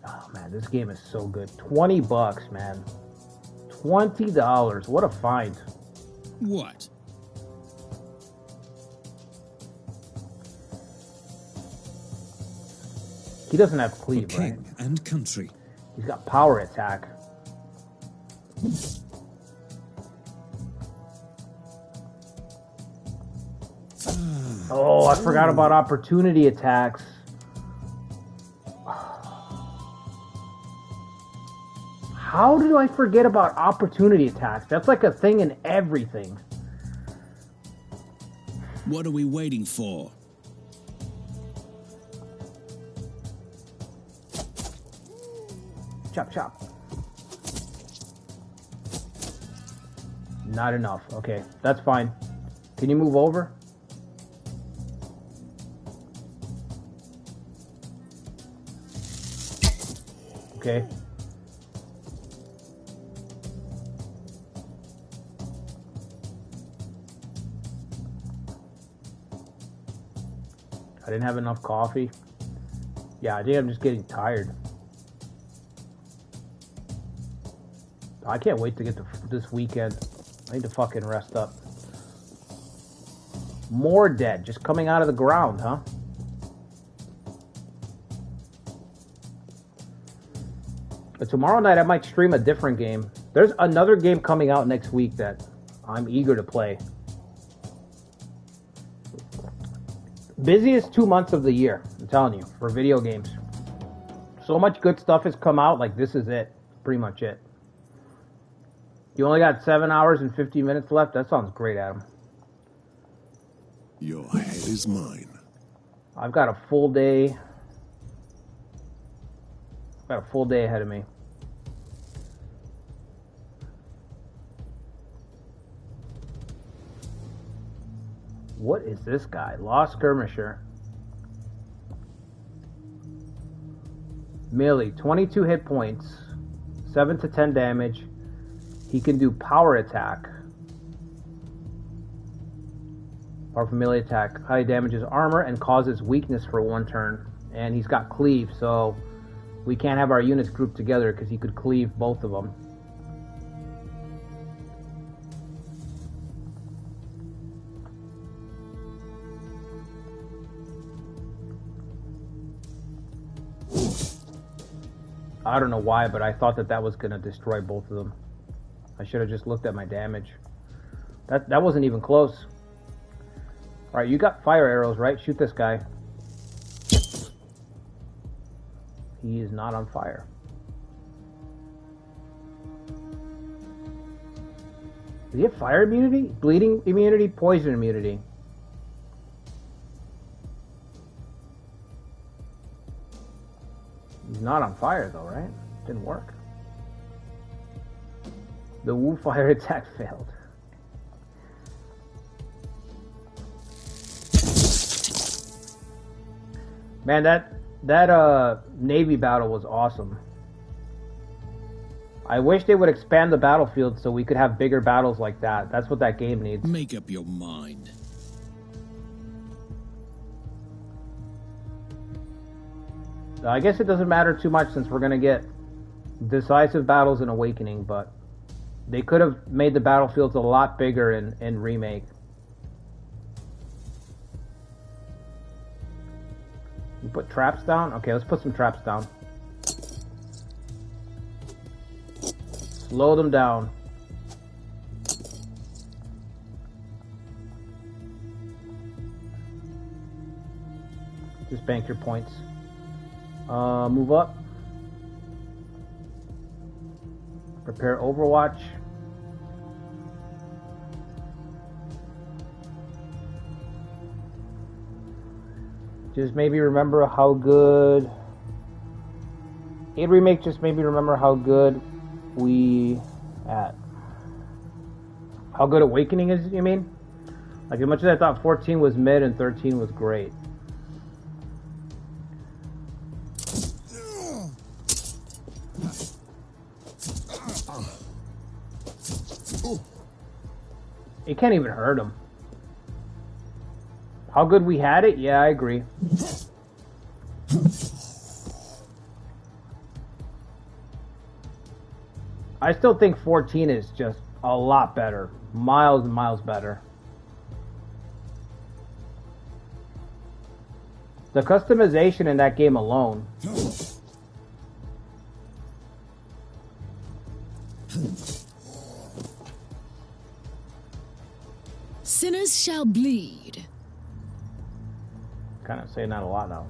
Oh man, this game is so good. $20, man. $20. What a find. What? He doesn't have For cleave, right? king and country. He's got power attack. Oh, I forgot about opportunity attacks. How did I forget about opportunity attacks? That's like a thing in everything. What are we waiting for? Chop, chop. Not enough. Okay, that's fine. Can you move over? Okay. I didn't have enough coffee. Yeah, I think I'm just getting tired. I can't wait to get to this weekend. I need to fucking rest up. More dead, just coming out of the ground, huh? But tomorrow night I might stream a different game. There's another game coming out next week that I'm eager to play. Busiest 2 months of the year. I'm telling you, for video games. So much good stuff has come out, like this is it. Pretty much it. You only got 7 hours and 50 minutes left? That sounds great, Adam. Your head is mine. I've got a full day. Got a full day ahead of me. What is this guy? Lost Skirmisher. Melee, 22 hit points, 7 to 10 damage. He can do power attack. Powerful melee attack. High damages armor and causes weakness for 1 turn. And he's got cleave, so we can't have our units grouped together because he could cleave both of them. I don't know why, but I thought that was going to destroy both of them. I should have just looked at my damage. That wasn't even close. Alright, you got fire arrows, right? Shoot this guy. He is not on fire. Does he have fire immunity? Bleeding immunity? Poison immunity? He's not on fire though, right? Didn't work. The Wu fire attack failed. Man, that Navy battle was awesome. I wish they would expand the battlefield so we could have bigger battles like that. That's what that game needs. Make up your mind. I guess it doesn't matter too much since we're going to get decisive battles in Awakening, but they could have made the battlefields a lot bigger in Remake. You put traps down? Okay, let's put some traps down. Slow them down. Just bank your points. Move up. Prepare Overwatch. Just maybe remember how good... Remake just made me remember how good we at. How good Awakening is, you mean? Like, as much as I thought 14 was mid and 13 was great. It can't even hurt him. How good we had it? Yeah, I agree. I still think 14 is just a lot better. Miles and miles better. The customization in that game alone. Sinners shall bleed. Kind of saying that a lot now.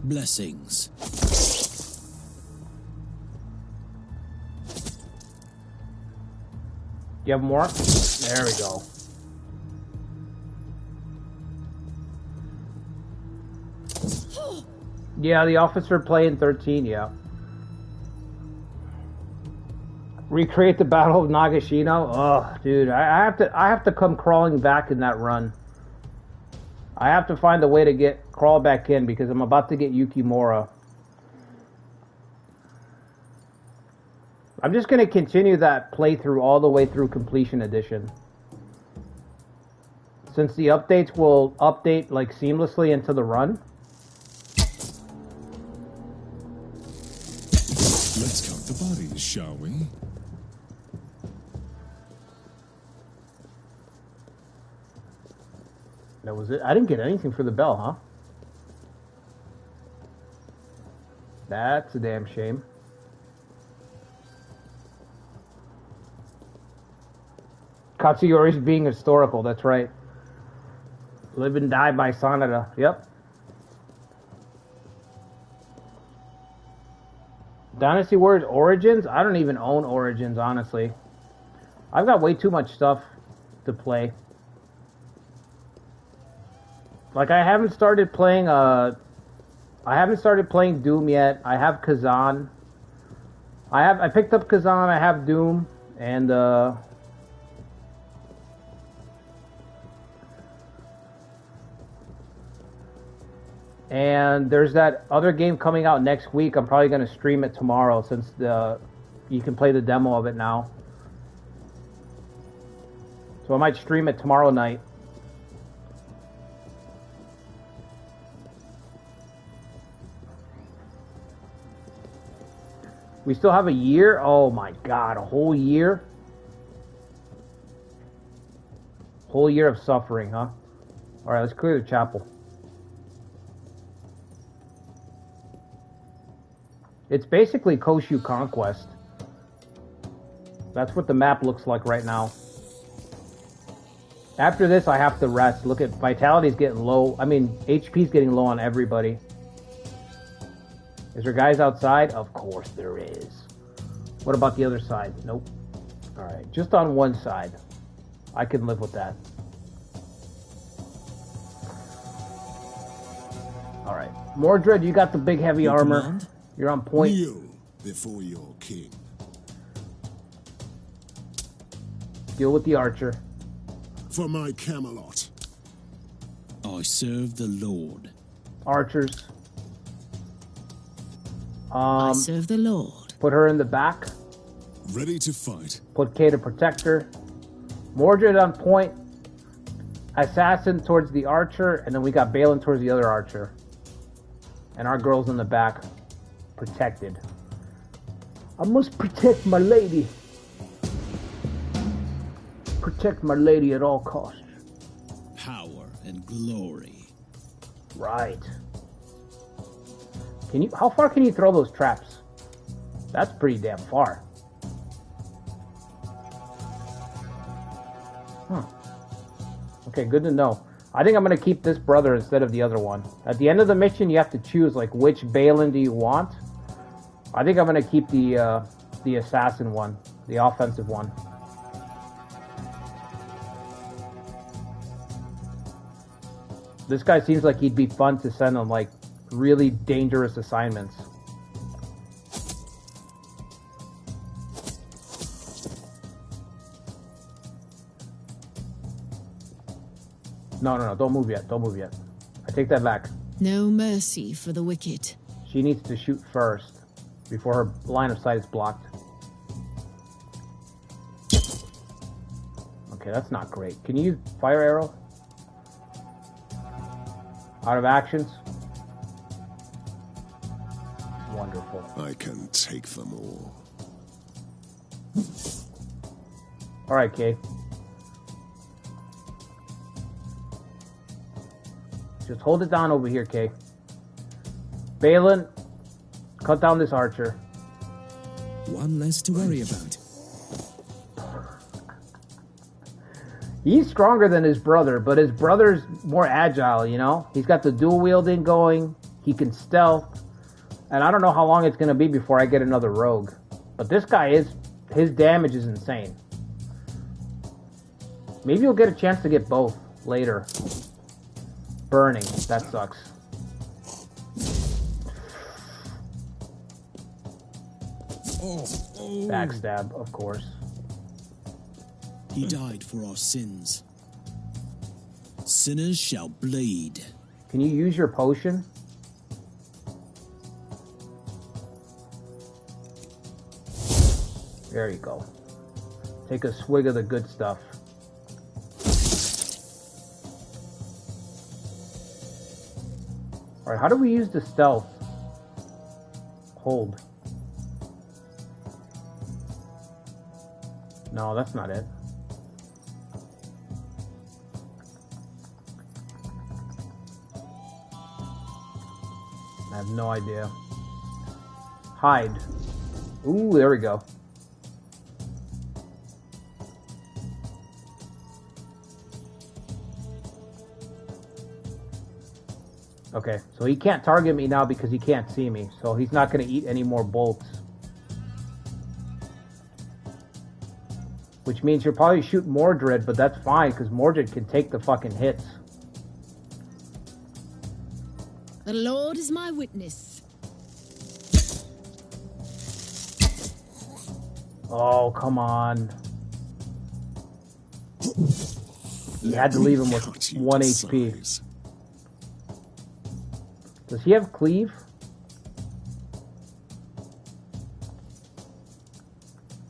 Blessings. You have more? There we go. Yeah, the officer playing 13, yeah. Recreate the Battle of Nagashino? Oh, dude, I have to come crawling back in that run. I have to find a way to crawl back in because I'm about to get Yukimura. I'm just going to continue that playthrough all the way through Completion Edition. Since the updates will update like seamlessly into the run. Let's count the bodies, shall we? That was it. I didn't get anything for the bell, huh? That's a damn shame. Katsuyori's being historical, that's right. Live and Die by Sanada. Yep. Dynasty Warriors Origins? I don't even own Origins, honestly. I've got way too much stuff to play. Like, I haven't started playing Doom yet. I have Kazan. I picked up Kazan, I have Doom, and there's that other game coming out next week. I'm probably going to stream it tomorrow since you can play the demo of it now. So I might stream it tomorrow night. We still have a year? Oh my god, a whole year? Whole year of suffering, huh? Alright, let's clear the chapel. It's basically Koshu Conquest. That's what the map looks like right now. After this, I have to rest. Look at Vitality's getting low. I mean, HP's getting low on everybody. Is there guys outside? Of course there is. What about the other side? Nope. Alright, just on one side. I can live with that. Alright. Mordred, you got the big heavy armor. Command? You're on point. Kneel before your king. Deal with the archer. For my Camelot. I serve the Lord. Archers. I serve the Lord. Put her in the back. Ready to fight. Put Kay to protect her. Mordred on point. Assassin towards the archer. And then we got Balin towards the other archer. And our girl's in the back. Protected. I must protect my lady. Protect my lady at all costs. Power and glory. Right. Can you? How far can you throw those traps? That's pretty damn far. Huh. Okay, good to know. I think I'm going to keep this brother instead of the other one. At the end of the mission, you have to choose, like, which Balin do you want. I think I'm going to keep the assassin one, the offensive one. This guy seems like he'd be fun to send on, like, really dangerous assignments. No, don't move yet. Don't move yet. I take that back. No mercy for the wicked. She needs to shoot first before her line of sight is blocked. Okay, that's not great. Can you use fire arrow? Out of actions? Wonderful. I can take them all. Alright, Kay. Just hold it down over here, Kay. Balin, cut down this archer. One less to worry about. He's stronger than his brother, but his brother's more agile, you know? He's got the dual wielding going. He can stealth. And I don't know how long it's going to be before I get another rogue. But this guy his damage is insane. Maybe you'll get a chance to get both later. Burning, that sucks. Backstab, of course. He died for our sins. Sinners shall bleed. Can you use your potion? There you go. Take a swig of the good stuff. Alright, how do we use the stealth? Hold. No, that's not it. I have no idea. Hide. Ooh, there we go. Okay, so he can't target me now because he can't see me. So he's not going to eat any more bolts. Which means he'll probably shoot Mordred, but that's fine because Mordred can take the fucking hits. The Lord is my witness. Oh, come on. You had to leave him with 1 HP. Does he have cleave?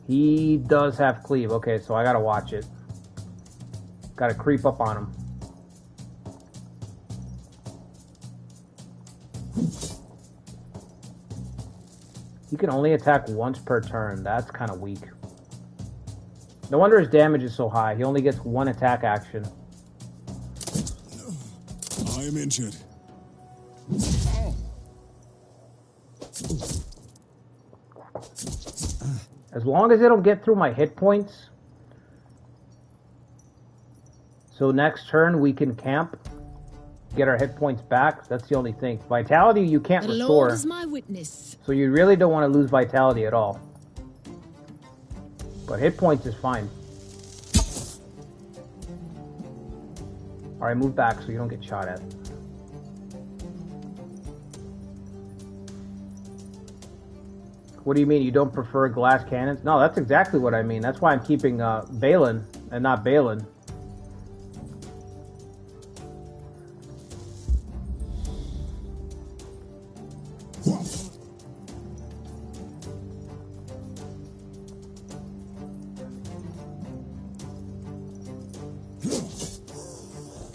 He does have cleave. Okay, so I gotta watch it. Gotta creep up on him. He can only attack once per turn. That's kind of weak. No wonder his damage is so high. He only gets 1 attack action. I am injured. As long as it'll get through my hit points. So next turn we can camp. Get our hit points back. That's the only thing. Vitality you can't The restore. Lord is my witness. So you really don't want to lose vitality at all. But hit points is fine. Alright, move back so you don't get shot at. What do you mean you don't prefer glass cannons? No, that's exactly what I mean. That's why I'm keeping Balin and not Balin.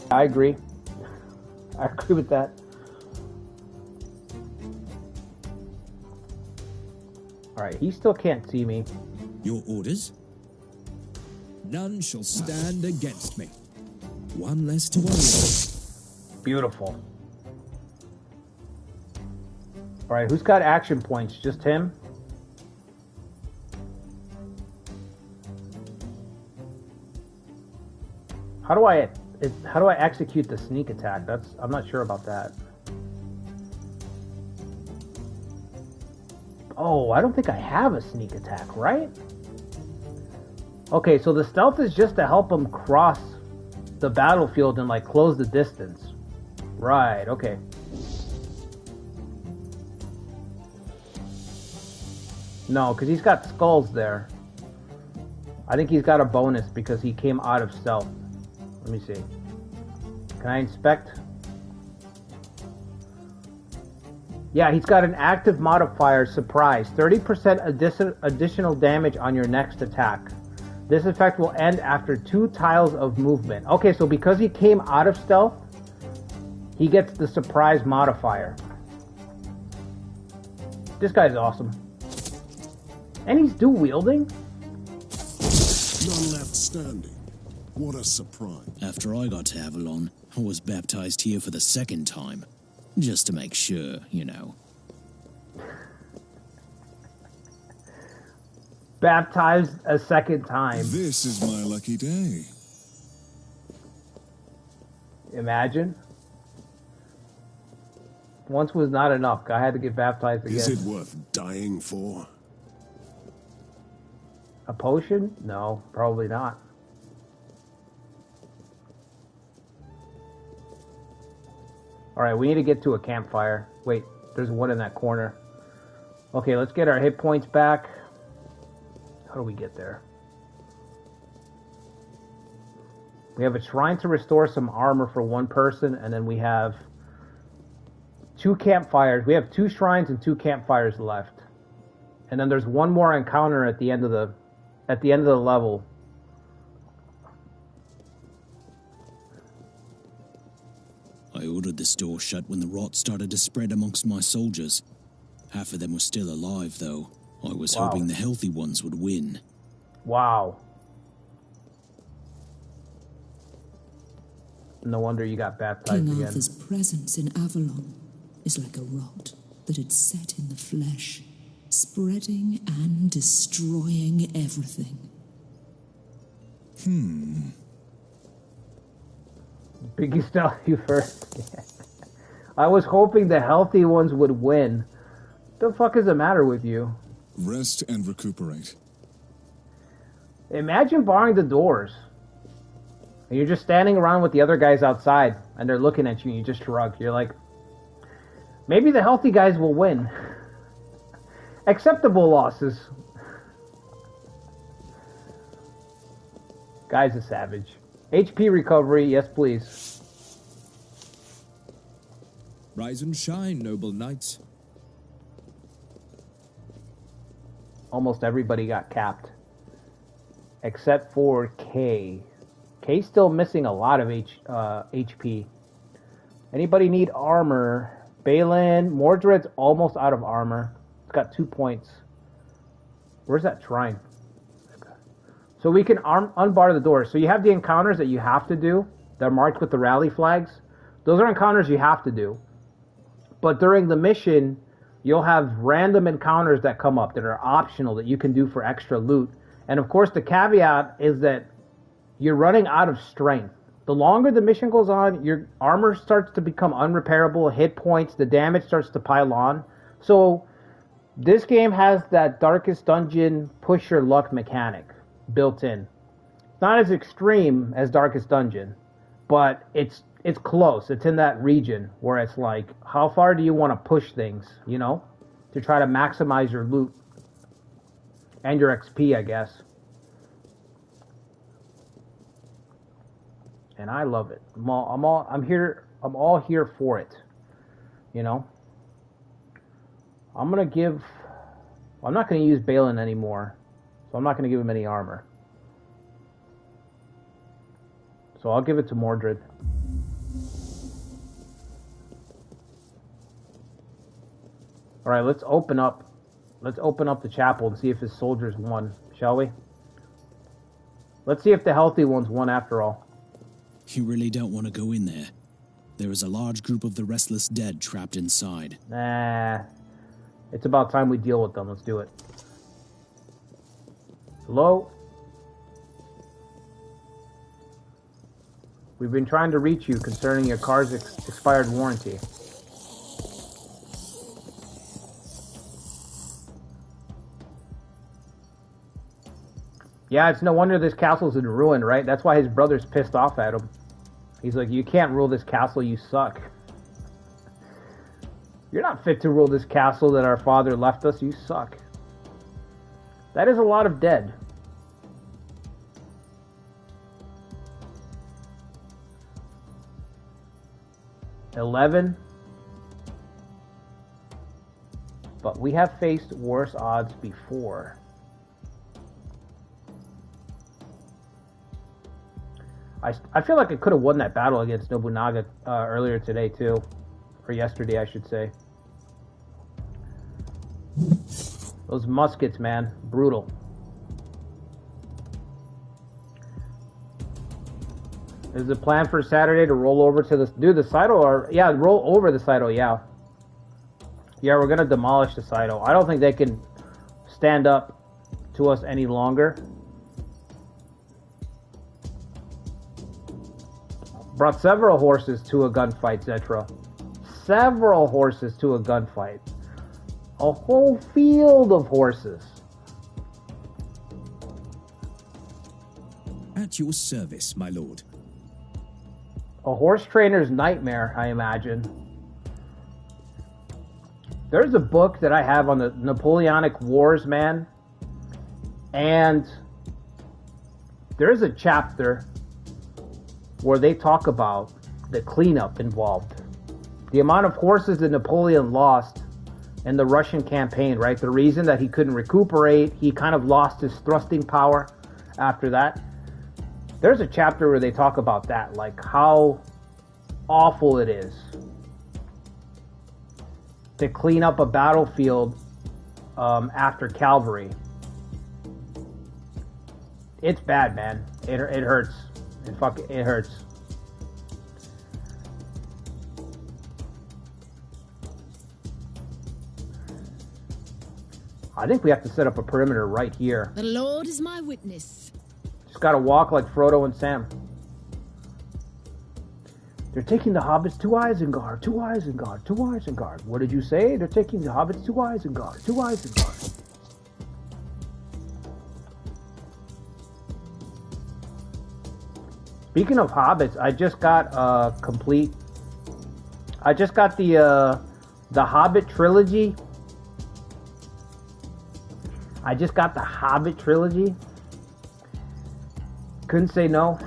I agree. I agree with that. Alright, he still can't see me. Your orders? None shall stand against me. One less to worry about. Beautiful. Alright, who's got action points? Just him? How do I execute the sneak attack? I'm not sure about that. Oh, I don't think I have a sneak attack, right? Okay, so the stealth is just to help him cross the battlefield and like close the distance. Right, okay. No, because he's got skulls there. I think he's got a bonus because he came out of stealth. Let me see. Can I inspect? Yeah, he's got an active modifier, surprise. 30% additional damage on your next attack. This effect will end after 2 tiles of movement. Okay, so because he came out of stealth, he gets the surprise modifier. This guy's awesome. And he's dual wielding? None left standing. What a surprise. After I got to Avalon, I was baptized here for the 2nd time. Just to make sure, you know. Baptized a 2nd time. This is my lucky day. Imagine. Once was not enough. I had to get baptized again. Is it worth dying for? A potion? No, probably not. Alright, we need to get to a campfire. Wait, there's one in that corner. Okay, let's get our hit points back. How do we get there? We have a shrine to restore some armor for 1 person, and then we have 2 campfires. We have 2 shrines and 2 campfires left. And then there's 1 more encounter at the end of the level. I ordered this door shut when the rot started to spread amongst my soldiers. Half of them were still alive, though. I was hoping the healthy ones would win. Wow. No wonder you got baptized King again. Arthur's presence in Avalon is like a rot that had set in the flesh, spreading and destroying everything. Biggest tell you first. I was hoping the healthy ones would win. The fuck is the matter with you? Rest and recuperate. Imagine barring the doors. And you're just standing around with the other guys outside, and they're looking at you, and you just shrug. You're like, maybe the healthy guys will win. Acceptable losses. Guy's a savage. HP recovery, yes please. Rise and shine, noble knights. Almost everybody got capped. Except for K. K's still missing a lot of HP. Anybody need armor? Balin, Mordred's almost out of armor. It's got 2 points. Where's that shrine? So we can unbar the doors. So you have the encounters that you have to do. They're marked with the rally flags. Those are encounters you have to do. But during the mission, you'll have random encounters that come up that are optional that you can do for extra loot. And of course, the caveat is that you're running out of strength. The longer the mission goes on, your armor starts to become unrepairable, hit points, the damage starts to pile on. So this game has that Darkest Dungeon push your luck mechanic built in. It's not as extreme as Darkest Dungeon, but it's close. It's in that region where it's like, how far do you want to push things, you know, to try to maximize your loot and your XP, I guess. And I love it. I'm all here for it, you know. I'm not gonna use Balin anymore. So I'm not going to give him any armor. So I'll give it to Mordred. Alright, let's open up the chapel and see if his soldiers won, shall we? Let's see if the healthy ones won after all. You really don't want to go in there. There is a large group of the restless dead trapped inside. Nah. It's about time we deal with them. Let's do it. Hello? We've been trying to reach you concerning your car's expired warranty. Yeah, it's no wonder this castle's in ruin, right? That's why his brother's pissed off at him. He's like, you can't rule this castle, you suck. You're not fit to rule this castle that our father left us, you suck. That is a lot of dead. $11. But we have faced worse odds before. I feel like I could have won that battle against Nobunaga earlier today too. Or yesterday, I should say. Those muskets, man. Brutal. Is the plan for Saturday to roll over to the... Do the Cyto or... Yeah, roll over the Cyto, yeah. Yeah, we're going to demolish the Cyto. I don't think they can stand up to us any longer. Brought several horses to a gunfight, Zetra. Several horses to a gunfight. A whole field of horses. At your service, my lord. A horse trainer's nightmare, I imagine. There's a book that I have on the Napoleonic Wars, man. And there's a chapter where they talk about the cleanup involved. The amount of horses that Napoleon lost in the Russian campaign, right? The reason that he couldn't recuperate, he kind of lost his thrusting power after that. There's a chapter where they talk about that, like how awful it is to clean up a battlefield after cavalry. It's bad, man. It hurts. It hurts. I think we have to set up a perimeter right here. The Lord is my witness. Just gotta walk like Frodo and Sam. They're taking the hobbits to Isengard, to Isengard, to Isengard. What did you say? They're taking the hobbits to Isengard, to Isengard. Speaking of hobbits, I just got the Hobbit trilogy. I just got the Hobbit trilogy. Couldn't say no.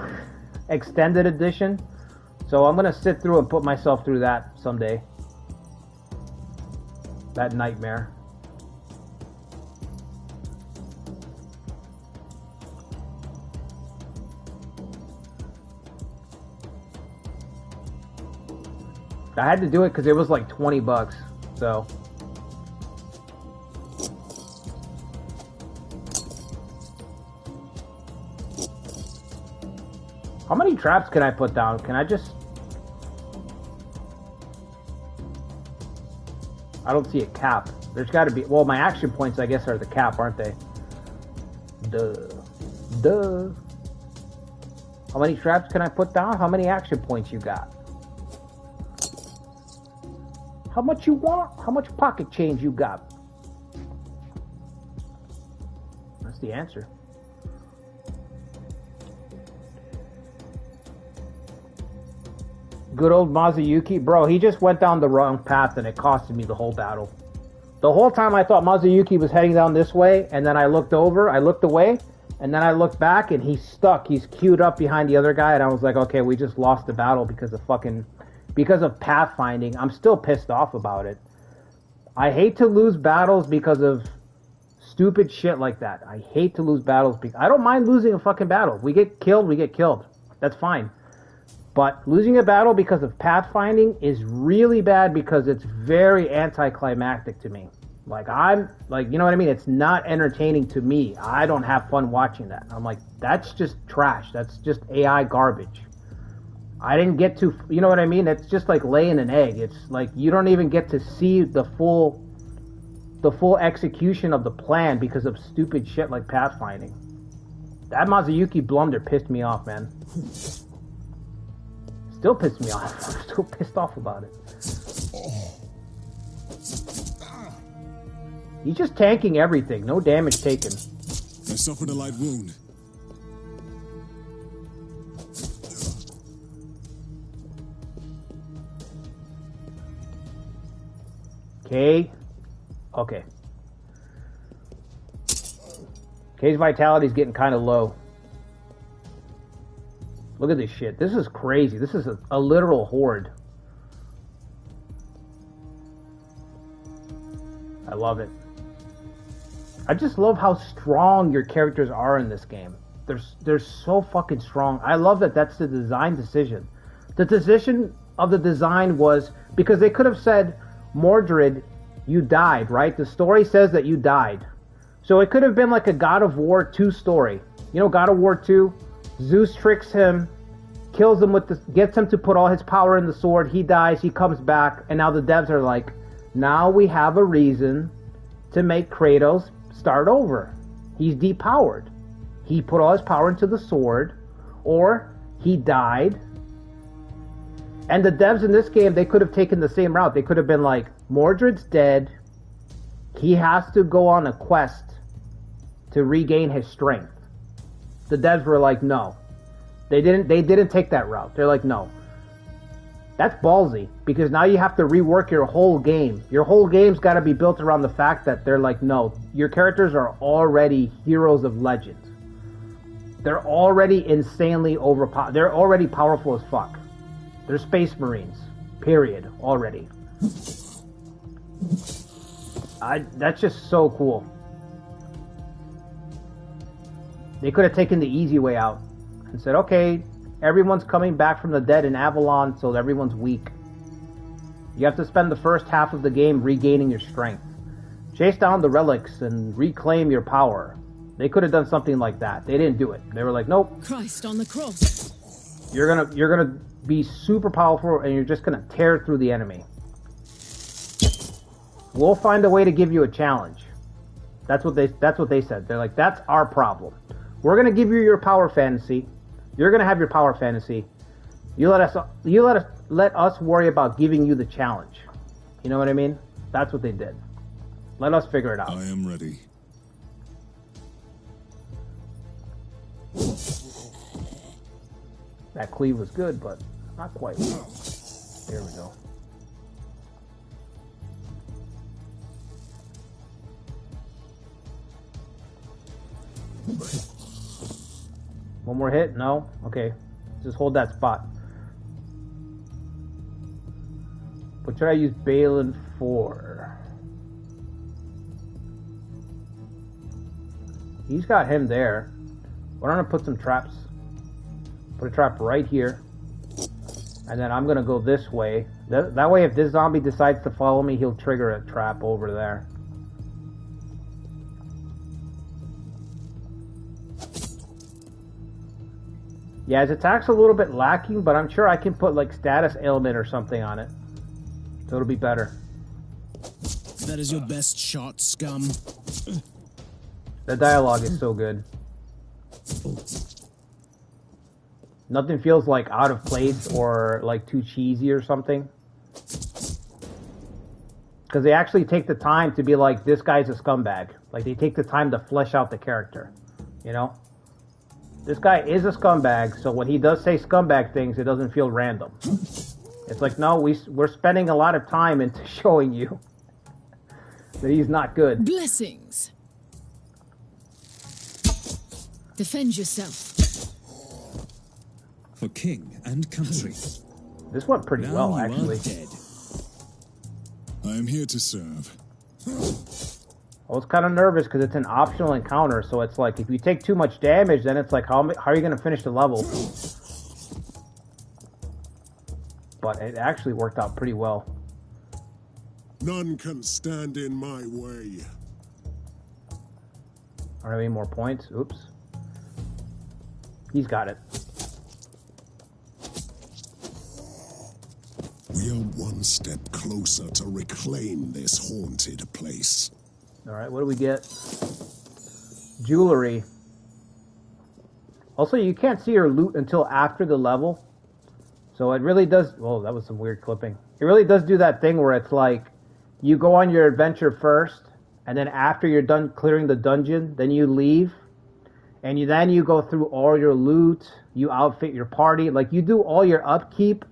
Extended edition. So I'm gonna sit through and put myself through that someday. That nightmare. I had to do it because it was like $20, so. How many traps can I put down? Can I just... I don't see a cap. There's got to be... Well, my action points, I guess, are the cap, aren't they? Duh. How many traps can I put down? How many action points you got? How much you want? How much pocket change you got? That's the answer. Good old Mazuyuki. Bro, he just went down the wrong path and it costed me the whole battle. The whole time I thought Mazuyuki was heading down this way, and then I looked away, and then I looked back and he's stuck. He's queued up behind the other guy, and I was like, okay, we just lost the battle because of pathfinding. I'm still pissed off about it. I hate to lose battles because of stupid shit like that. I hate to lose battles. I don't mind losing a fucking battle. We get killed. That's fine. But losing a battle because of pathfinding is really bad because it's very anticlimactic to me. You know what I mean? It's not entertaining to me. I don't have fun watching that. I'm like, that's just trash. That's just AI garbage. I didn't get to, you know what I mean? It's just like laying an egg. It's like you don't even get to see the full execution of the plan because of stupid shit like pathfinding. That Mazuyuki blunder pissed me off, man. Still pissed me off. I'm still pissed off about it. He's just tanking everything. No damage taken. I suffered a light wound. Okay. K's vitality's getting kind of low. Look at this shit. This is crazy. This is a literal horde. I love it. I just love how strong your characters are in this game. They're so fucking strong. I love that that's the design decision. The decision of the design was because they could have said, Mordred, you died, right? The story says that you died. So it could have been like a God of War 2 story. You know, God of War 2? Zeus tricks him, kills him gets him to put all his power in the sword. He dies, he comes back, and now the devs are like, now we have a reason to make Kratos start over. He's depowered. He put all his power into the sword, or he died. And the devs in this game, they could have taken the same route. They could have been like, Mordred's dead. He has to go on a quest to regain his strength. The devs were like, no. They didn't take that route. They're like, no. That's ballsy, because now you have to rework your whole game. Your whole game's got to be built around the fact that they're like, no, your characters are already heroes of legend. They're already insanely overpowered. They're already powerful as fuck. They're Space Marines. Period. Already. That's just so cool. They could have taken the easy way out and said, okay, everyone's coming back from the dead in Avalon, so everyone's weak. You have to spend the first half of the game regaining your strength. Chase down the relics and reclaim your power. They could have done something like that. They didn't do it. They were like, nope. Christ on the cross. You're gonna be super powerful, and you're just gonna tear through the enemy. We'll find a way to give you a challenge. That's what they said. They're like, that's our problem. We're gonna give you your power fantasy. You're gonna have your power fantasy. let us worry about giving you the challenge. You know what I mean? That's what they did. Let us figure it out. I am ready. That cleave was good, but not quite. There we go. One more hit? No? Okay. Just hold that spot. What should I use Balin for? He's got him there. Why don't I put some traps? Put a trap right here. And then I'm going to go this way. That way if this zombie decides to follow me, he'll trigger a trap over there. Yeah, his attack's a little bit lacking, but I'm sure I can put like status ailment or something on it. So it'll be better. That is your best shot, scum. The dialogue is so good. Nothing feels like out of place or like too cheesy or something. Because they actually take the time to be like, this guy's a scumbag. Like they take the time to flesh out the character. You know? This guy is a scumbag, so when he does say scumbag things, it doesn't feel random. It's like, no, we're spending a lot of time into showing you that he's not good. Blessings. Defend yourself. For king and country. This went pretty Now well, you actually. are dead. I am here to serve. I was kind of nervous because it's an optional encounter, so it's like, if you take too much damage, then it's like, how are you going to finish the level? But it actually worked out pretty well. None can stand in my way. I don't have any more points. Oops. He's got it. We are one step closer to reclaim this haunted place. Alright, what do we get? Jewelry. Also, you can't see your loot until after the level. So it really does... Whoa, that was some weird clipping. It really does do that thing where it's like, you go on your adventure first, and then after you're done clearing the dungeon, then you leave, and then you go through all your loot, you outfit your party, like you do all your upkeep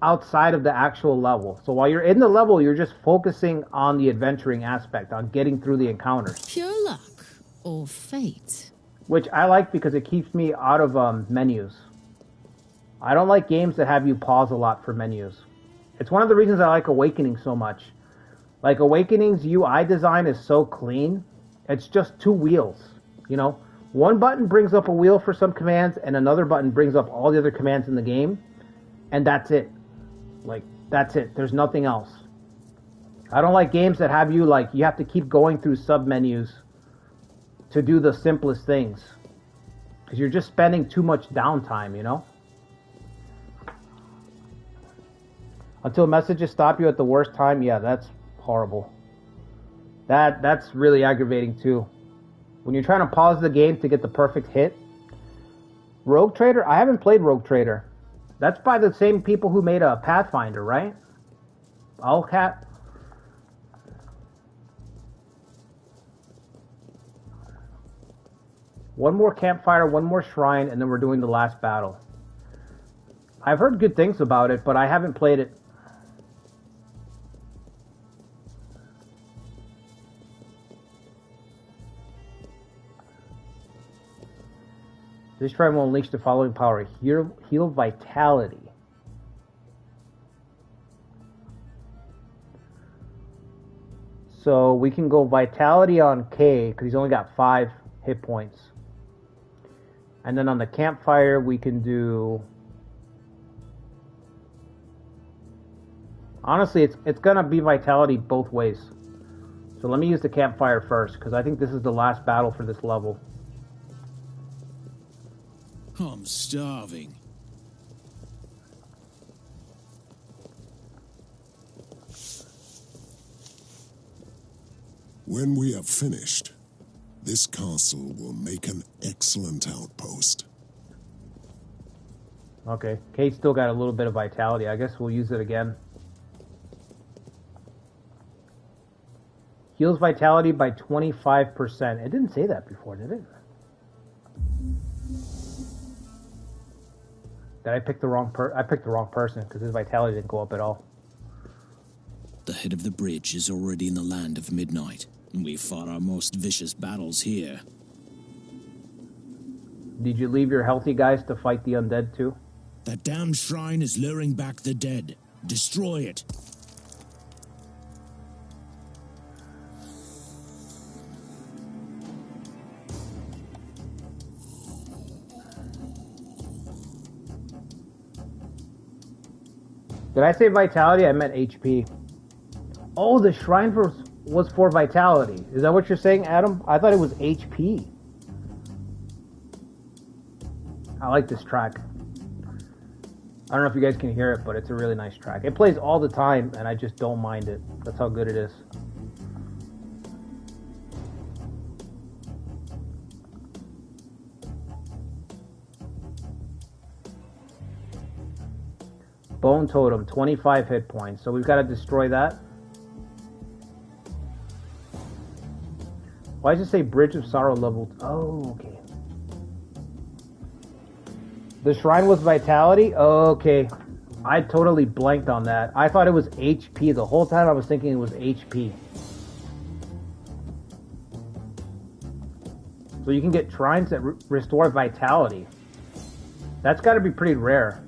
outside of the actual level. So while you're in the level, you're just focusing on the adventuring aspect, on getting through the encounters. Pure luck or fate. Which I like because it keeps me out of menus. I don't like games that have you pause a lot for menus. It's one of the reasons I like Awakening so much. Like, Awakening's UI design is so clean. It's just two wheels, you know? One button brings up a wheel for some commands, and another button brings up all the other commands in the game. And that's it. Like, that's it. There's nothing else. I don't like games that have you, like, you have to keep going through sub-menus to do the simplest things. Because you're just spending too much downtime, you know? Until messages stop you at the worst time, yeah, that's horrible. That's really aggravating too. When you're trying to pause the game to get the perfect hit. Rogue Trader? I haven't played Rogue Trader. That's by the same people who made a Pathfinder, right? Owlcat? One more campfire, one more shrine, and then we're doing the last battle. I've heard good things about it, but I haven't played it. This shrine will unleash the following power. Heal Vitality. So we can go Vitality on K, because he's only got 5 hit points. And then on the campfire, we can do... Honestly, it's going to be Vitality both ways. So let me use the campfire first, because I think this is the last battle for this level. I'm starving. When we have finished, this castle will make an excellent outpost. Okay, Kate's still got a little bit of vitality. I guess we'll use it again. Heals vitality by 25%. It didn't say that before, did it? Did I pick the wrong I picked the wrong person because his vitality didn't go up at all. The head of the bridge is already in the land of midnight, and we fought our most vicious battles here. Did you leave your healthy guys to fight the undead too? That damned shrine is luring back the dead. Destroy it. Did I say vitality? I meant HP. Oh, the shrine was for vitality. Is that what you're saying, Adam? I thought it was HP. I like this track. I don't know if you guys can hear it, but it's a really nice track. It plays all the time, and I just don't mind it. That's how good it is. Bone Totem, 25 hit points. So we've got to destroy that. Why does it say Bridge of Sorrow level? Oh, okay. The shrine was vitality? Okay. I totally blanked on that. I thought it was HP. The whole time I was thinking it was HP. So you can get shrines that restore vitality. That's got to be pretty rare.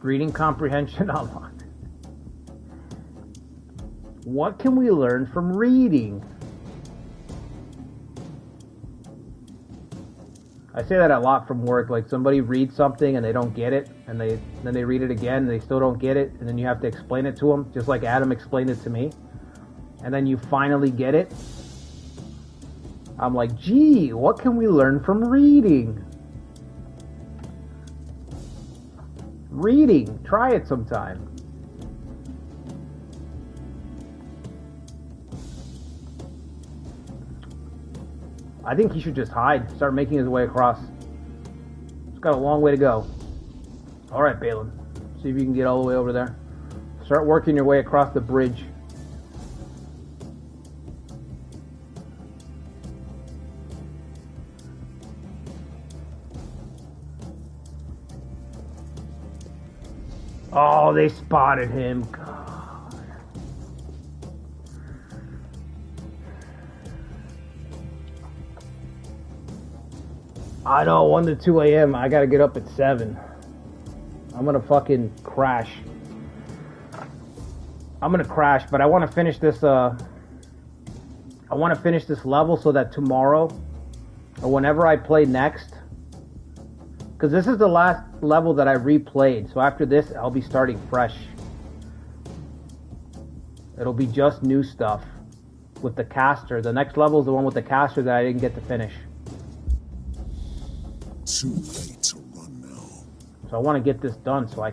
Reading comprehension unlocked. What can we learn from reading? I say that a lot from work. Like somebody reads something and they don't get it, and then they read it again and they still don't get it, and then you have to explain it to them, just like Adam explained it to me. And then you finally get it. I'm like, gee, what can we learn from reading? Reading. Try it sometime. I think he should just hide. Start making his way across. He's got a long way to go. Alright, Balin. See if you can get all the way over there. Start working your way across the bridge. Oh, they spotted him. God. I know, 1 to 2 a.m. I gotta get up at 7. I'm gonna fucking crash. I'm gonna crash, but I want to finish this. I want to finish this level so that tomorrow, or whenever I play next, because this is the last level that I replayed. So after this, I'll be starting fresh. It'll be just new stuff with the caster. The next level is the one with the caster that I didn't get to finish. Too late to run now. So I want to get this done so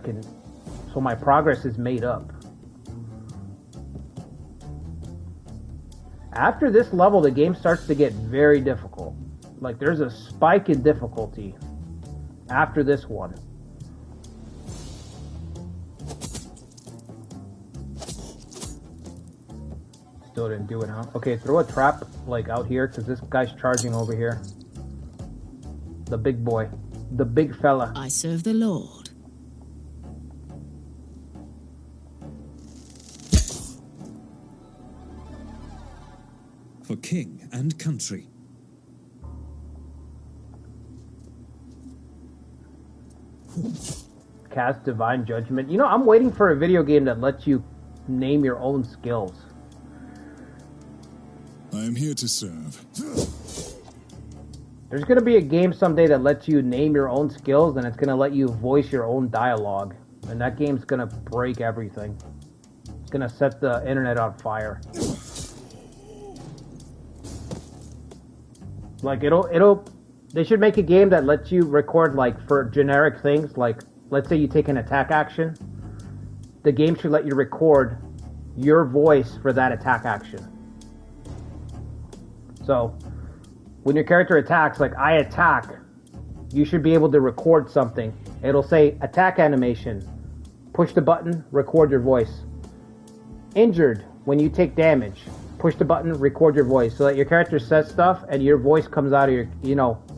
so my progress is made up. After this level, the game starts to get very difficult. Like there's a spike in difficulty after this one. Still didn't do it, huh? Okay, throw a trap like out here because this guy's charging over here. The big boy. The big fella. I serve the Lord. For king and country. Cast Divine Judgment. You know, I'm waiting for a video game that lets you name your own skills. I am here to serve. There's going to be a game someday that lets you name your own skills, and it's going to let you voice your own dialogue. And that game's going to break everything. It's going to set the internet on fire. Like, they should make a game that lets you record, like, for generic things. Like, let's say you take an attack action. The game should let you record your voice for that attack action. So when your character attacks, like I attack, you should be able to record something. It'll say attack animation. Push the button, record your voice. Injured, when you take damage, push the button, record your voice, so that your character says stuff and your voice comes out of your,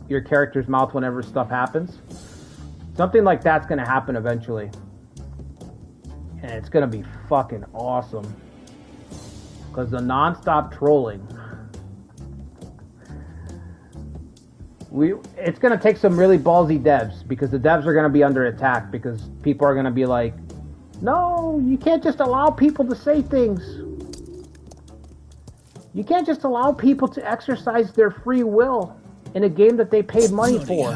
your character's mouth whenever stuff happens. Something like that's going to happen eventually. And it's going to be fucking awesome. Because the non-stop trolling. It's going to take some really ballsy devs, because the devs are going to be under attack, because people are going to be like, no, you can't just allow people to say things. You can't just allow people to exercise their free will in a game that they paid money for.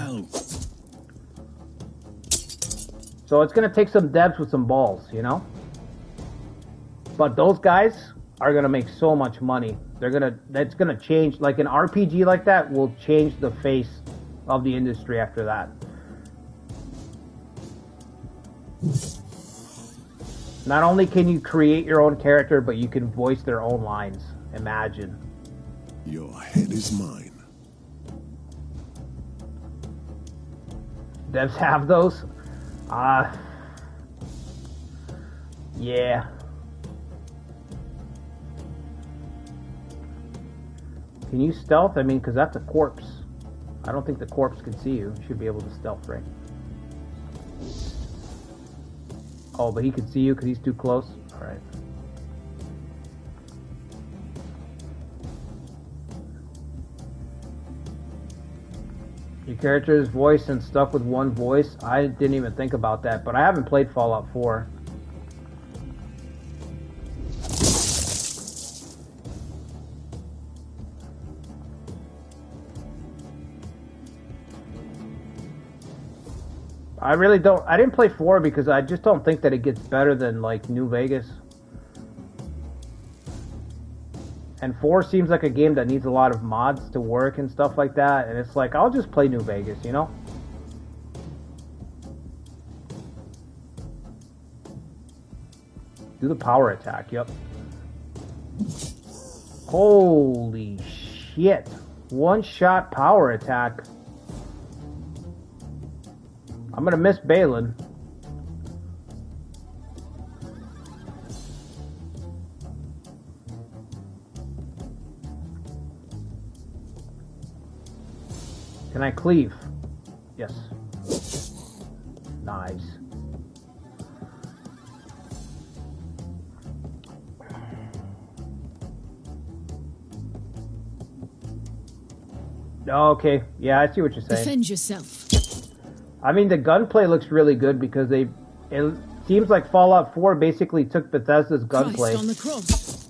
So it's going to take some devs with some balls, But those guys are going to make so much money. That's going to change, like an RPG like that will change the face of the industry after that. Not only can you create your own character, but you can voice their own lines. Imagine. Your head is mine. Devs have those? Yeah. Can you stealth? I mean, because that's a corpse. I don't think the corpse can see you. You should be able to stealth, right? Oh, but he can see you because he's too close? Alright. Your character's voice and stuff with one voice? I didn't even think about that, but I haven't played Fallout 4. I didn't play 4 because I just don't think that it gets better than, like, New Vegas. And 4 seems like a game that needs a lot of mods to work and stuff like that. And it's like, I'll just play New Vegas, Do the power attack, yep. Holy shit. One-shot power attack. I'm gonna miss Balin. Can I cleave? Yes. Nice. Okay, yeah, I see what you're saying. Defend yourself. I mean, the gunplay looks really good because it seems like Fallout 4 basically took Bethesda's gunplay. Christ on the cross.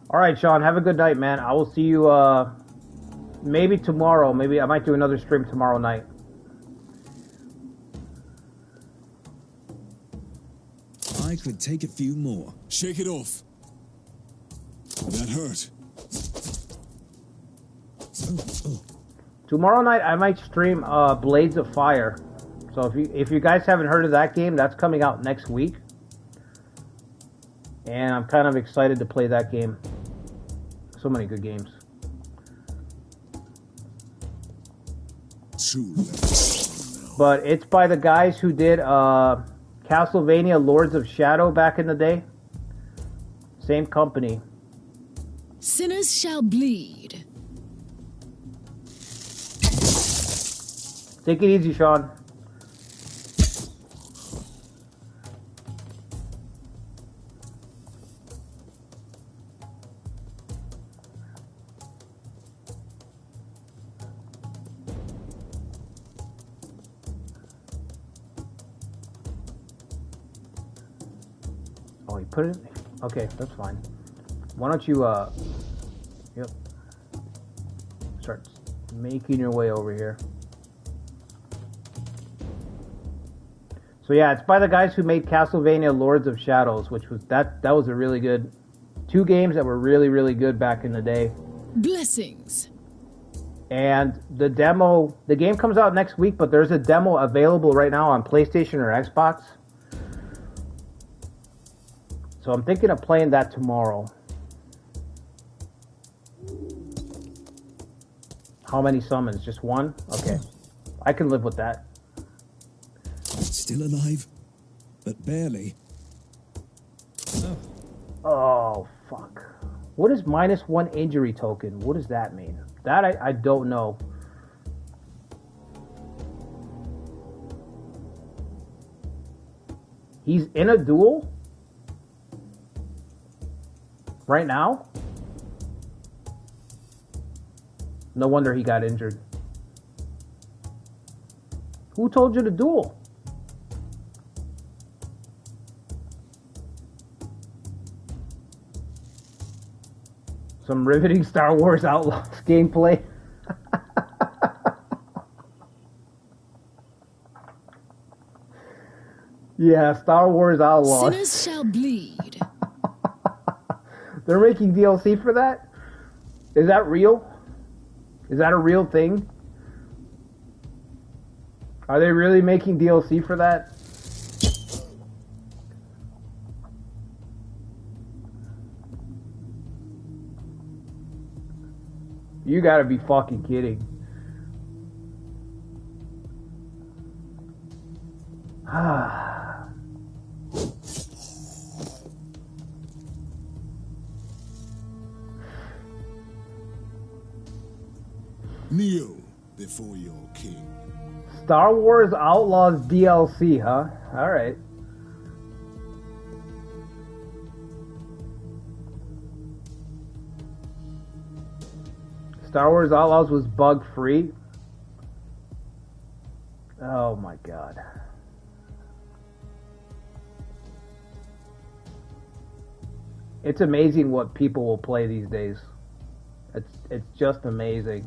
All right, Sean, have a good night, man. I will see you maybe tomorrow. Maybe I might do another stream tomorrow night. I could take a few more. Shake it off. That hurt. Tomorrow night I might stream Blades of Fire. So if you guys haven't heard of that game, that's coming out next week. And I'm kind of excited to play that game. So many good games. But it's by the guys who did Castlevania Lords of Shadow back in the day. Same company. Sinners shall bleed. Take it easy, Sean. Oh, you put it? Okay, that's fine. Why don't you, yep. Start making your way over here. So yeah, it's by the guys who made Castlevania Lords of Shadows, which was that was a really good 2 games that were really, really good back in the day. Blessings. And the game comes out next week, but there's a demo available right now on PlayStation or Xbox. So I'm thinking of playing that tomorrow. How many summons? Just one? Okay. I can live with that. Still alive, but barely. Oh, fuck. What is -1 injury token? What does that mean? That I don't know. He's in a duel? Right now? No wonder he got injured. Who told you to duel? Some riveting Star Wars Outlaws gameplay. Yeah, Star Wars Outlaws. Sinners shall bleed. They're making DLC for that? Is that real? Is that a real thing? Are they really making DLC for that? You gotta be fucking kidding. Kneel before your king. Star Wars Outlaws DLC, huh? Alright. Star Wars Outlaws was bug free. Oh my god. It's amazing what people will play these days. It's just amazing.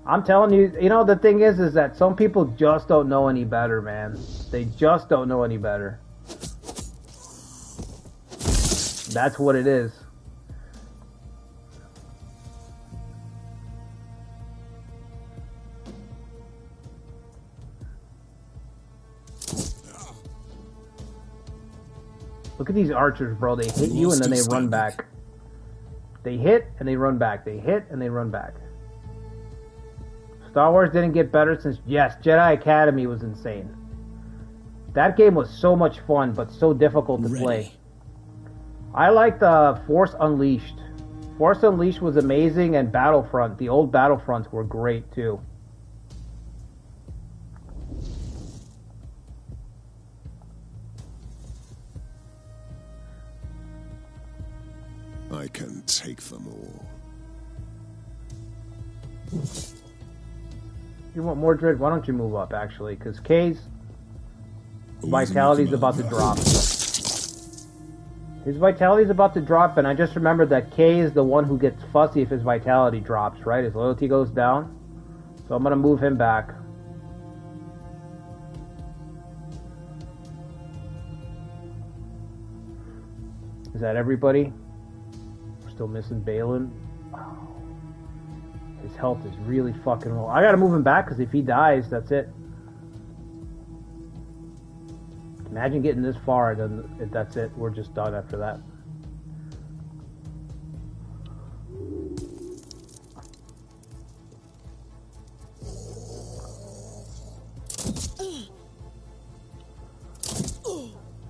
I'm telling you, you know, the thing is that some people just don't know any better, man. They just don't know any better. That's what it is. Look at these archers, bro. They hit you and then they run back. They hit and they run back. They hit and they run back. Star Wars didn't get better since... Yes, Jedi Academy was insane. That game was so much fun, but so difficult to play. I liked Force Unleashed. Force Unleashed was amazing, and Battlefront. The old Battlefronts were great, too. I can take them all. You want Mordred? Why don't you move up, actually? Because Kay's vitality's about to drop. His vitality's about to drop, and I just remembered that Kay is the one who gets fussy if his vitality drops, right? His loyalty goes down. So I'm going to move him back. Is that everybody? We're still missing Balin. Oh. His health is really fucking low. I gotta move him back because if he dies, that's it. Imagine getting this far, then that's it. We're just done after that.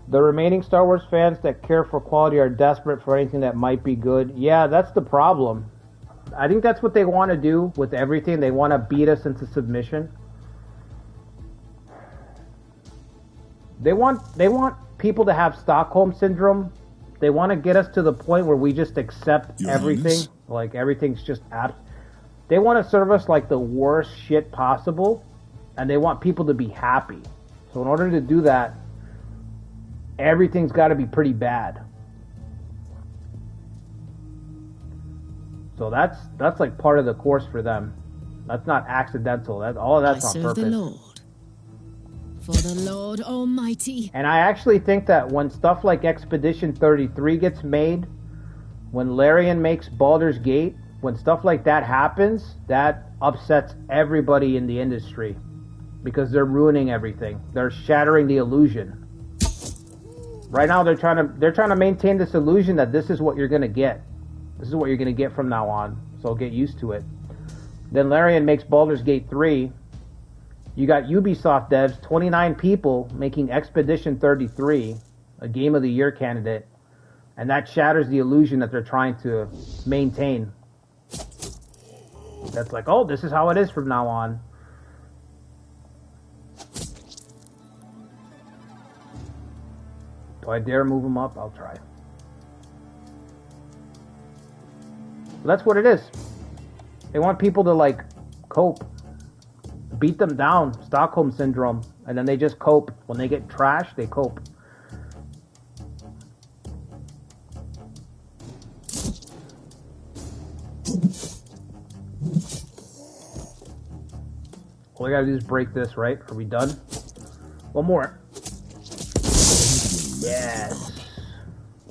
The remaining Star Wars fans that care for quality are desperate for anything that might be good. Yeah, that's the problem. I think that's what they want to do with everything. They want to beat us into submission. They want people to have Stockholm Syndrome. They want to get us to the point where we just accept everything. Like, everything's just They want to serve us like the worst shit possible, and they want people to be happy. So in order to do that, everything's got to be pretty bad. So that's like part of the course for them. That's not accidental. All of that's on purpose. The Lord. For the Lord Almighty. And I actually think that when stuff like Expedition 33 gets made, when Larian makes Baldur's Gate, when stuff like that happens, that upsets everybody in the industry because they're ruining everything. They're shattering the illusion. Right now, they're trying to maintain this illusion that this is what you're gonna get. This is what you're gonna get from now on. So get used to it. Then Larian makes Baldur's Gate 3. You got Ubisoft devs, 29 people making Expedition 33, a Game of the Year candidate, and that shatters the illusion that they're trying to maintain. That's like, oh, this is how it is from now on. Do I dare move them up? I'll try. That's what it is. They want people to, like, cope. Beat them down. Stockholm Syndrome. And then they just cope. When they get trashed, they cope. All I gotta do is break this, right? Are we done? One more. Yes.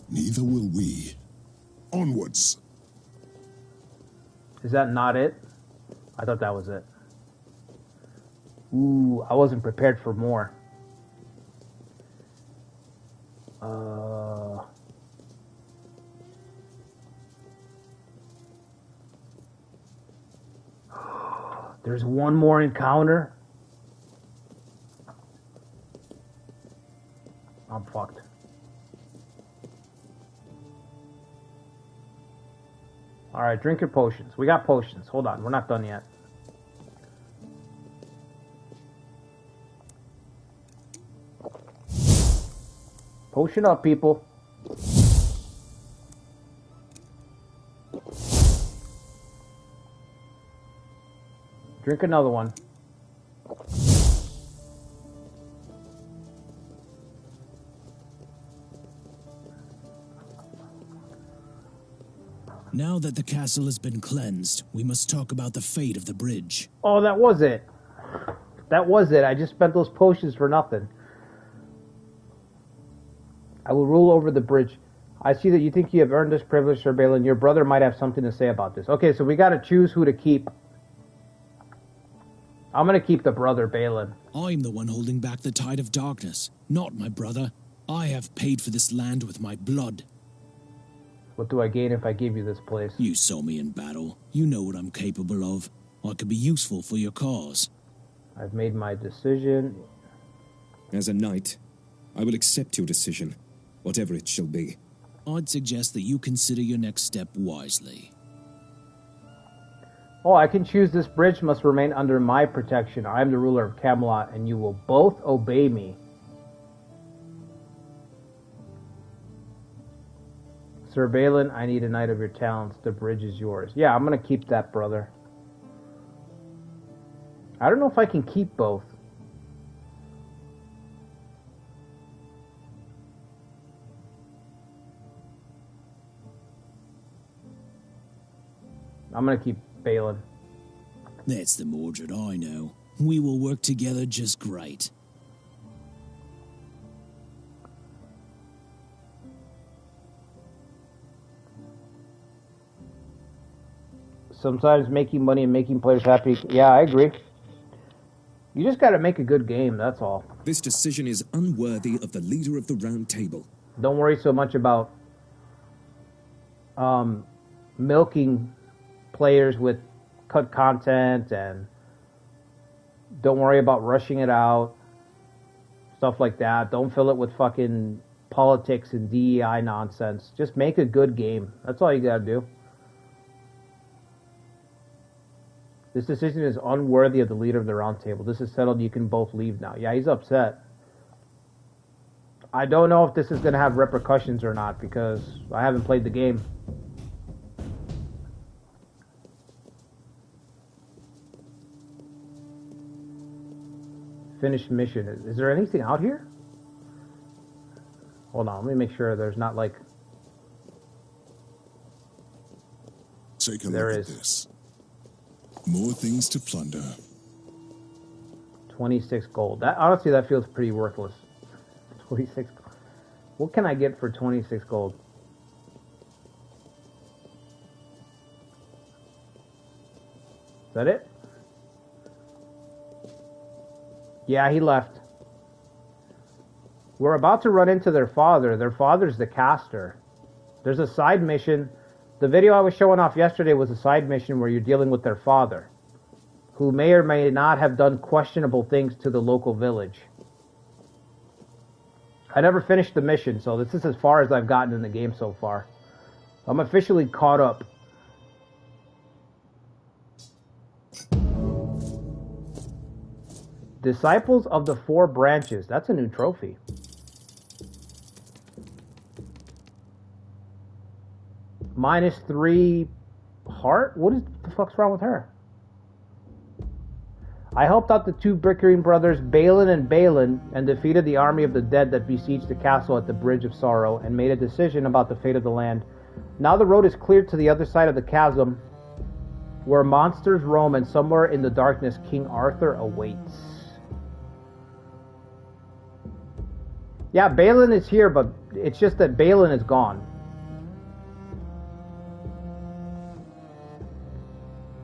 Neither will we. Onwards. Is that not it? I thought that was it. Ooh, I wasn't prepared for more. There's one more encounter. I'm fucked. Alright, drink your potions. We got potions. Hold on, we're not done yet. Potion up, people. Drink another one. Now that the castle has been cleansed, we must talk about the fate of the bridge. Oh, that was it. That was it. I just spent those potions for nothing. I will rule over the bridge. I see that you think you have earned this privilege, Sir Balin. Your brother might have something to say about this. Okay, so we got to choose who to keep. I'm going to keep the brother, Balin. I'm the one holding back the tide of darkness, not my brother. I have paid for this land with my blood. What do I gain if I give you this place? You saw me in battle. You know what I'm capable of. I could be useful for your cause. I've made my decision. As a knight, I will accept your decision, whatever it shall be. I'd suggest that you consider your next step wisely. Oh, I can choose. This bridge must remain under my protection. I am the ruler of Camelot, and you will both obey me. Sir Balin, I need a knight of your talents. The bridge is yours. Yeah, I'm going to keep that, brother. I don't know if I can keep both. I'm going to keep Balin. That's the Mordred I know. We will work together just great. Sometimes making money and making players happy. Yeah, I agree. You just got to make a good game, that's all. This decision is unworthy of the leader of the Round Table. Don't worry so much about milking players with cut content, and don't worry about rushing it out. Stuff like that. Don't fill it with fucking politics and DEI nonsense. Just make a good game. That's all you got to do. This decision is unworthy of the leader of the Round Table. This is settled. You can both leave now. Yeah, he's upset. I don't know if this is going to have repercussions or not because I haven't played the game. Finish mission. Is there anything out here? Hold on. Let me make sure there's not like... Take a There look is. at this. More things to plunder. 26 gold. That honestly, that feels pretty worthless. 26. What can I get for 26 gold? that it? Yeah, he left. We're about to run into their father. Their father's the caster. There's a side mission. The video I was showing off yesterday was a side mission where you're dealing with their father, who may or may not have done questionable things to the local village. I never finished the mission, so this is as far as I've gotten in the game so far. I'm officially caught up. Disciples of the Four Branches. That's a new trophy. -3 heart? What is the fuck's wrong with her? I helped out the two bickering brothers, Balin and Balin, and defeated the army of the dead that besieged the castle at the Bridge of Sorrow, and made a decision about the fate of the land. Now the road is cleared to the other side of the chasm, where monsters roam, and somewhere in the darkness King Arthur awaits. Yeah, Balin is here, but it's just that Balin is gone.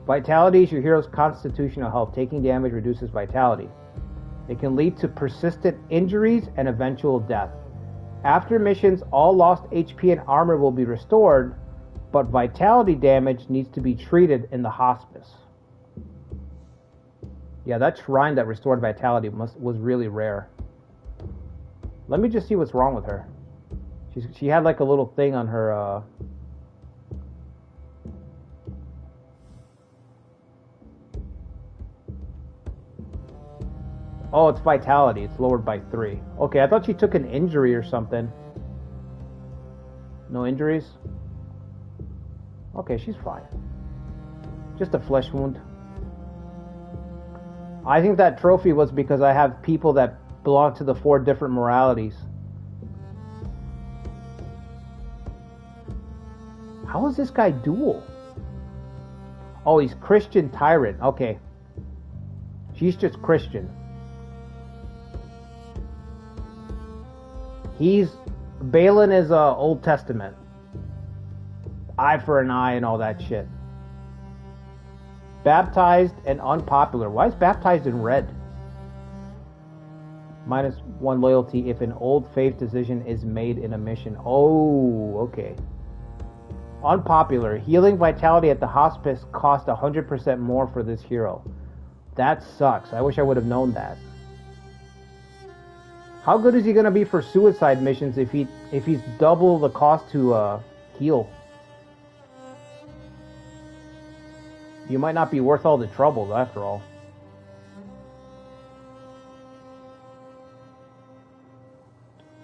Vitality is your hero's constitutional health. Taking damage reduces vitality. It can lead to persistent injuries and eventual death. After missions, all lost HP and armor will be restored, but vitality damage needs to be treated in the hospice. Yeah, that shrine that restored vitality was really rare. Let me just see what's wrong with her. She had like a little thing on her... Oh, it's vitality. It's lowered by 3. Okay, I thought she took an injury or something. No injuries? Okay, she's fine. Just a flesh wound. I think that trophy was because I have people that belong to the 4 different moralities. How is this guy dual? Oh, he's Christian tyrant. Okay. She's just Christian. Balin is Old Testament. Eye for an eye and all that shit. Baptized and unpopular. Why is baptized in red? -1 loyalty if an old faith decision is made in a mission. Oh, okay. Unpopular. Healing vitality at the hospice cost 100% more for this hero. That sucks. I wish I would have known that. How good is he going to be for suicide missions if he's double the cost to heal? You might not be worth all the trouble after all.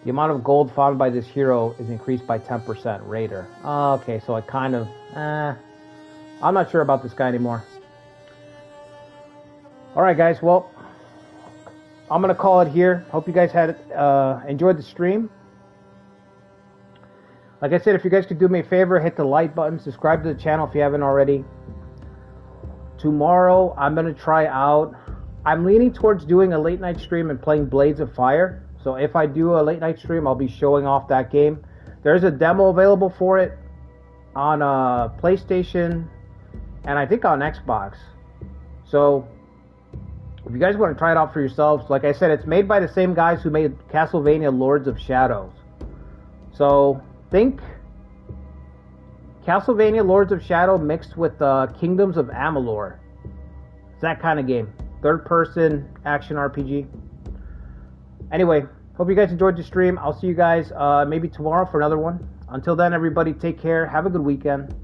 The amount of gold found by this hero is increased by 10%. Raider. Okay, so I kind of... I'm not sure about this guy anymore. Alright guys, well... I'm going to call it here. Hope you guys had enjoyed the stream. Like I said, if you guys could do me a favor, hit the like button, subscribe to the channel if you haven't already. Tomorrow, I'm going to try out... I'm leaning towards doing a late night stream and playing Blades of Fire. So if I do a late night stream, I'll be showing off that game. There's a demo available for it on PlayStation and I think on Xbox. So... if you guys want to try it out for yourselves, like I said, it's made by the same guys who made Castlevania Lords of Shadows. So, think Castlevania Lords of Shadow mixed with Kingdoms of Amalur. It's that kind of game. Third-person action RPG. Anyway, hope you guys enjoyed the stream. I'll see you guys maybe tomorrow for another one. Until then, everybody, take care. Have a good weekend.